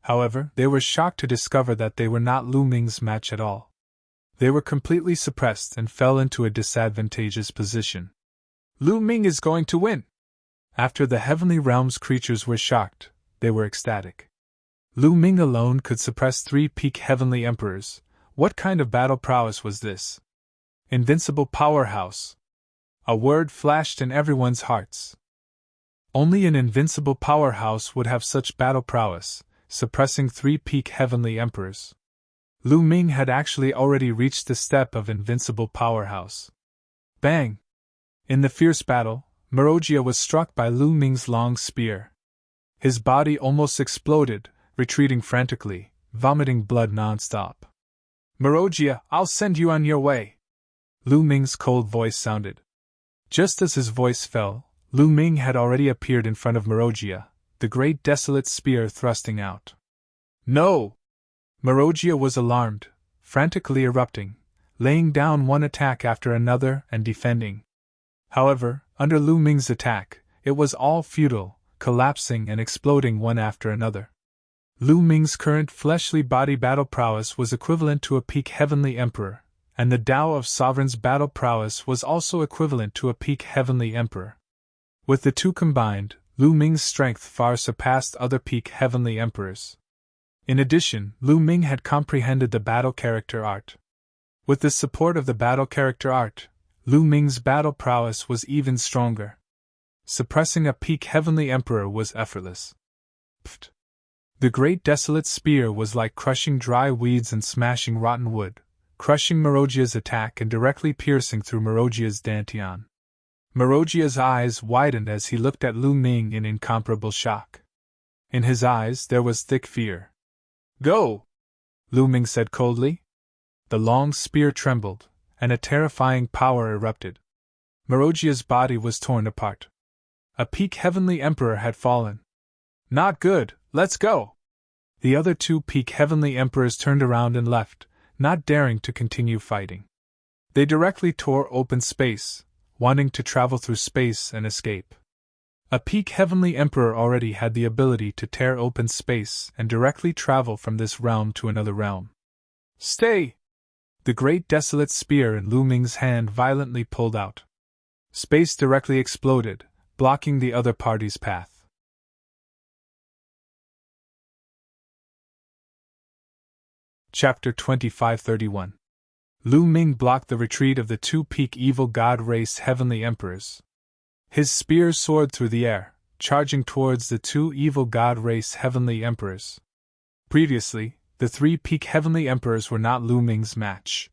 However, they were shocked to discover that they were not Lu Ming's match at all. They were completely suppressed and fell into a disadvantageous position. Lu Ming is going to win! After the heavenly realm's creatures were shocked, they were ecstatic. Lu Ming alone could suppress 3 peak heavenly emperors. What kind of battle prowess was this? Invincible powerhouse. A word flashed in everyone's hearts. Only an invincible powerhouse would have such battle prowess, suppressing 3 peak heavenly emperors. Lu Ming had actually already reached the step of invincible powerhouse. Bang! In the fierce battle, Merogia was struck by Lu Ming's long spear. His body almost exploded, retreating frantically, vomiting blood non-stop. Merogia, I'll send you on your way! Lu Ming's cold voice sounded. Just as his voice fell, Lu Ming had already appeared in front of Merogia, the great desolate spear thrusting out. No! Merogia was alarmed, frantically erupting, laying down one attack after another and defending. However, under Lu Ming's attack, it was all futile, collapsing and exploding one after another. Lu Ming's current fleshly body battle prowess was equivalent to a peak heavenly emperor, and the Tao of Sovereign's battle prowess was also equivalent to a peak heavenly emperor. With the two combined, Lu Ming's strength far surpassed other peak heavenly emperors. In addition, Lu Ming had comprehended the battle character art. With the support of the battle character art, Lu Ming's battle prowess was even stronger. Suppressing a peak heavenly emperor was effortless. Pfft! The great desolate spear was like crushing dry weeds and smashing rotten wood, crushing Merogia's attack and directly piercing through Merogia's dantian. Merogia's eyes widened as he looked at Lu Ming in incomparable shock. In his eyes there was thick fear. "Go!" Lu Ming said coldly. The long spear trembled, and a terrifying power erupted. Merogia's body was torn apart. A peak heavenly emperor had fallen. "Not good, let's go!" The other two peak heavenly emperors turned around and left, not daring to continue fighting. They directly tore open space, wanting to travel through space and escape. A peak heavenly emperor already had the ability to tear open space and directly travel from this realm to another realm. "Stay!" The great desolate spear in Lu Ming's hand violently pulled out. Space directly exploded, blocking the other party's path. Chapter 2531. Lu Ming blocked the retreat of the two peak evil god race heavenly emperors. His spear soared through the air, charging towards the two evil god race heavenly emperors. Previously, the three peak heavenly emperors were not Lu Ming's match.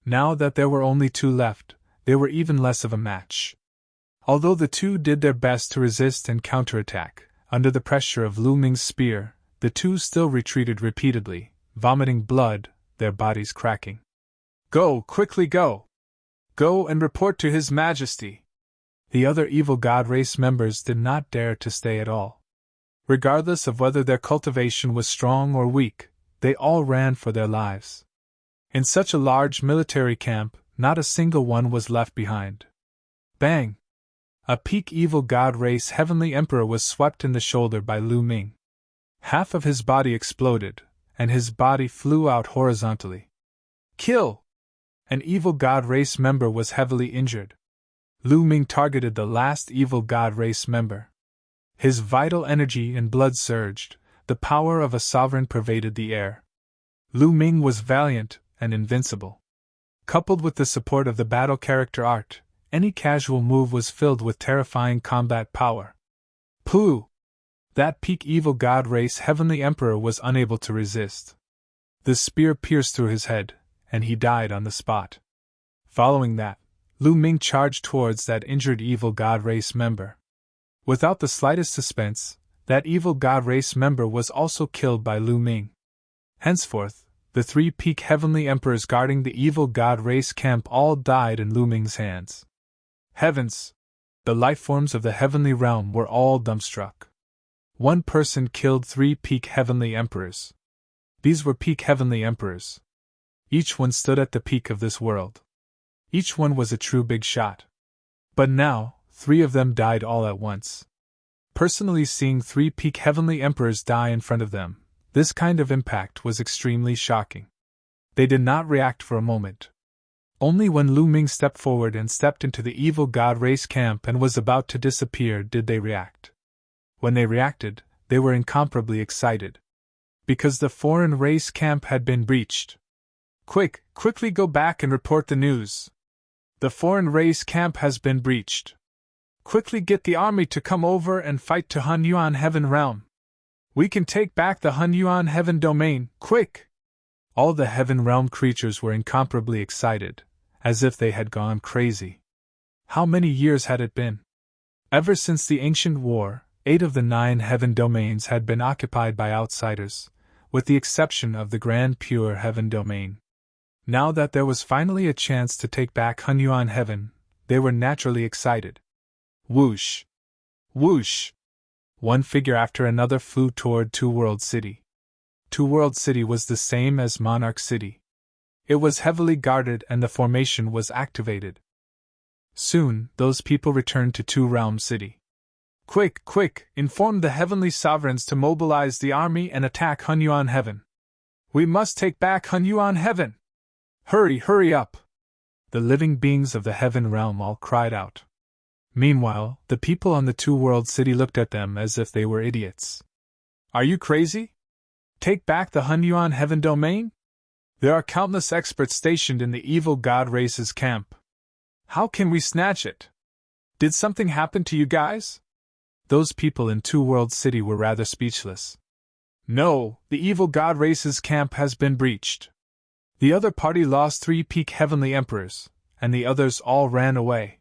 Now that there were only two left, they were even less of a match. Although the two did their best to resist and counterattack, under the pressure of Lu Ming's spear, the two still retreated repeatedly, vomiting blood, their bodies cracking. "Go, quickly go! Go and report to His Majesty!" The other evil god race members did not dare to stay at all. Regardless of whether their cultivation was strong or weak, they all ran for their lives. In such a large military camp, not a single one was left behind. Bang! A peak evil god race heavenly emperor was swept in the shoulder by Lu Ming. Half of his body exploded, and his body flew out horizontally. Kill! An evil god race member was heavily injured. Lu Ming targeted the last evil god race member. His vital energy and blood surged, the power of a sovereign pervaded the air. Lu Ming was valiant and invincible. Coupled with the support of the battle character art, any casual move was filled with terrifying combat power. Pooh! That peak evil god race heavenly emperor was unable to resist. The spear pierced through his head, and he died on the spot. Following that, Lu Ming charged towards that injured evil god race member. Without the slightest suspense, that evil god race member was also killed by Lu Ming. Henceforth, the three peak heavenly emperors guarding the evil god race camp all died in Lu Ming's hands. Heavens! The life forms of the heavenly realm were all dumbstruck. One person killed three peak heavenly emperors. These were peak heavenly emperors. Each one stood at the peak of this world. Each one was a true big shot. But now, three of them died all at once. Personally seeing three peak heavenly emperors die in front of them, this kind of impact was extremely shocking. They did not react for a moment. Only when Lu Ming stepped forward and stepped into the evil god race camp and was about to disappear did they react. When they reacted, they were incomparably excited. Because the foreign race camp had been breached. Quickly go back and report the news. The foreign race camp has been breached. Quickly get the army to come over and fight to Hun Yuan Heaven Realm. We can take back the Hun Yuan Heaven domain, quick! All the Heaven Realm creatures were incomparably excited, as if they had gone crazy. How many years had it been? Ever since the ancient war, 8 of the 9 Heaven domains had been occupied by outsiders, with the exception of the Grand Pure Heaven domain. Now that there was finally a chance to take back Hun Yuan Heaven, they were naturally excited. Whoosh! Whoosh! One figure after another flew toward Two World City. Two World City was the same as Monarch City. It was heavily guarded and the formation was activated. Soon, those people returned to Two Realm City. Quick, inform the heavenly sovereigns to mobilize the army and attack Hun Yuan Heaven. We must take back Hun Yuan Heaven! Hurry up! The living beings of the Heaven Realm all cried out. Meanwhile, the people on the Two World City looked at them as if they were idiots. Are you crazy? Take back the Hun Yuan Heaven domain? There are countless experts stationed in the evil god race's camp. How can we snatch it? Did something happen to you guys? Those people in Two World City were rather speechless. No, the evil god race's camp has been breached. The other party lost 3 peak heavenly emperors, and the others all ran away.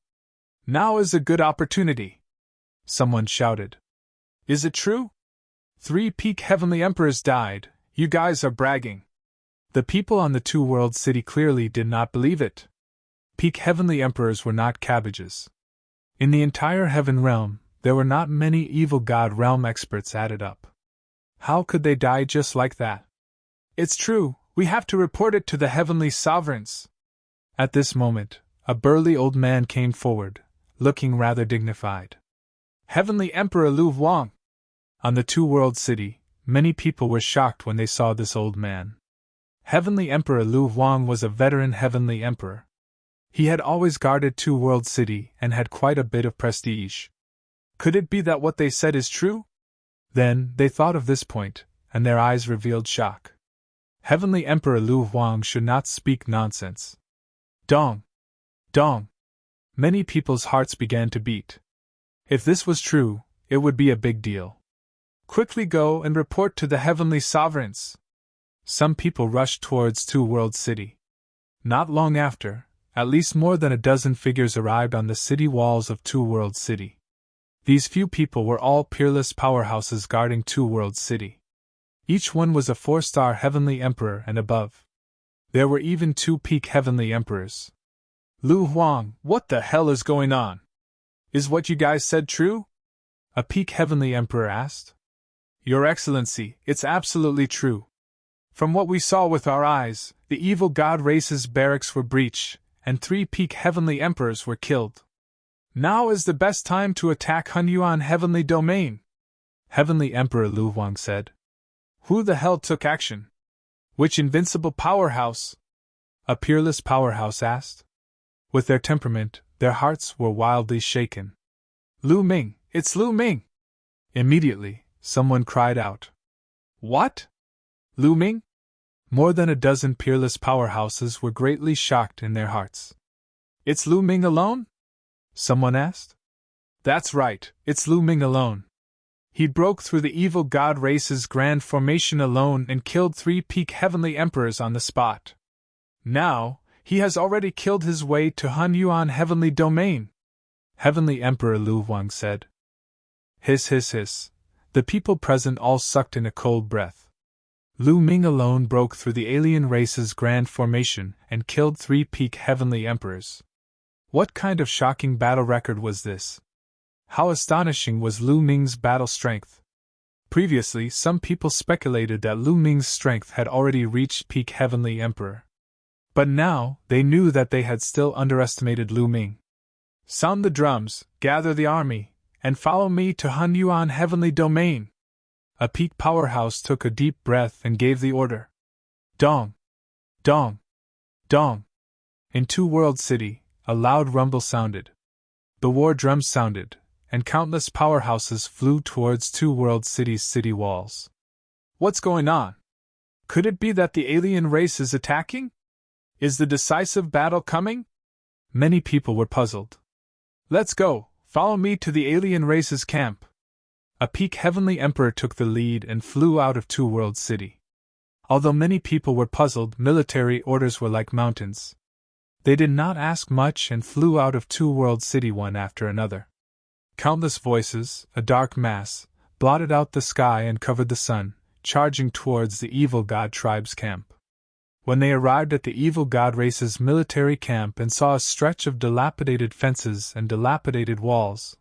Now is a good opportunity. Someone shouted. Is it true? 3 peak heavenly emperors died, you guys are bragging. The people on the two-world city clearly did not believe it. Peak heavenly emperors were not cabbages. In the entire heaven realm, there were not many evil god realm experts added up. How could they die just like that? It's true, we have to report it to the heavenly sovereigns. At this moment, a burly old man came forward, looking rather dignified. Heavenly Emperor Lu Huang. On the two-world city, many people were shocked when they saw this old man. Heavenly Emperor Lu Huang was a veteran heavenly emperor. He had always guarded two-world city and had quite a bit of prestige. Could it be that what they said is true? Then, they thought of this point, and their eyes revealed shock. Heavenly Emperor Lu Huang should not speak nonsense. Dong! Dong! Many people's hearts began to beat. If this was true, it would be a big deal. Quickly go and report to the heavenly sovereigns. Some people rushed towards two-world city. Not long after, at least more than a dozen figures arrived on the city walls of two-world city. These few people were all peerless powerhouses guarding two-world city. Each one was a 4-star heavenly emperor and above. There were even 2 peak heavenly emperors. Lu Huang, what the hell is going on? Is what you guys said true? A peak heavenly emperor asked. Your Excellency, it's absolutely true. From what we saw with our eyes, the evil god race's barracks were breached, and 3 peak heavenly emperors were killed. Now is the best time to attack Hunyuan heavenly domain. Heavenly Emperor Lu Huang said. Who the hell took action? Which invincible powerhouse? A peerless powerhouse asked. With their temperament, their hearts were wildly shaken. Lu Ming, it's Lu Ming! Immediately, someone cried out. What? Lu Ming? More than a dozen peerless powerhouses were greatly shocked in their hearts. It's Lu Ming alone? Someone asked. That's right, it's Lu Ming alone. He broke through the evil god race's grand formation alone and killed 3 peak heavenly emperors on the spot. Now, he has already killed his way to Hunyuan heavenly domain. Heavenly Emperor Lu Huang said. Hiss hiss hiss. The people present all sucked in a cold breath. Lu Ming alone broke through the alien race's grand formation and killed 3 peak heavenly emperors. What kind of shocking battle record was this? How astonishing was Lu Ming's battle strength! Previously, some people speculated that Lu Ming's strength had already reached peak heavenly emperor. But now, they knew that they had still underestimated Lu Ming. Sound the drums, gather the army, and follow me to Hunyuan heavenly domain. A peak powerhouse took a deep breath and gave the order. Dong! Dong! Dong! In two-world city, a loud rumble sounded. The war drums sounded, and countless powerhouses flew towards two-world city's city walls. What's going on? Could it be that the alien race is attacking? Is the decisive battle coming? Many people were puzzled. Let's go, follow me to the alien race's camp. A peak heavenly emperor took the lead and flew out of two-world city. Although many people were puzzled, military orders were like mountains. They did not ask much and flew out of two-world city one after another. Countless voices, a dark mass, blotted out the sky and covered the sun, charging towards the evil god tribe's camp. When they arrived at the evil god race's military camp and saw a stretch of dilapidated fences and dilapidated walls,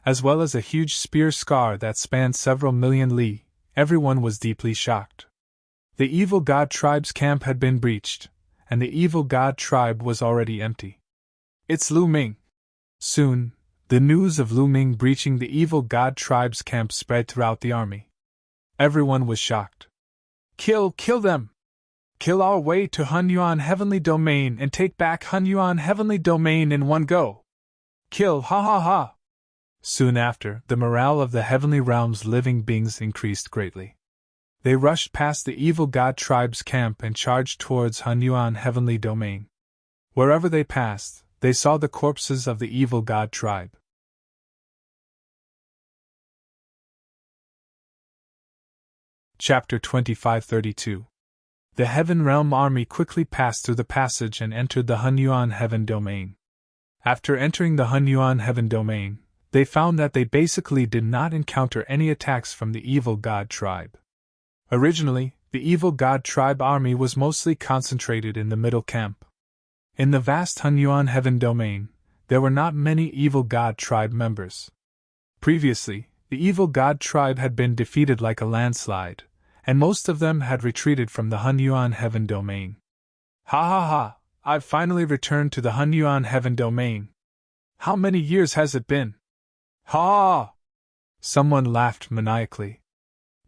as well as a huge spear scar that spanned several million li, everyone was deeply shocked. The evil god tribe's camp had been breached, and the evil god tribe was already empty. It's Lu Ming. Soon, the news of Lu Ming breaching the evil god tribe's camp spread throughout the army. Everyone was shocked. Kill them! Kill our way to Hunyuan heavenly domain and take back Hunyuan heavenly domain in one go! Kill, ha ha ha! Soon after, the morale of the heavenly realm's living beings increased greatly. They rushed past the evil god tribe's camp and charged towards Hunyuan heavenly domain. Wherever they passed, they saw the corpses of the evil god tribe. Chapter 2532. The Heaven Realm army quickly passed through the passage and entered the Hunyuan Heaven Domain. After entering the Hunyuan Heaven Domain, they found that they basically did not encounter any attacks from the Evil God Tribe. Originally, the Evil God Tribe army was mostly concentrated in the middle camp. In the vast Hunyuan Heaven Domain, there were not many Evil God Tribe members. Previously, the Evil God Tribe had been defeated like a landslide, and most of them had retreated from the Hunyuan Heaven Domain. Ha ha ha, I've finally returned to the Hunyuan Heaven Domain. How many years has it been? Ha! Someone laughed maniacally.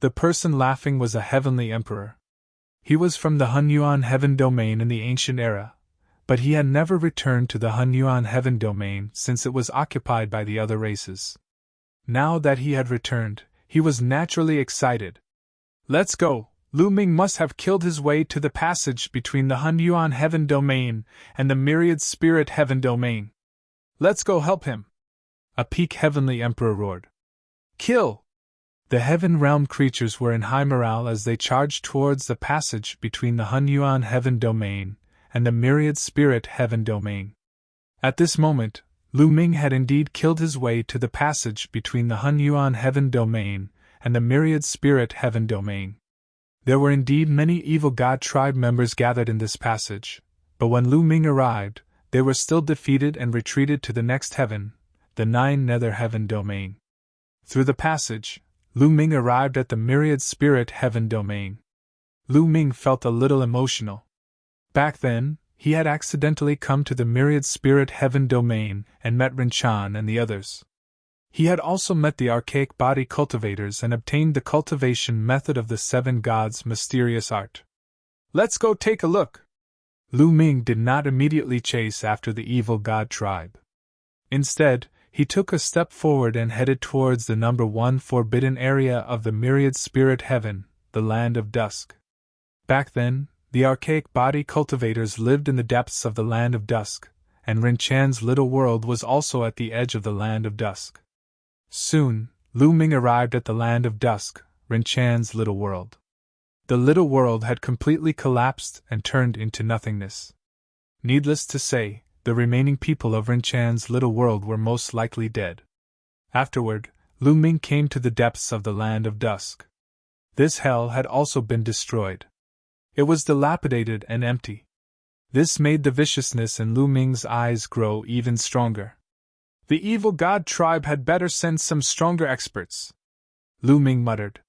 The person laughing was a heavenly emperor. He was from the Hunyuan Heaven Domain in the ancient era, but he had never returned to the Hunyuan Heaven Domain since it was occupied by the other races. Now that he had returned, he was naturally excited. Let's go! Lu Ming must have killed his way to the passage between the Hunyuan Heaven Domain and the Myriad Spirit Heaven Domain. Let's go help him! A peak heavenly emperor roared. Kill! The Heaven Realm creatures were in high morale as they charged towards the passage between the Hunyuan Heaven Domain and the Myriad Spirit Heaven Domain. At this moment, Lu Ming had indeed killed his way to the passage between the Hunyuan Heaven Domain and the Myriad Spirit Heaven Domain. There were indeed many Evil God Tribe members gathered in this passage, but when Lu Ming arrived, they were still defeated and retreated to the next heaven, the Nine Nether Heaven Domain. Through the passage, Lu Ming arrived at the Myriad Spirit Heaven Domain. Lu Ming felt a little emotional. Back then, he had accidentally come to the Myriad Spirit Heaven Domain and met Rin Chan and the others. He had also met the archaic body cultivators and obtained the cultivation method of the Seven Gods' mysterious art. Let's go take a look! Lu Ming did not immediately chase after the Evil God Tribe. Instead, he took a step forward and headed towards the number 1 forbidden area of the Myriad Spirit Heaven, the Land of Dusk. Back then, the archaic body cultivators lived in the depths of the Land of Dusk, and Rin Chan's little world was also at the edge of the Land of Dusk. Soon, Lu Ming arrived at the Land of Dusk, Rin Chan's little world. The little world had completely collapsed and turned into nothingness. Needless to say, the remaining people of Rin Chan's little world were most likely dead. Afterward, Lu Ming came to the depths of the Land of Dusk. This hell had also been destroyed. It was dilapidated and empty. This made the viciousness in Lu Ming's eyes grow even stronger. The Evil God Tribe had better send some stronger experts, Lu Ming muttered.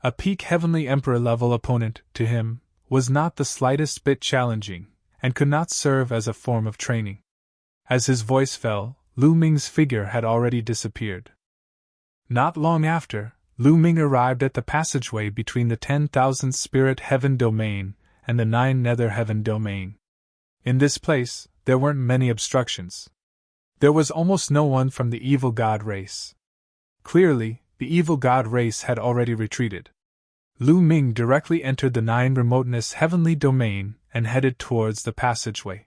A peak heavenly emperor level opponent, to him, was not the slightest bit challenging, and could not serve as a form of training. As his voice fell, Lu Ming's figure had already disappeared. Not long after, Lu Ming arrived at the passageway between the 10,000 Spirit Heaven Domain and the 9 Nether Heaven Domain. In this place, there weren't many obstructions. There was almost no one from the Evil God race. Clearly, the Evil God race had already retreated. Lu Ming directly entered the 9 Remoteness Heavenly Domain and headed towards the passageway.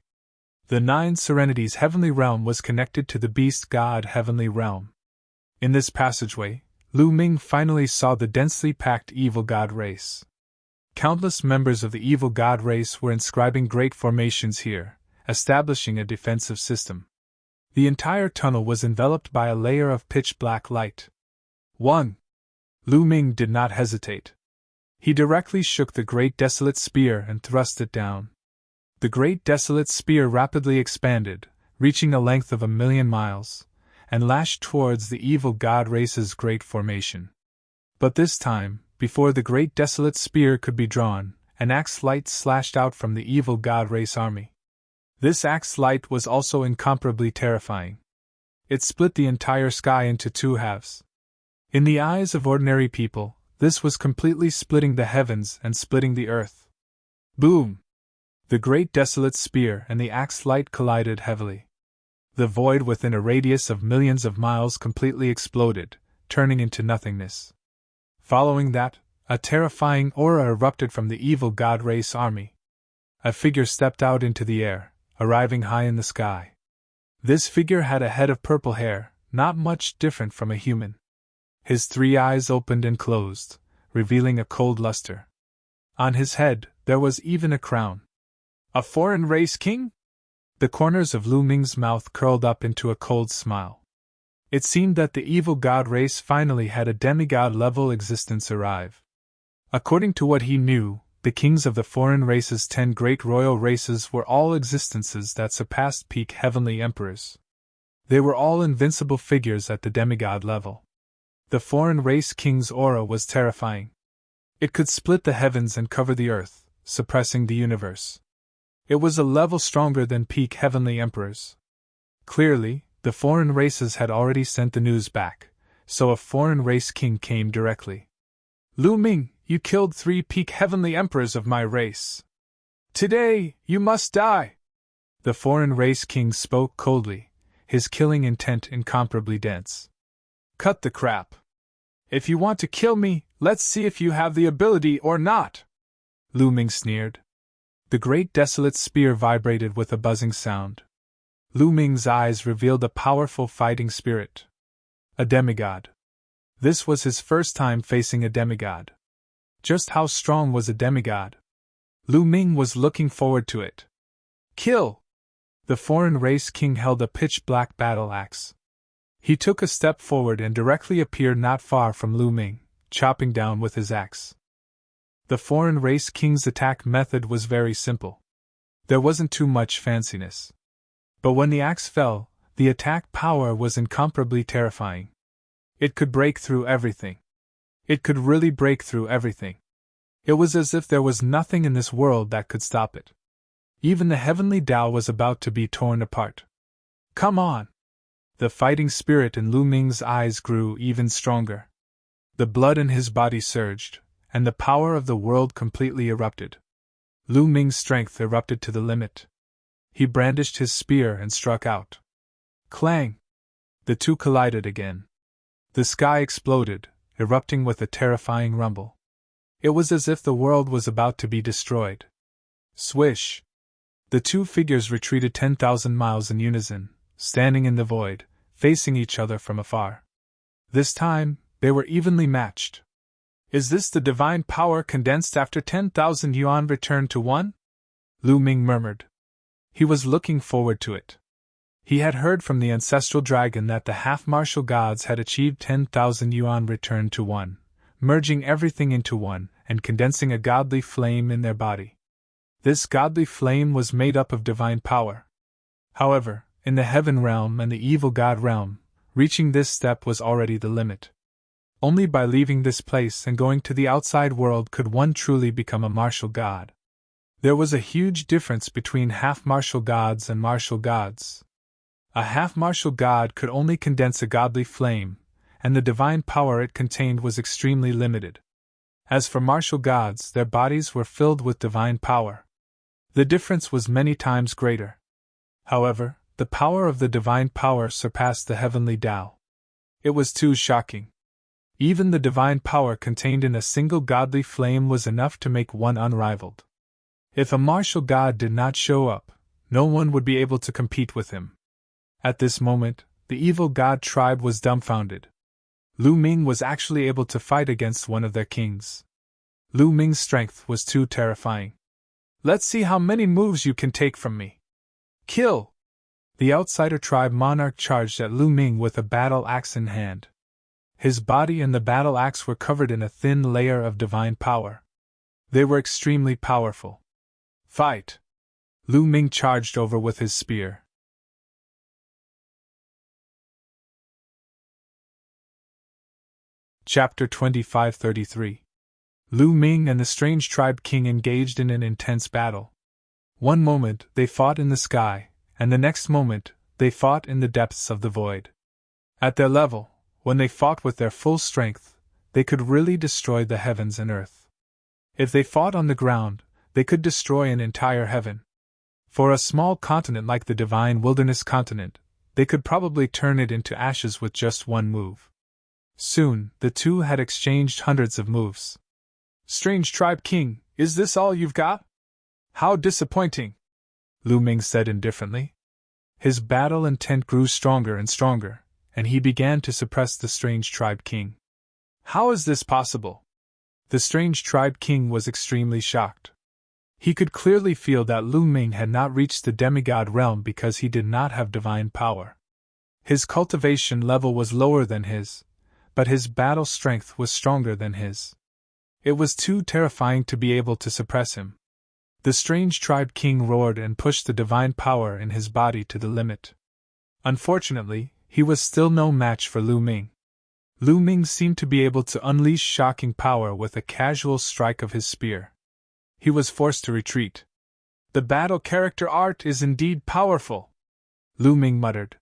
The 9 Serenity's Heavenly Realm was connected to the Beast God Heavenly Realm. In this passageway, Lu Ming finally saw the densely packed Evil God race. Countless members of the Evil God race were inscribing great formations here, establishing a defensive system. The entire tunnel was enveloped by a layer of pitch-black light. 1. Lu Ming did not hesitate. He directly shook the Great Desolate Spear and thrust it down. The Great Desolate Spear rapidly expanded, reaching a length of 1,000,000 miles, and lashed towards the Evil God race's great formation. But this time, before the Great Desolate Spear could be drawn, an axe light slashed out from the Evil God race army. This axe light was also incomparably terrifying. It split the entire sky into 2 halves. In the eyes of ordinary people, this was completely splitting the heavens and splitting the earth. Boom! The Great Desolate Spear and the axe light collided heavily. The void within a radius of millions of miles completely exploded, turning into nothingness. Following that, a terrifying aura erupted from the Evil God race army. A figure stepped out into the air, arriving high in the sky. This figure had a head of purple hair, not much different from a human. His 3 eyes opened and closed, revealing a cold luster. On his head, there was even a crown. A foreign race king? The corners of Lu Ming's mouth curled up into a cold smile. It seemed that the evil god race finally had a demigod-level existence arrive. According to what he knew, the kings of the foreign race's 10 great royal races were all existences that surpassed peak heavenly emperors. They were all invincible figures at the demigod level. The foreign race king's aura was terrifying. It could split the heavens and cover the earth, suppressing the universe. It was a level stronger than peak heavenly emperors. Clearly, the foreign races had already sent the news back, so a foreign race king came directly. Lu Ming, you killed 3 peak heavenly emperors of my race. Today, you must die. The foreign race king spoke coldly, his killing intent incomparably dense. Cut the crap. If you want to kill me, let's see if you have the ability or not. Lu Ming sneered. The great desolate spear vibrated with a buzzing sound. Lu Ming's eyes revealed a powerful fighting spirit. A demigod. This was his first time facing a demigod. Just how strong was a demigod? Lu Ming was looking forward to it. Kill! The foreign race king held a pitch-black battle axe. He took a step forward and directly appeared not far from Lu Ming, chopping down with his axe. The foreign race king's attack method was very simple. There wasn't too much fanciness. But when the axe fell, the attack power was incomparably terrifying. It could break through everything. It could really break through everything. It was as if there was nothing in this world that could stop it. Even the heavenly Tao was about to be torn apart. Come on! The fighting spirit in Lu Ming's eyes grew even stronger. The blood in his body surged, and the power of the world completely erupted. Lu Ming's strength erupted to the limit. He brandished his spear and struck out. Clang! The two collided again. The sky exploded, erupting with a terrifying rumble. It was as if the world was about to be destroyed. Swish! The two figures retreated 10,000 miles in unison, standing in the void, facing each other from afar. This time, they were evenly matched. Is this the divine power condensed after 10,000 yuan returned to 1? Lu Ming murmured. He was looking forward to it. He had heard from the ancestral dragon that the half-martial gods had achieved 10,000 yuan returned to 1, merging everything into one and condensing a godly flame in their body. This godly flame was made up of divine power. However, in the heaven realm and the evil god realm, reaching this step was already the limit. Only by leaving this place and going to the outside world could one truly become a martial god. There was a huge difference between half-martial gods and martial gods. A half-martial god could only condense a godly flame, and the divine power it contained was extremely limited. As for martial gods, their bodies were filled with divine power. The difference was many times greater. However, the power of the divine power surpassed the heavenly Tao. It was too shocking. Even the divine power contained in a single godly flame was enough to make one unrivaled. If a martial god did not show up, no one would be able to compete with him. At this moment, the evil god tribe was dumbfounded. Lu Ming was actually able to fight against one of their kings. Lu Ming's strength was too terrifying. Let's see how many moves you can take from me. Kill! The outsider tribe monarch charged at Lu Ming with a battle axe in hand. His body and the battle axe were covered in a thin layer of divine power. They were extremely powerful. Fight! Lu Ming charged over with his spear. Chapter 2533. Lu Ming and the strange tribe king engaged in an intense battle. One moment they fought in the sky, and the next moment they fought in the depths of the void. At their level, when they fought with their full strength, they could really destroy the heavens and earth. If they fought on the ground, they could destroy an entire heaven. For a small continent like the divine wilderness continent, they could probably turn it into ashes with just one move. Soon, the two had exchanged hundreds of moves. Strange tribe king, is this all you've got? How disappointing, Lu Ming said indifferently. His battle intent grew stronger and stronger, and he began to suppress the strange tribe king. How is this possible? The strange tribe king was extremely shocked. He could clearly feel that Lu Ming had not reached the demigod realm because he did not have divine power. His cultivation level was lower than his, but his battle strength was stronger than his. It was too terrifying to be able to suppress him. The strange tribe king roared and pushed the divine power in his body to the limit. Unfortunately, he was still no match for Lu Ming. Lu Ming seemed to be able to unleash shocking power with a casual strike of his spear. He was forced to retreat. The battle character art is indeed powerful, Lu Ming muttered.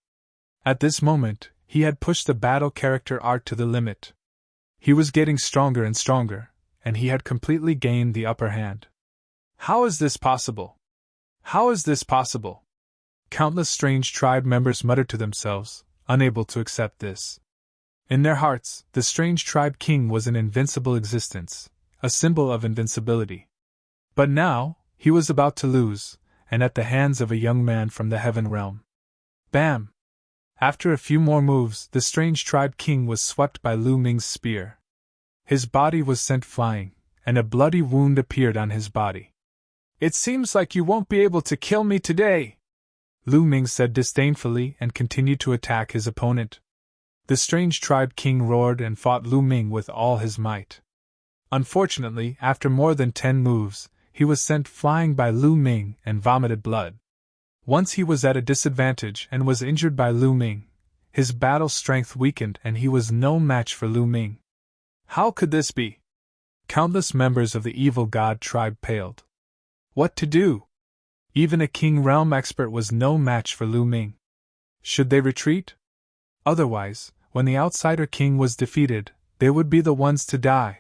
At this moment, he had pushed the battle character art to the limit. He was getting stronger and stronger, and he had completely gained the upper hand. How is this possible? How is this possible? Countless strange tribe members muttered to themselves, unable to accept this. In their hearts, the strange tribe king was an invincible existence, a symbol of invincibility. But now, he was about to lose, and at the hands of a young man from the heaven realm. Bam! After a few more moves, the strange tribe king was swept by Lu Ming's spear. His body was sent flying, and a bloody wound appeared on his body. It seems like you won't be able to kill me today, Lu Ming said disdainfully and continued to attack his opponent. The strange tribe king roared and fought Lu Ming with all his might. Unfortunately, after more than 10 moves, he was sent flying by Lu Ming and vomited blood. Once he was at a disadvantage and was injured by Lu Ming. His battle strength weakened and he was no match for Lu Ming. How could this be? Countless members of the evil god tribe paled. What to do? Even a king realm expert was no match for Lu Ming. Should they retreat? Otherwise, when the outsider king was defeated, they would be the ones to die.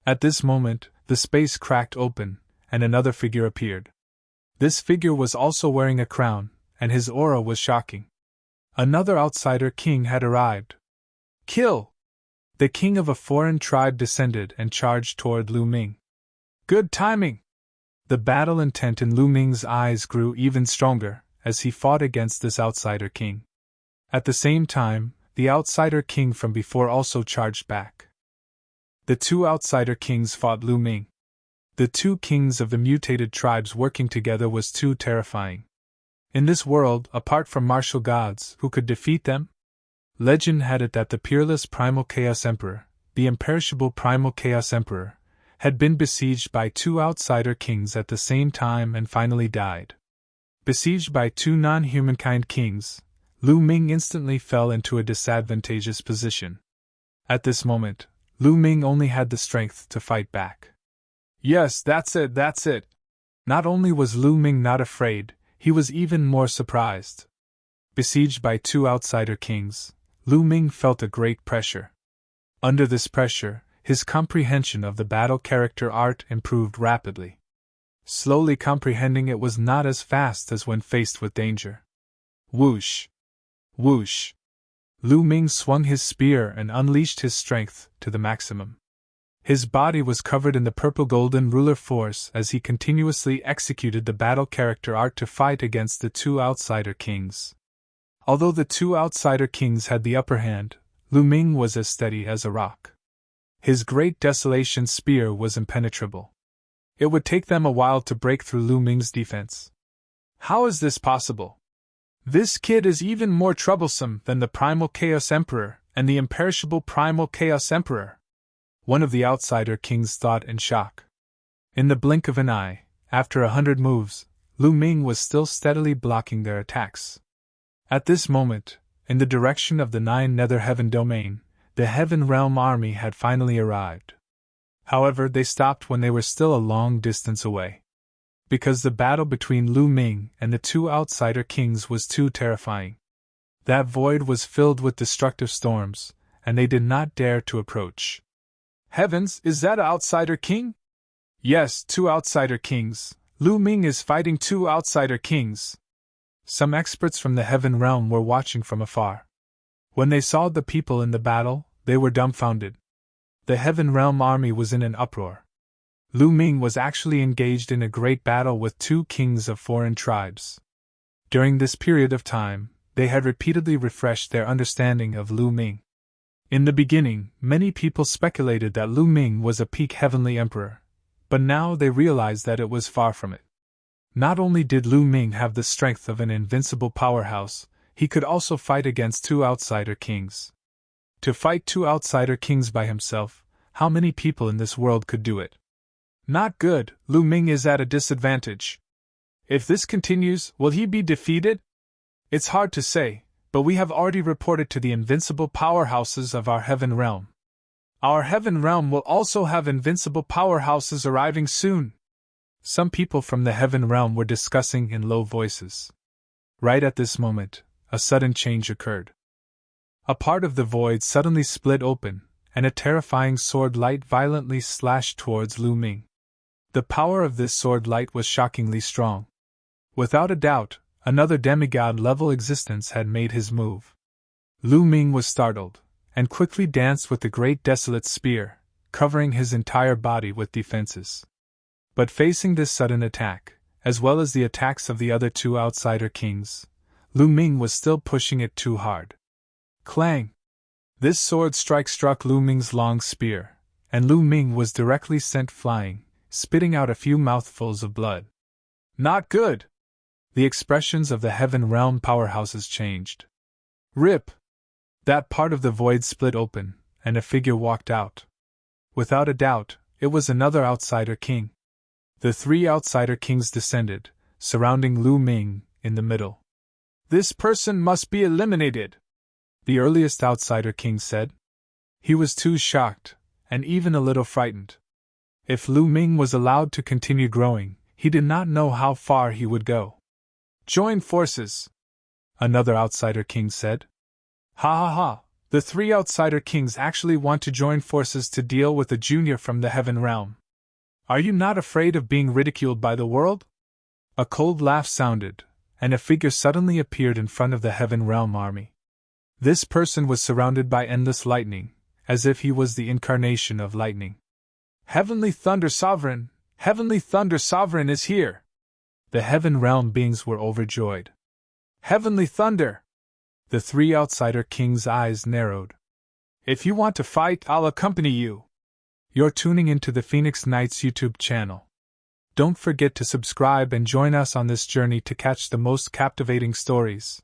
At this moment, the space cracked open, and another figure appeared. This figure was also wearing a crown, and his aura was shocking. Another outsider king had arrived. Kill! The king of a foreign tribe descended and charged toward Lu Ming. Good timing! The battle intent in Lu Ming's eyes grew even stronger as he fought against this outsider king. At the same time, the outsider king from before also charged back. The two outsider kings fought Lu Ming. The two kings of the mutated tribes working together was too terrifying. In this world, apart from martial gods, who could defeat them? Legend had it that the peerless Primal Chaos Emperor, the imperishable Primal Chaos Emperor, had been besieged by two outsider kings at the same time and finally died. Besieged by two non-humankind kings, Lu Ming instantly fell into a disadvantageous position. At this moment, Lu Ming only had the strength to fight back. Yes, that's it. Not only was Lu Ming not afraid, he was even more surprised. Besieged by two outsider kings, Lu Ming felt a great pressure. Under this pressure, his comprehension of the battle character art improved rapidly. Slowly comprehending it was not as fast as when faced with danger. Whoosh! Whoosh! Lu Ming swung his spear and unleashed his strength to the maximum. His body was covered in the purple golden ruler force as he continuously executed the battle character art to fight against the two outsider kings. Although the two outsider kings had the upper hand, Lu Ming was as steady as a rock. His great desolation spear was impenetrable. It would take them a while to break through Lu Ming's defense. How is this possible? This kid is even more troublesome than the Primal Chaos Emperor and the imperishable Primal Chaos Emperor. One of the outsider kings thought in shock. In the blink of an eye, after 100 moves, Lu Ming was still steadily blocking their attacks. At this moment, in the direction of the 9 Nether Heaven domain, the Heaven Realm army had finally arrived. However, they stopped when they were still a long distance away. Because the battle between Lu Ming and the two outsider kings was too terrifying. That void was filled with destructive storms, and they did not dare to approach. Heavens, is that an outsider king? Yes, 2 outsider kings. Lu Ming is fighting 2 outsider kings. Some experts from the Heaven Realm were watching from afar. When they saw the people in the battle, they were dumbfounded. The Heaven Realm army was in an uproar. Lu Ming was actually engaged in a great battle with 2 kings of foreign tribes. During this period of time, they had repeatedly refreshed their understanding of Lu Ming. In the beginning, many people speculated that Lu Ming was a peak heavenly emperor, but now they realized that it was far from it. Not only did Lu Ming have the strength of an invincible powerhouse, he could also fight against two outsider kings. To fight two outsider kings by himself, how many people in this world could do it? Not good. Lu Ming is at a disadvantage. If this continues, will he be defeated? It's hard to say, but we have already reported to the invincible powerhouses of our heaven realm. Our heaven realm will also have invincible powerhouses arriving soon. Some people from the heaven realm were discussing in low voices. Right at this moment, a sudden change occurred. A part of the void suddenly split open, and a terrifying sword light violently slashed towards Lu Ming. The power of this sword light was shockingly strong. Without a doubt, another demigod-level existence had made his move. Lu Ming was startled, and quickly danced with the great desolate spear, covering his entire body with defenses. But facing this sudden attack, as well as the attacks of the other two outsider kings, Lu Ming was still pushing it too hard. Clang! This sword strike struck Lu Ming's long spear, and Lu Ming was directly sent flying, spitting out a few mouthfuls of blood. Not good! The expressions of the heaven realm powerhouses changed. Rip! That part of the void split open, and a figure walked out. Without a doubt, it was another outsider king. The three outsider kings descended, surrounding Lu Ming in the middle. This person must be eliminated, the earliest outsider king said. He was too shocked, and even a little frightened. If Lu Ming was allowed to continue growing, he did not know how far he would go. Join forces, another outsider king said. Ha ha ha, the three outsider kings actually want to join forces to deal with a junior from the heaven realm. Are you not afraid of being ridiculed by the world? A cold laugh sounded, and a figure suddenly appeared in front of the heaven realm army. This person was surrounded by endless lightning, as if he was the incarnation of lightning. Heavenly Thunder Sovereign! Heavenly Thunder Sovereign is here! The heaven realm beings were overjoyed. Heavenly Thunder! The three outsider kings' eyes narrowed. If you want to fight, I'll accompany you. You're tuning into the Phoenix Knights YouTube channel. Don't forget to subscribe and join us on this journey to catch the most captivating stories.